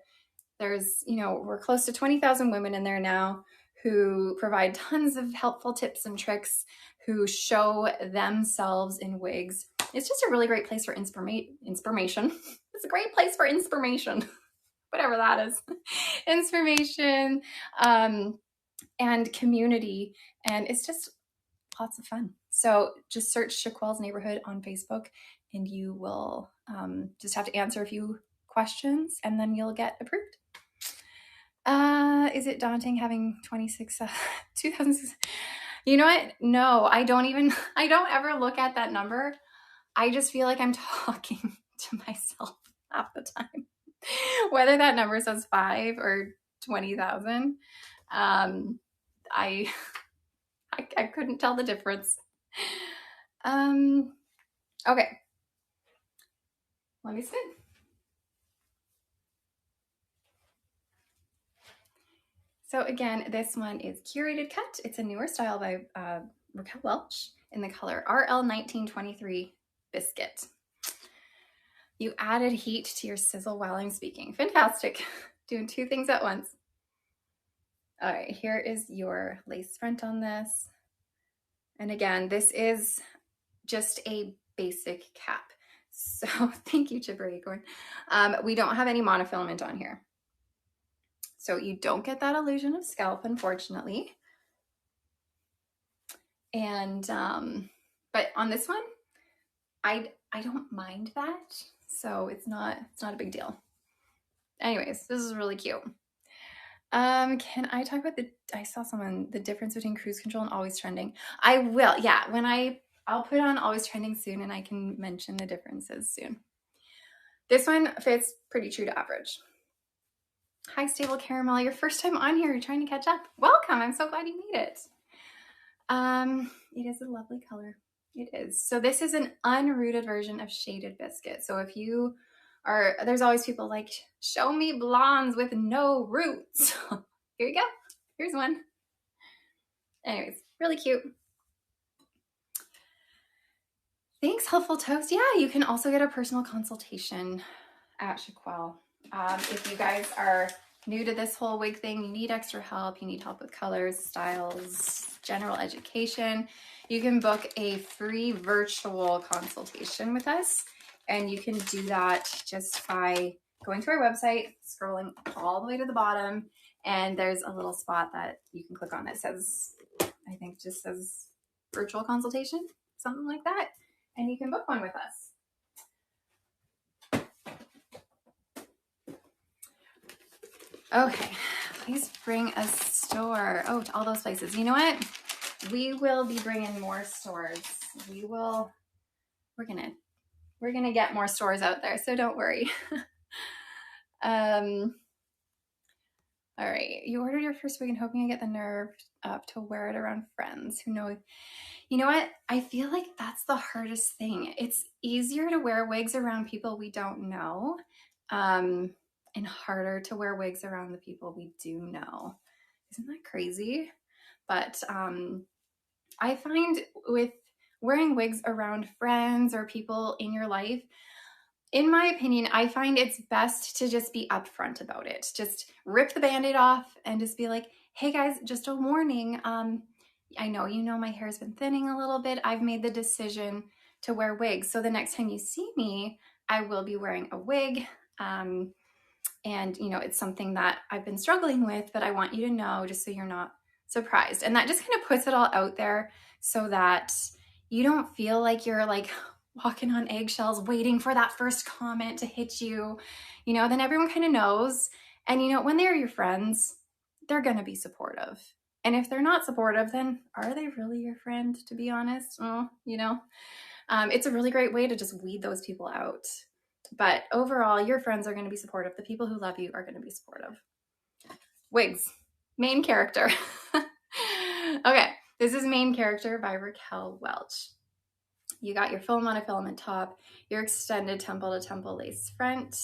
[SPEAKER 1] There's, we're close to 20,000 women in there now who provide tons of helpful tips and tricks, who show themselves in wigs. It's just a really great place for inspiration. It's a great place for inspiration, whatever that is. Inspiration and community. And it's just lots of fun. So just search Shaquelle's Neighborhood on Facebook and you will just have to answer a few questions and then you'll get approved. Is it daunting having 2006? You know what? No, I don't ever look at that number. I just feel like I'm talking to myself half the time. Whether that number says 5 or 20,000, I couldn't tell the difference. Okay. Let me spin. So again, this one is Curated Cut. It's a newer style by Raquel Welch in the color RL1923 Biscuit. You added heat to your sizzle while I'm speaking. Fantastic. Doing two things at once. All right, here is your lace front on this. And again, this is just a basic cap. So thank you, Chipper Acorn. We don't have any monofilament on here. So you don't get that illusion of scalp, unfortunately. And, but on this one, I don't mind that. So it's not a big deal. Anyways, this is really cute. Can I talk about I saw the difference between cruise control and always trending. I will, yeah, I'll put on always trending soon and I can mention the differences soon. This one fits pretty true to average. Hi, Stable Caramel. Your first time on here. You're trying to catch up. Welcome. I'm so glad you made it. It is a lovely color. It is. So this is an unrooted version of Shaded Biscuit. So if you are, there's always people like, show me blondes with no roots. Here you go. Here's one. Anyways, really cute. Thanks, Helpful Toast. Yeah, you can also get a personal consultation at Shaquelle. If you guys are new to this whole wig thing, you need extra help, you need help with colors, styles, general education, you can book a free virtual consultation with us. And you can do that just by going to our website, scrolling all the way to the bottom, and there's a little spot that you can click on that says, I think just says virtual consultation, something like that. And you can book one with us. Okay, please bring a store. Oh, to all those places. You know what? We will be bringing more stores. We're gonna get more stores out there, so don't worry. All right, you ordered your first wig and hoping I get the nerve up to wear it around friends who know. You know what? I feel like that's the hardest thing. It's easier to wear wigs around people we don't know. And harder to wear wigs around the people we do know. Isn't that crazy? But I find with wearing wigs around friends or people in your life, in my opinion, I find it's best to just be upfront about it. Just rip the Band-Aid off and just be like, hey guys, just a warning. I know my hair's been thinning a little bit. I've made the decision to wear wigs. So the next time you see me, I will be wearing a wig. And, it's something that I've been struggling with, but I want you to know just so you're not surprised. And that just kind of puts it all out there so that you don't feel like you're like walking on eggshells waiting for that first comment to hit you. Then everyone kind of knows. And, when they're your friends, they're going to be supportive. And if they're not supportive, then are they really your friend, to be honest? It's a really great way to just weed those people out. But overall, your friends are going to be supportive. The people who love you are going to be supportive. Wigs, main character. Okay, this is Main Character by Raquel Welch. You got your full monofilament top, your extended temple to temple lace front.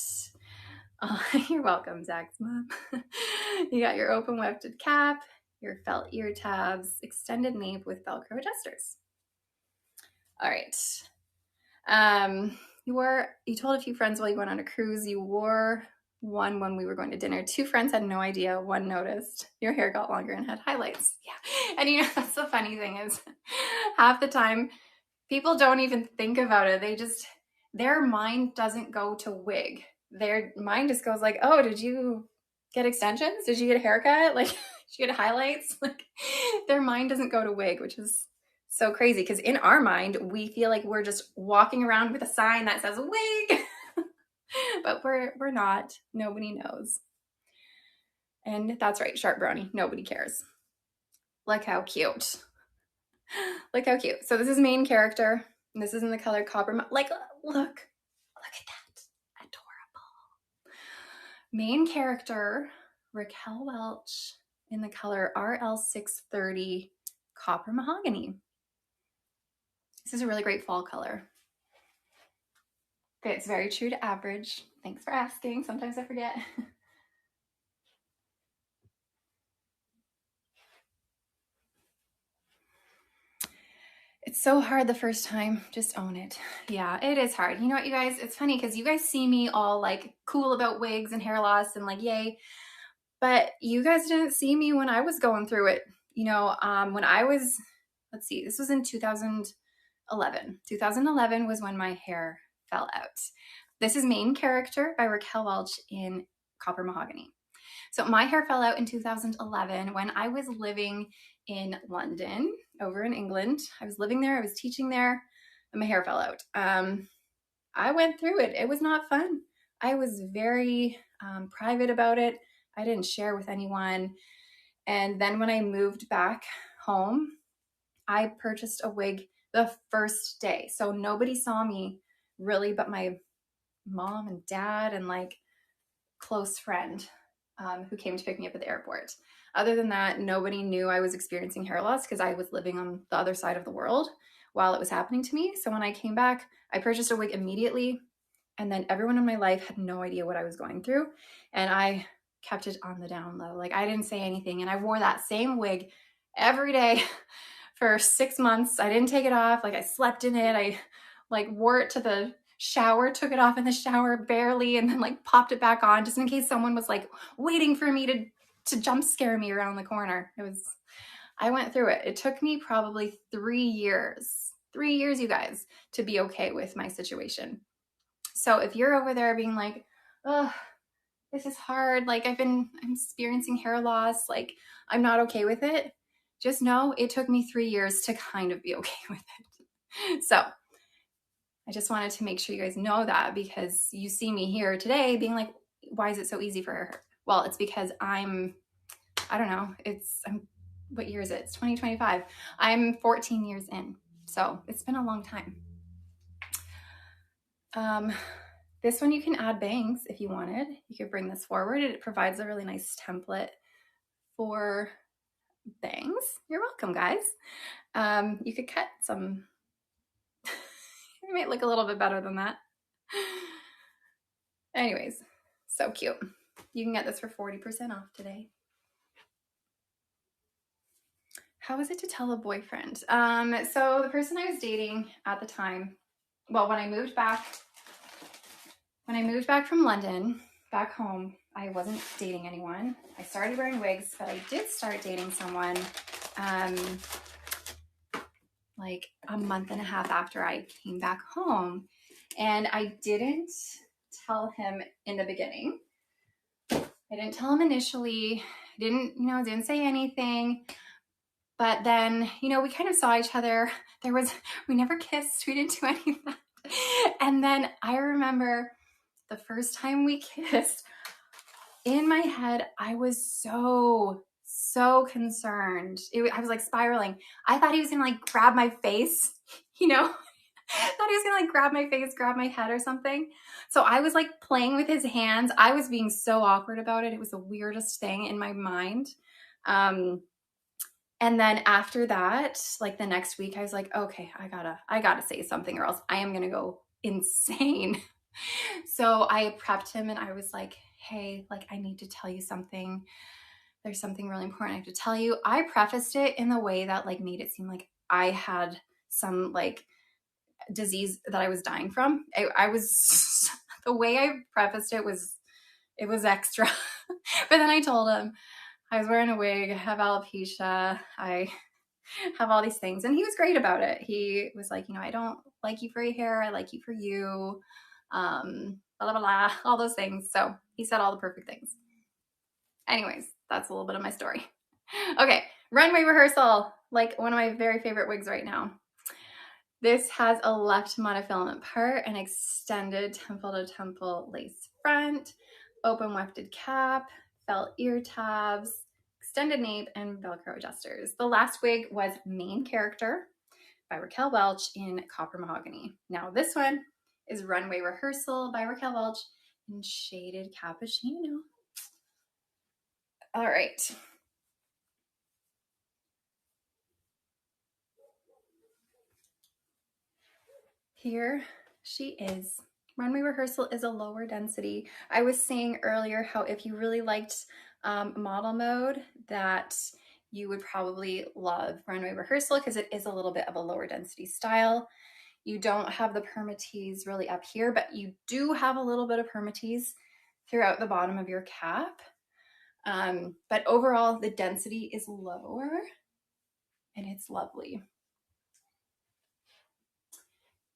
[SPEAKER 1] Oh, you're welcome, Zach's mom. You got your open wefted cap, your felt ear tabs, extended nape with Velcro adjusters. All right. You told a few friends while you went on a cruise. You wore one when we were going to dinner. 2 friends had no idea. 1 noticed. Your hair got longer and had highlights. Yeah. And that's the funny thing is half the time people don't even think about it. Their mind doesn't go to wig. Their mind just goes like, oh, did you get extensions? Did you get a haircut? Like, did you get highlights? Like, their mind doesn't go to wig, which is so crazy because in our mind, we feel like we're just walking around with a sign that says wig, but we're not. Nobody knows. And that's right, Sharp Brownie, nobody cares. Look how cute. Look how cute. So this is main character. And this is in the color Copper. Like, look at that. Adorable. Main character, Raquel Welch, in the color RL630 Copper Mahogany. This is a really great fall color. Okay, it's very true to average. Thanks for asking. Sometimes I forget. It's so hard the first time. Just own it. Yeah, it is hard. You know what, you guys? It's funny because you guys see me all like cool about wigs and hair loss and like, yay. But you guys didn't see me when I was going through it. You know, when I was, let's see, this was in 2011. 2011 was when my hair fell out. This is Main Character by Raquel Welch in Copper Mahogany. So my hair fell out in 2011 when I was living in London, over in England. I was living there, I was teaching there, and my hair fell out. I went through it. It was not fun. I was very private about it. I didn't share with anyone. And then when I moved back home, I purchased a wig the first day. So nobody saw me really but my mom and dad and like close friend who came to pick me up at the airport. Other than that, nobody knew I was experiencing hair loss because I was living on the other side of the world while it was happening to me. So when I came back, I purchased a wig immediately. And then everyone in my life had no idea what I was going through. And I kept it on the down low. Like I didn't say anything. And I wore that same wig every day for 6 months. I didn't take it off. Like I slept in it. I like wore it to the shower, took it off in the shower barely, and then like popped it back on just in case someone was like waiting for me to jump scare me around the corner. I went through it. It took me probably 3 years, you guys, to be okay with my situation. So if you're over there being like, oh, this is hard, like I'm experiencing hair loss, like I'm not okay with it, just know it took me 3 years to kind of be okay with it. So I just wanted to make sure you guys know that because you see me here today being like, why is it so easy for her? Well, it's because I don't know, what year is it? It's 2025. I'm 14 years in. So it's been a long time. This one you can add bangs if you wanted. You could bring this forward. It provides a really nice template for bangs. You're welcome, guys. You could cut some. It might look a little bit better than that. Anyways, so cute. You can get this for 40% off today. How was it to tell a boyfriend? So the person I was dating at the time, well, when I moved back from London back home, I wasn't dating anyone. I started wearing wigs, but I did start dating someone like a month and a half after I came back home. And I didn't tell him in the beginning. I didn't tell him initially. Didn't say anything. But then, we kind of saw each other. We never kissed. We didn't do any of that. And then I remember the first time we kissed, in my head, I was so concerned. I was like spiraling. I thought he was gonna like grab my face, I thought he was gonna like grab my face, grab my head or something. So I was like playing with his hands. I was being so awkward about it. It was the weirdest thing in my mind. And then after that, like the next week, I was like, okay, I gotta say something or else I am gonna go insane. So I prepped him and I was like, hey, like I need to tell you something. There's something really important I have to tell you. I prefaced it in the way that like made it seem like I had some like disease that I was dying from. I was, the way I prefaced it was extra. But then I told him I was wearing a wig, I have alopecia, I have all these things. And he was great about it. He was like, I don't like you for your hair. I like you for you. Blah, blah, blah, all those things. So he said all the perfect things. Anyways, that's a little bit of my story. Okay, runway rehearsal. like one of my very favorite wigs right now. This has a left monofilament part, an extended temple to temple lace front, open wefted cap, felt ear tabs, extended nape, and Velcro adjusters. The last wig was Main Character by Raquel Welch in copper mahogany. Now this one is Runway Rehearsal by Raquel Welch in shaded cappuccino. All right. Here she is. Runway Rehearsal is a lower density. I was saying earlier how if you really liked model mode, that you would probably love Runway Rehearsal because it is a little bit of a lower density style. You don't have the permatease really up here, but you do have a little bit of permatease throughout the bottom of your cap. But overall, the density is lower and it's lovely.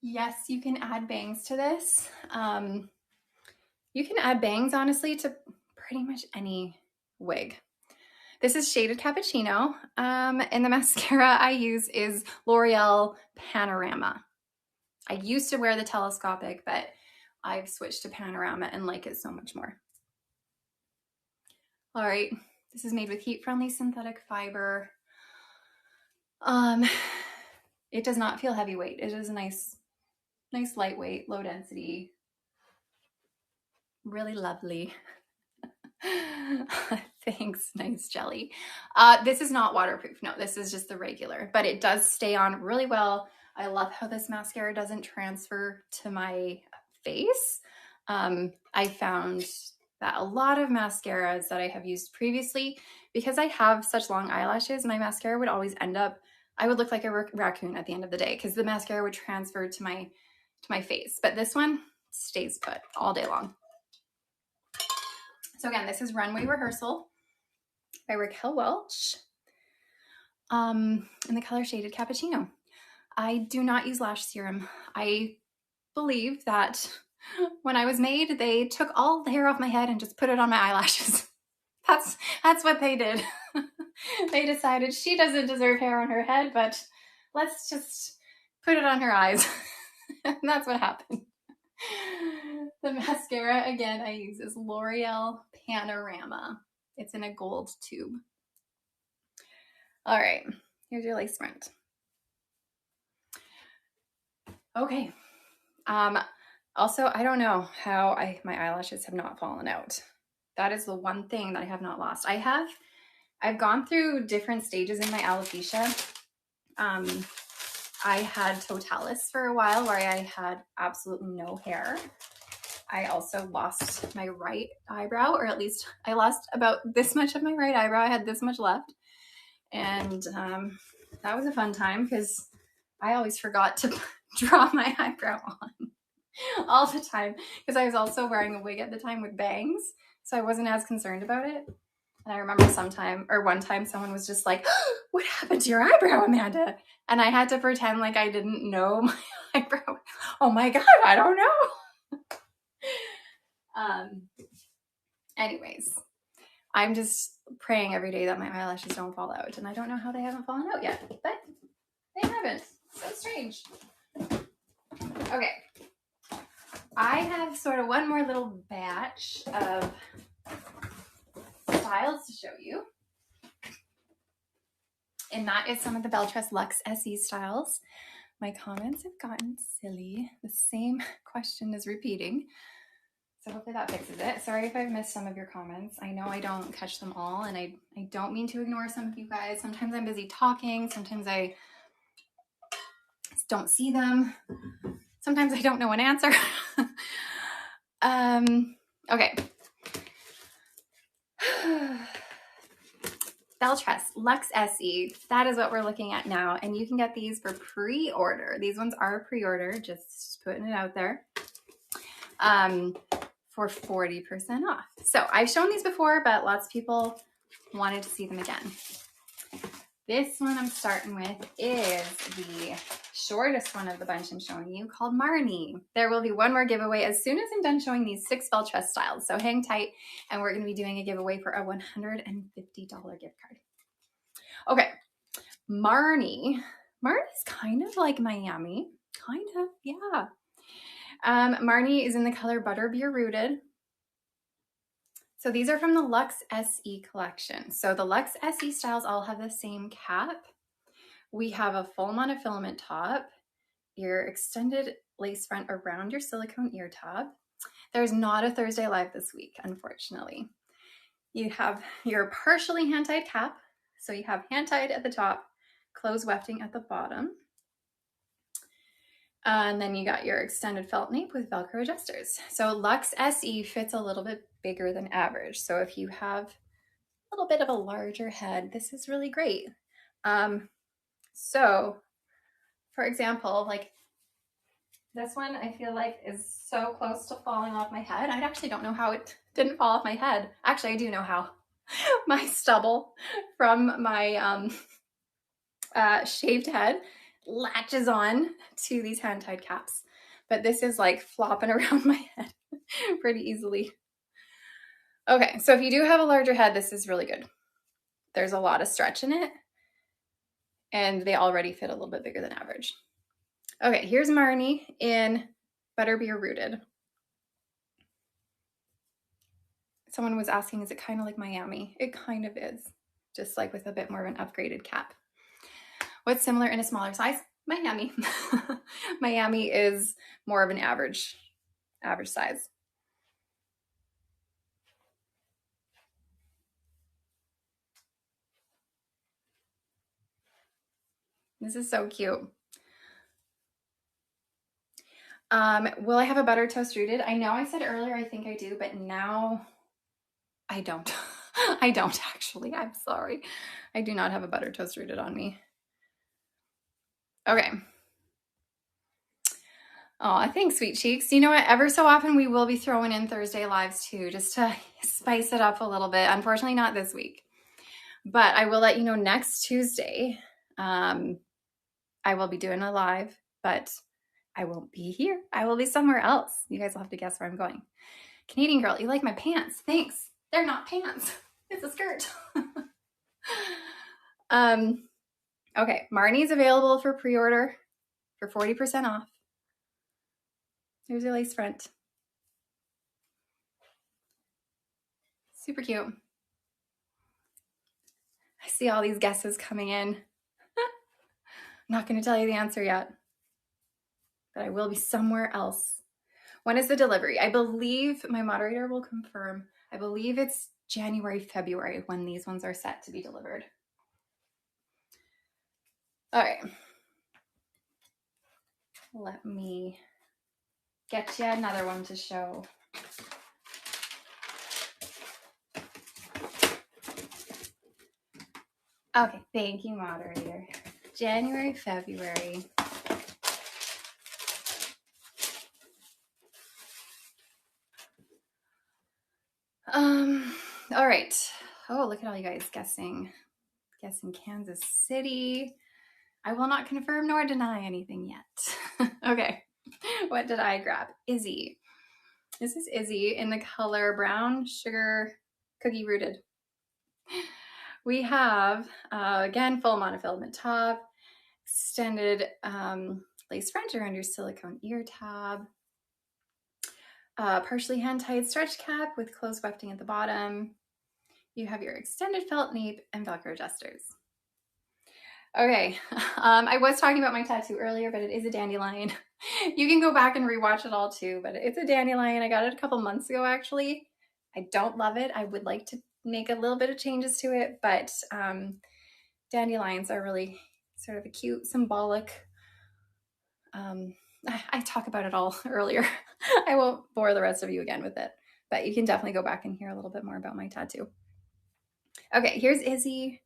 [SPEAKER 1] Yes, you can add bangs to this. You can add bangs, honestly, to pretty much any wig. This is shaded cappuccino, and the mascara I use is L'Oreal Panorama. I used to wear the telescopic, but I've switched to Panorama and like it so much more. All right, this is made with heat-friendly synthetic fiber. It does not feel heavyweight. It is a nice lightweight, low density, really lovely. Thanks, nice jelly. This is not waterproof. No, this is just the regular, but it does stay on really well. I love how this mascara doesn't transfer to my face. I found that a lot of mascaras that I have used previously, because I have such long eyelashes, my mascara would always end up, I would look like a raccoon at the end of the day because the mascara would transfer to my face. But this one stays put all day long. So again, this is Runway Rehearsal by Raquel Welch in the color shaded cappuccino. I do not use lash serum. I believe that when I was made, they took all the hair off my head and just put it on my eyelashes. That's what they did. They decided she doesn't deserve hair on her head, but let's just put it on her eyes. And that's what happened. The mascara, again, I use is L'Oreal Panorama. It's in a gold tube. All right, here's your lace front. Okay. Also, I don't know how my eyelashes have not fallen out. That is the one thing that I have not lost. I've gone through different stages in my alopecia. I had totalis for a while where I had absolutely no hair. I also lost my right eyebrow, or at least I lost about this much of my right eyebrow. I had this much left. And that was a fun time because I always forgot to draw my eyebrow on all the time because I was also wearing a wig at the time with bangs. So I wasn't as concerned about it. And I remember one time someone was just like, "What happened to your eyebrow, Amanda?" And I had to pretend like I didn't know my eyebrow. Oh my God, I don't know. Anyways, I'm just praying every day that my eyelashes don't fall out. And I don't know how they haven't fallen out yet, but they haven't. So strange. Okay. I have sort of one more little batch of styles to show you. And that is some of the Belle Tress LuxSE styles. My comments have gotten silly. The same question is repeating. So hopefully that fixes it. Sorry if I've missed some of your comments. I know I don't catch them all, and I don't mean to ignore some of you guys. Sometimes I'm busy talking. Sometimes I just don't see them. Sometimes I don't know an answer. Okay. Belle Tress LuxSE, that is what we're looking at now, and you can get these for pre-order. These ones are pre-order, just putting it out there, for 40% off. So I've shown these before, but lots of people wanted to see them again. This one I'm starting with is the shortest one of the bunch I'm showing you, called Marni. There will be one more giveaway as soon as I'm done showing these 6 Belle Tress styles. So hang tight, and we're going to be doing a giveaway for a $150 gift card. Okay, Marni. Marni's kind of like Miami. Kind of, yeah. Marni is in the color Butterbeer Rooted. So these are from the LuxSE collection. So the LuxSE styles all have the same cap. We have a full monofilament top, your extended lace front around your silicone ear top. There's not a Thursday Live this week, unfortunately. You have your partially hand-tied cap. So you have hand-tied at the top, closed wefting at the bottom. And then you got your extended felt nape with Velcro adjusters. So LuxSE fits a little bit bigger than average. So if you have a little bit of a larger head, this is really great. So for example, like this one, I feel like is so close to falling off my head. I actually don't know how it didn't fall off my head. Actually, I do know how. My stubble from my shaved head latches on to these hand-tied caps. But this is like flopping around my head pretty easily. Okay, so if you do have a larger head, this is really good. There's a lot of stretch in it, and they already fit a little bit bigger than average. Okay, here's Marni in Butterbeer Rooted. Someone was asking, is it kind of like Miami? It kind of is, just like with a bit more of an upgraded cap. What's similar in a smaller size? Miami. Miami is more of an average size. This is so cute. Will I have a butter toast rooted? I know I said earlier I think I do, but now I don't. I don't actually. I'm sorry. I do not have a butter toast rooted on me. Okay. Oh, thanks, sweet cheeks. You know what? Ever so often we will be throwing in Thursday lives too, just to spice it up a little bit. Unfortunately, not this week. But I will let you know next Tuesday. I will be doing a live, but I won't be here. I will be somewhere else. You guys will have to guess where I'm going. Canadian girl, you like my pants? Thanks. They're not pants. It's a skirt. Okay, Marni's available for pre-order for 40% off. Here's your lace front. Super cute. I see all these guesses coming in. I'm not going to tell you the answer yet, but I will be somewhere else. When is the delivery? I believe my moderator will confirm. I believe it's January, February when these ones are set to be delivered. All right. Let me get you another one to show. Okay, thank you, moderator. January, February. All right. Oh, look at all you guys guessing Kansas City. I will not confirm nor deny anything yet. Okay. What did I grab? Issey. This is Issey in the color brown sugar cookie rooted. We have, again, full monofilament top, extended lace front around your silicone ear tab, partially hand-tied stretch cap with closed wefting at the bottom. You have your extended felt nape and Velcro adjusters. Okay, I was talking about my tattoo earlier, but it is a dandelion. You can go back and rewatch it all too, but it's a dandelion. I got it a couple months ago, actually. I don't love it. I would like to make a little bit of changes to it, but dandelions are really sort of a cute, symbolic. I talk about it all earlier. I won't bore the rest of you again with it, but you can definitely go back and hear a little bit more about my tattoo. Okay, here's Issey.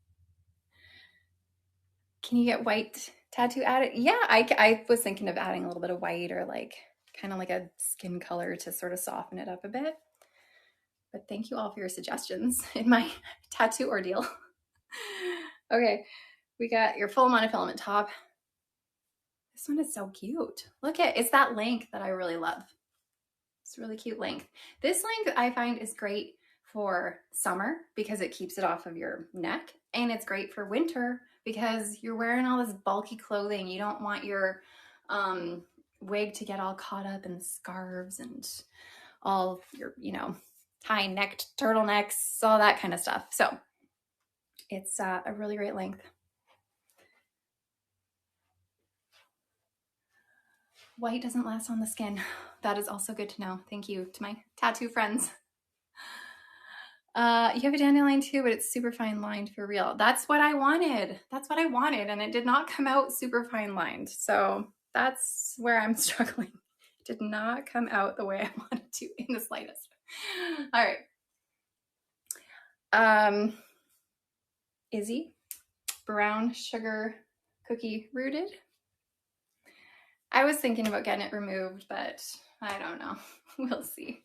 [SPEAKER 1] Can you get white tattoo added? Yeah, I was thinking of adding a little bit of white or like kind of like a skin color to sort of soften it up a bit. But thank you all for your suggestions in my tattoo ordeal. Okay, we got your full monofilament top. This one is so cute. Look at, it's that length that I really love. It's really cute length. This length I find is great for summer because it keeps it off of your neck, and it's great for winter because you're wearing all this bulky clothing. You don't want your wig to get all caught up in scarves and all your, you know, high-necked turtlenecks, all that kind of stuff. So it's a really great length. White doesn't last on the skin. That is also good to know. Thank you to my tattoo friends. You have a dandelion too, but it's super fine lined for real. That's what I wanted. That's what I wanted. And it did not come out super fine lined. So that's where I'm struggling. It did not come out the way I wanted to in the slightest. All right. Issey, brown sugar cookie rooted. I was thinking about getting it removed, but I don't know. We'll see.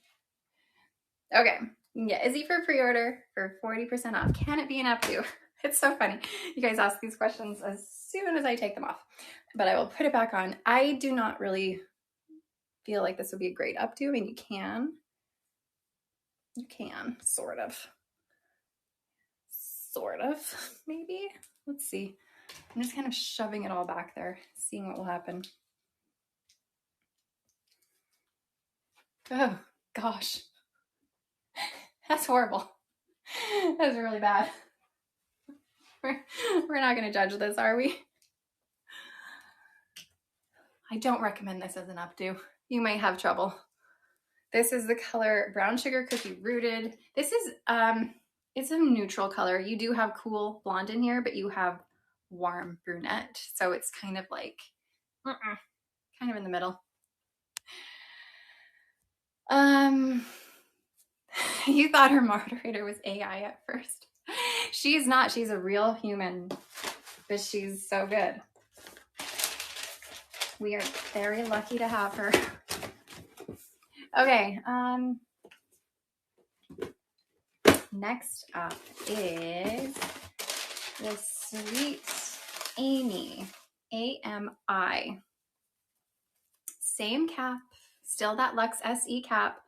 [SPEAKER 1] Okay. Yeah, Issey for pre-order for 40% off. Can it be an updo? It's so funny. You guys ask these questions as soon as I take them off, but I will put it back on. I do not really feel like this would be a great updo. I mean, you can, sort of, maybe. Let's see. I'm just kind of shoving it all back there, seeing what will happen. Oh, gosh. That's horrible. That's really bad. We're not going to judge this, are we? I don't recommend this as an updo. You might have trouble. This is the color Brown Sugar Cookie Rooted. This is, it's a neutral color. You do have cool blonde in here, but you have warm brunette. So it's kind of like, kind of in the middle. You thought her moderator was AI at first. She's not. She's a real human, but she's so good. We are very lucky to have her. Okay. Next up is the Sweet Amy, AMI. Same cap, still that LuxSE cap.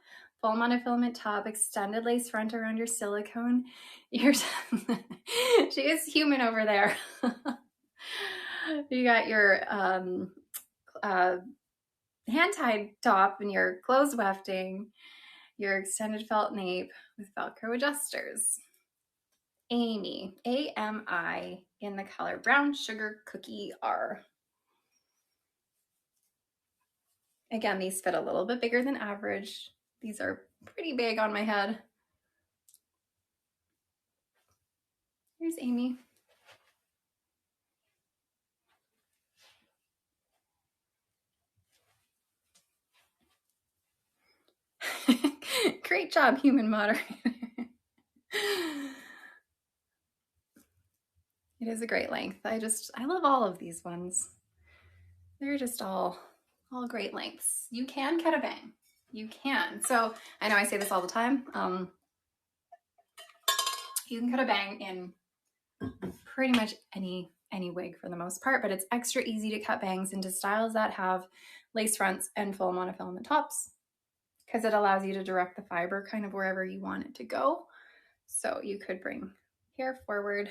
[SPEAKER 1] Full monofilament top, extended lace front around your silicone. She is human over there. You got your hand-tied top and your closed wefting, your extended felt nape with Velcro adjusters. Amy, AMI, in the color Brown Sugar Cookie R. Again, these fit a little bit bigger than average. These are pretty big on my head. Here's Amy. Great job, human moderator. It is a great length. I love all of these ones. They're just all great lengths. You can cut a bang. You can. So I know I say this all the time. You can cut a bang in pretty much any wig for the most part, but it's extra easy to cut bangs into styles that have lace fronts and full monofilament tops because it allows you to direct the fiber kind of wherever you want it to go. So you could bring hair forward.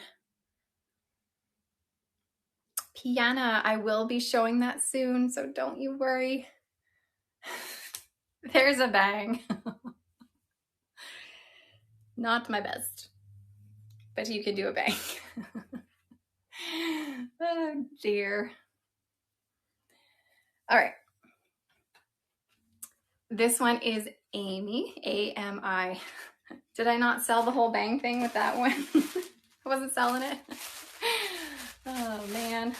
[SPEAKER 1] Piana, I will be showing that soon, so don't you worry. There's a bang. Not my best, but you can do a bang. Oh dear. All right. This one is Amy, AMI. Did I not sell the whole bang thing with that one? I wasn't selling it. Oh man.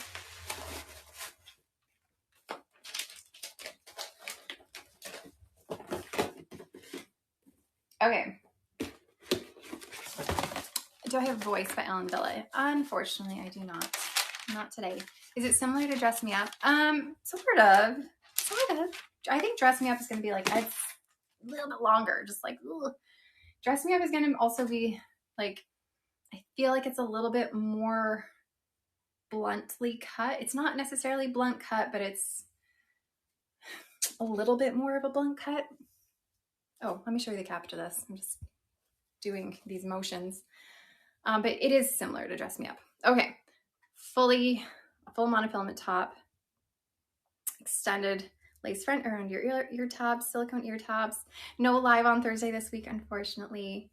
[SPEAKER 1] Okay. Do I have Voice by Ellen Villa? Unfortunately, I do not. Not today. Is it similar to Dress Me Up? Sort of. I think Dress Me Up is going to be like a little bit longer. Just like, ugh. Dress Me Up is going to also be like, I feel like it's a little bit more bluntly cut. It's not necessarily blunt cut, but it's a little bit more of a blunt cut. Oh, let me show you the cap to this. I'm just doing these motions. But it is similar to Dress Me Up. Okay, full monofilament top, extended lace front around your ear tabs, silicone ear tabs. No live on Thursday this week, unfortunately.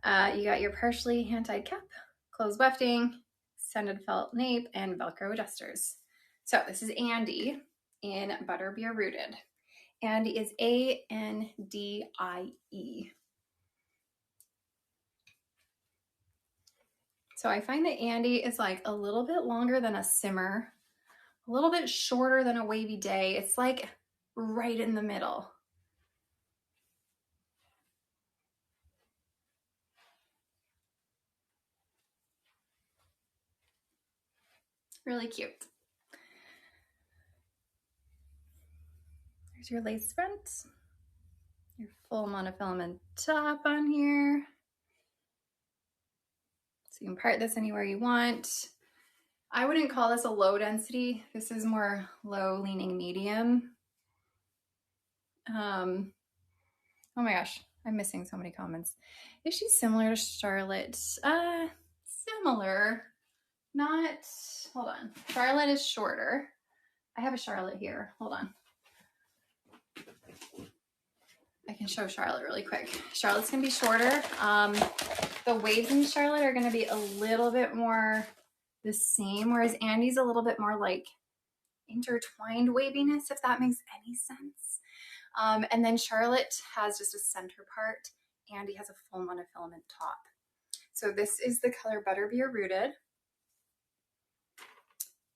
[SPEAKER 1] You got your partially hand-tied cap, closed wefting, extended felt nape, and Velcro adjusters. So this is Andie in Butterbeer Rooted. Andie is Andie. So I find that Andie is like a little bit longer than a simmer, a little bit shorter than a wavy day. It's like right in the middle. Really cute. There's your lace front, your full monofilament top on here. So you can part this anywhere you want. I wouldn't call this a low density. This is more low leaning medium. Oh my gosh, I'm missing so many comments. Is she similar to Charlotte? Similar, not, hold on. Charlotte is shorter. I have a Charlotte here, hold on. I can show Charlotte really quick. Charlotte's gonna be shorter. The waves in Charlotte are gonna be a little bit more the same, whereas Andie's a little bit more like intertwined waviness, if that makes any sense. And then Charlotte has just a center part. Andie has a full monofilament top. So this is the color Butterbeer Rooted.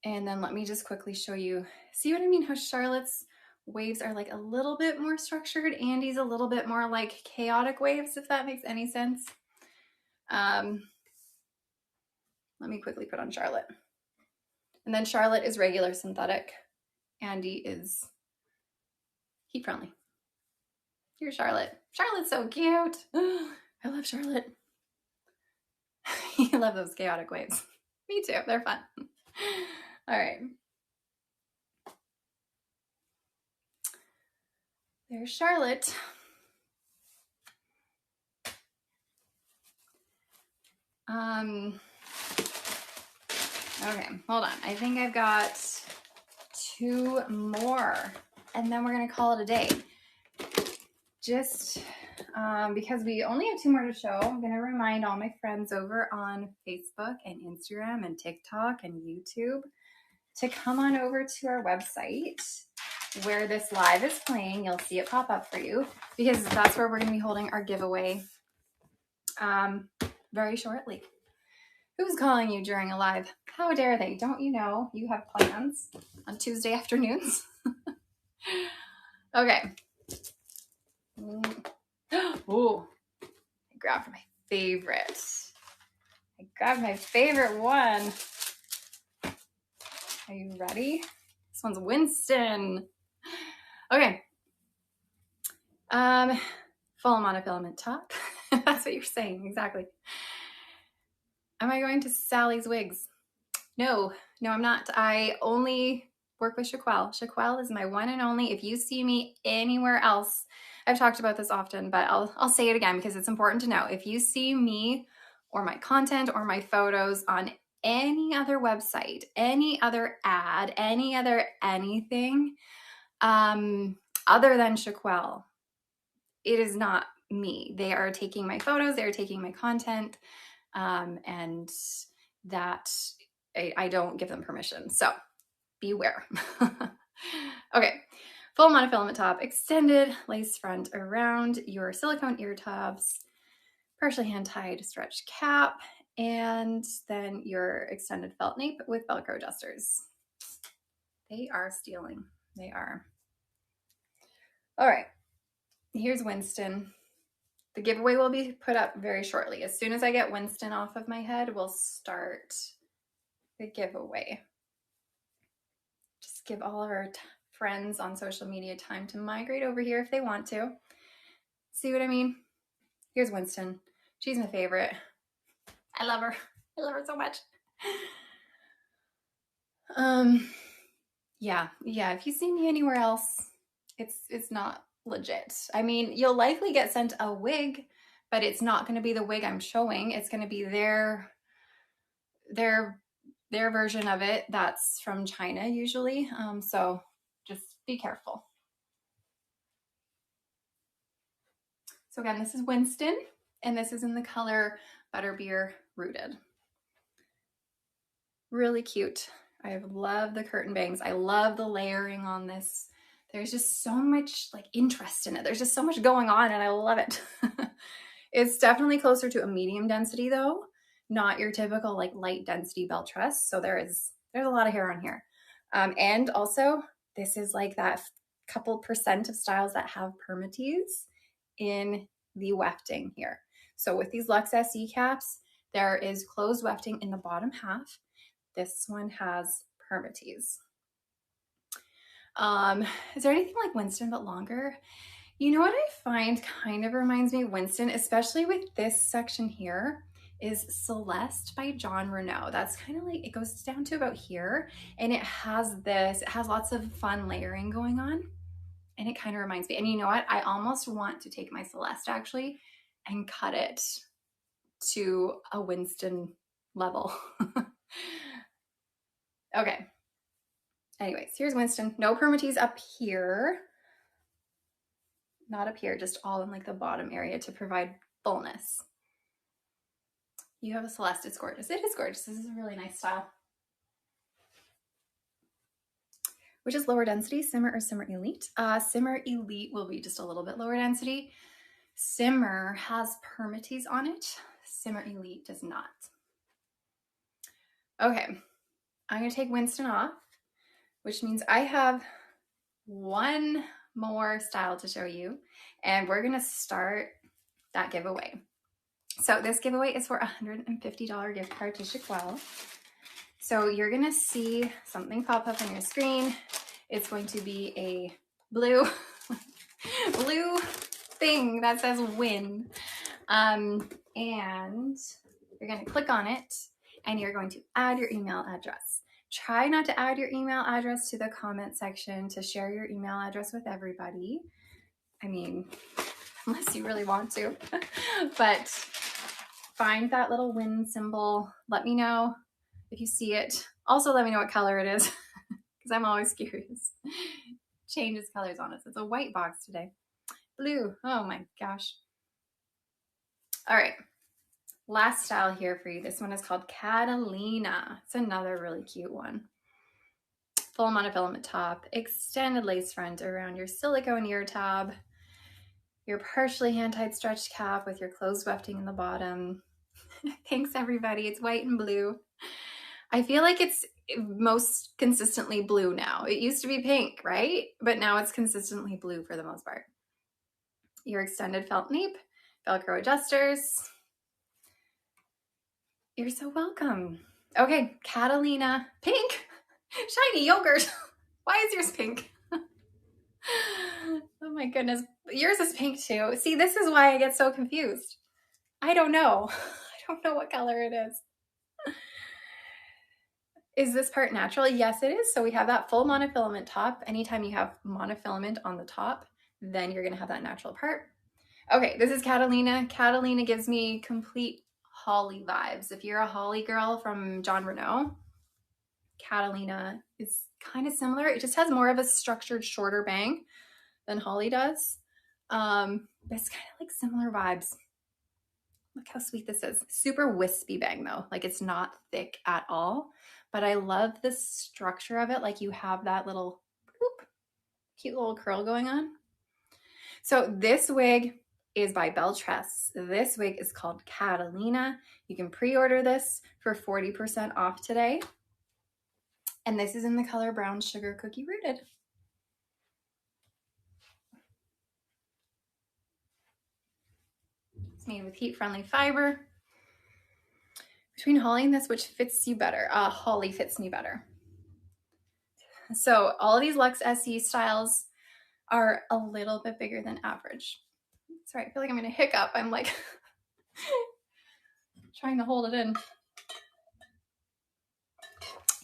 [SPEAKER 1] And then let me just quickly show you, see what I mean? How Charlotte's waves are like a little bit more structured. Andie's a little bit more like chaotic waves, if that makes any sense. Let me quickly put on Charlotte. And then Charlotte is regular synthetic. Andie is heat friendly. Here's Charlotte. Charlotte's so cute. I love Charlotte. You love those chaotic waves. Me too, they're fun. All right. There's Charlotte. Okay, hold on. I think I've got 2 more, and then we're gonna call it a day. Just because we only have 2 more to show, I'm gonna remind all my friends over on Facebook and Instagram and TikTok and YouTube to come on over to our website where this live is playing. You'll see it pop up for you because that's where we're gonna be holding our giveaway very shortly. Who's calling you during a live? How dare they? Don't you know you have plans on Tuesday afternoons? Okay. Oh, I grabbed my favorite. I grabbed my favorite one. Are you ready? This one's Winston. Okay. Full monofilament top. That's what you're saying, exactly. Am I going to Sally's Wigs? No, I'm not. I only work with Shaquelle. Shaquelle is my one and only. If you see me anywhere else, I've talked about this often, but I'll say it again because it's important to know. If you see me or my content or my photos on any other website, any other ad, any other anything other than Shaquelle, it is not me. They are taking my photos, they are taking my content, and that I don't give them permission. So beware. Okay, full monofilament top, extended lace front around your silicone ear tabs, partially hand-tied stretch cap, and then your extended felt nape with Velcro adjusters. They are stealing. They are. All right, here's Winston. The giveaway will be put up very shortly. As soon as I get Winston off of my head, we'll start the giveaway. Just give all of our friends on social media time to migrate over here if they want to. See what I mean? Here's Winston. She's my favorite. I love her. I love her so much. Yeah. If you see me anywhere else, it's not legit. I mean, you'll likely get sent a wig, but it's not going to be the wig I'm showing. It's going to be their their version of it that's from China usually. So just be careful. So again, this is Winston, and this is in the color Butterbeer Rooted. Really cute. I love the curtain bangs. I love the layering on this. There's just so much like interest in it. There's just so much going on and I love it. It's definitely closer to a medium density though, not your typical like light density Belle Tress. So there's a lot of hair on here. And also this is like that couple percent of styles that have permatease in the wefting here. So with these LuxSE caps, there is closed wefting in the bottom half. This one has permatease. Is there anything like Winston but longer? You know what I find kind of reminds me of Winston, especially with this section here, is Celeste by Jon Renau. That's kind of like, it goes down to about here, and it has lots of fun layering going on, and it kind of reminds me. And you know what? I almost want to take my Celeste actually and cut it to a Winston level. Okay. Anyways, here's Winston. No permatease up here. Not up here, just all in like the bottom area to provide fullness. You have a Celeste, it's gorgeous. It is gorgeous. This is a really nice style. Which is lower density, Simmer or Simmer Elite? Simmer Elite will be just a little bit lower density. Simmer has permatease on it. Simmer Elite does not. Okay, I'm gonna take Winston off, which means I have one more style to show you, and we're gonna start that giveaway. So this giveaway is for a $150 gift card to Shaquelle. So you're gonna see something pop up on your screen. It's going to be a blue thing that says win. And you're gonna click on it and you're going to add your email address. Try not to add your email address to the comment section to share your email address with everybody. I mean, unless you really want to, but find that little win symbol. Let me know if you see it. Also, let me know what color it is because I'm always curious. Changes colors on us. It's a white box today. Blue. Oh my gosh. All right. Last style here for you. This one is called Catalina. It's another really cute one. Full monofilament top, extended lace front around your silicone ear tab, your partially hand-tied stretched cap with your closed wefting in the bottom. Thanks everybody. It's white and blue. I feel like it's most consistently blue now. It used to be pink, right? But now it's consistently blue for the most part. Your extended felt nape, Velcro adjusters. You're so welcome. Okay, Catalina, pink, shiny yogurt. Why is yours pink? Oh my goodness, yours is pink too. See, this is why I get so confused. I don't know. I don't know what color it is. Is this part natural? Yes, it is. So we have that full monofilament top. Anytime you have monofilament on the top, then you're gonna have that natural part. Okay, this is Catalina. Catalina gives me complete Holly vibes. If you're a Holly girl from Jon Renau, Catalina is kind of similar. It just has more of a structured, shorter bang than Holly does. It's kind of like similar vibes. Look how sweet this is. Super wispy bang though. Like it's not thick at all, but I love the structure of it. Like you have that little boop, cute little curl going on. So this wig is by Belle Tress. This wig is called Catalina. You can pre-order this for 40% off today. And this is in the color Brown Sugar Cookie Rooted. It's made with heat-friendly fiber. Between Holly and this, which fits you better? Holly fits me better. So all of these LuxSE styles are a little bit bigger than average. Sorry, I feel like I'm gonna hiccup. I'm like trying to hold it in.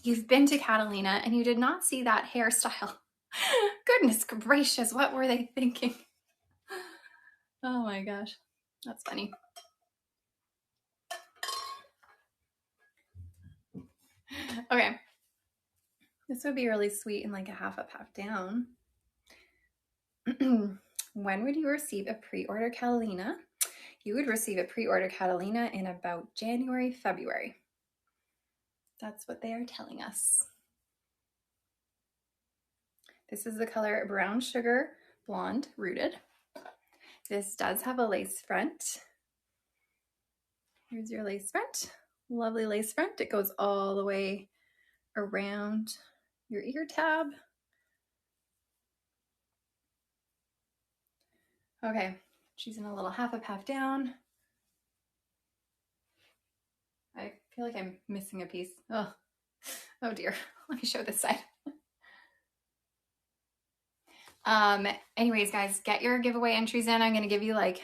[SPEAKER 1] You've been to Catalina and you did not see that hairstyle. Goodness gracious, what were they thinking? Oh my gosh, that's funny. Okay. This would be really sweet and like a half up, half down. When would you receive a pre-order Catalina? You would receive a pre-order Catalina in about January, February. That's what they are telling us. This is the color Brown Sugar Blonde Rooted. This does have a lace front. Here's your lace front. Lovely lace front. It goes all the way around your ear tab. Okay, she's in a little half up, half down. I feel like I'm missing a piece. Oh dear. Let me show this side. Anyways, guys, get your giveaway entries in. I'm going to give you like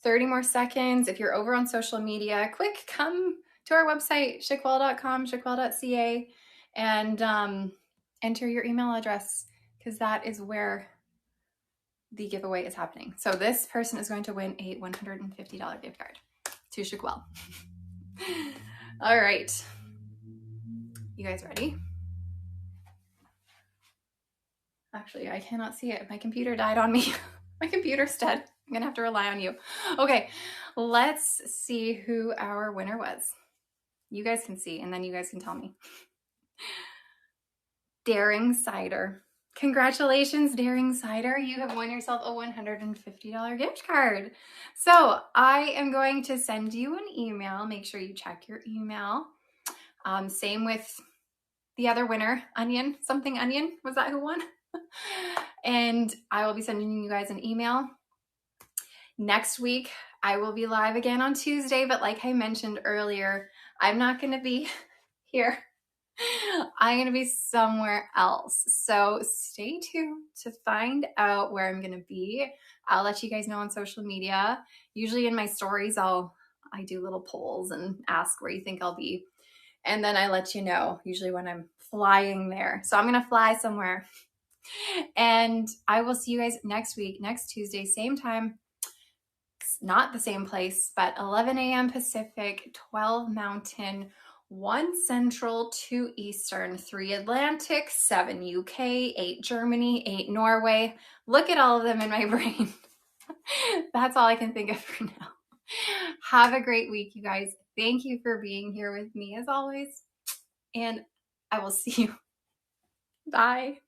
[SPEAKER 1] 30 more seconds. If you're over on social media, quick, come to our website, chicwell.com, chicwell.ca, and enter your email address, because that is where the giveaway is happening. So this person is going to win a $150 gift card to Chicwell. All right. You guys ready? Actually, I cannot see it. My computer died on me. My computer's dead. I'm gonna have to rely on you. Okay, let's see who our winner was. You guys can see, and then you guys can tell me. Daring Cider. Congratulations, Daring Cider. You have won yourself a $150 gift card. So I am going to send you an email. Make sure you check your email. Same with the other winner, Onion, something Onion. Was that who won? And I will be sending you guys an email. Next week, I will be live again on Tuesday, but like I mentioned earlier, I'm not going to be here. I'm going to be somewhere else. So stay tuned to find out where I'm going to be. I'll let you guys know on social media. Usually in my stories, I do little polls and ask where you think I'll be. And then I let you know usually when I'm flying there. So I'm going to fly somewhere. And I will see you guys next week, next Tuesday, same time. Not the same place, but 11 a.m. Pacific, 12 Mountain, 1 Central, 2 Eastern, 3 Atlantic, 7 UK, 8 Germany, 8 Norway. Look at all of them in my brain. That's all I can think of for now. Have a great week, you guys. Thank you for being here with me as always. And I will see you. Bye.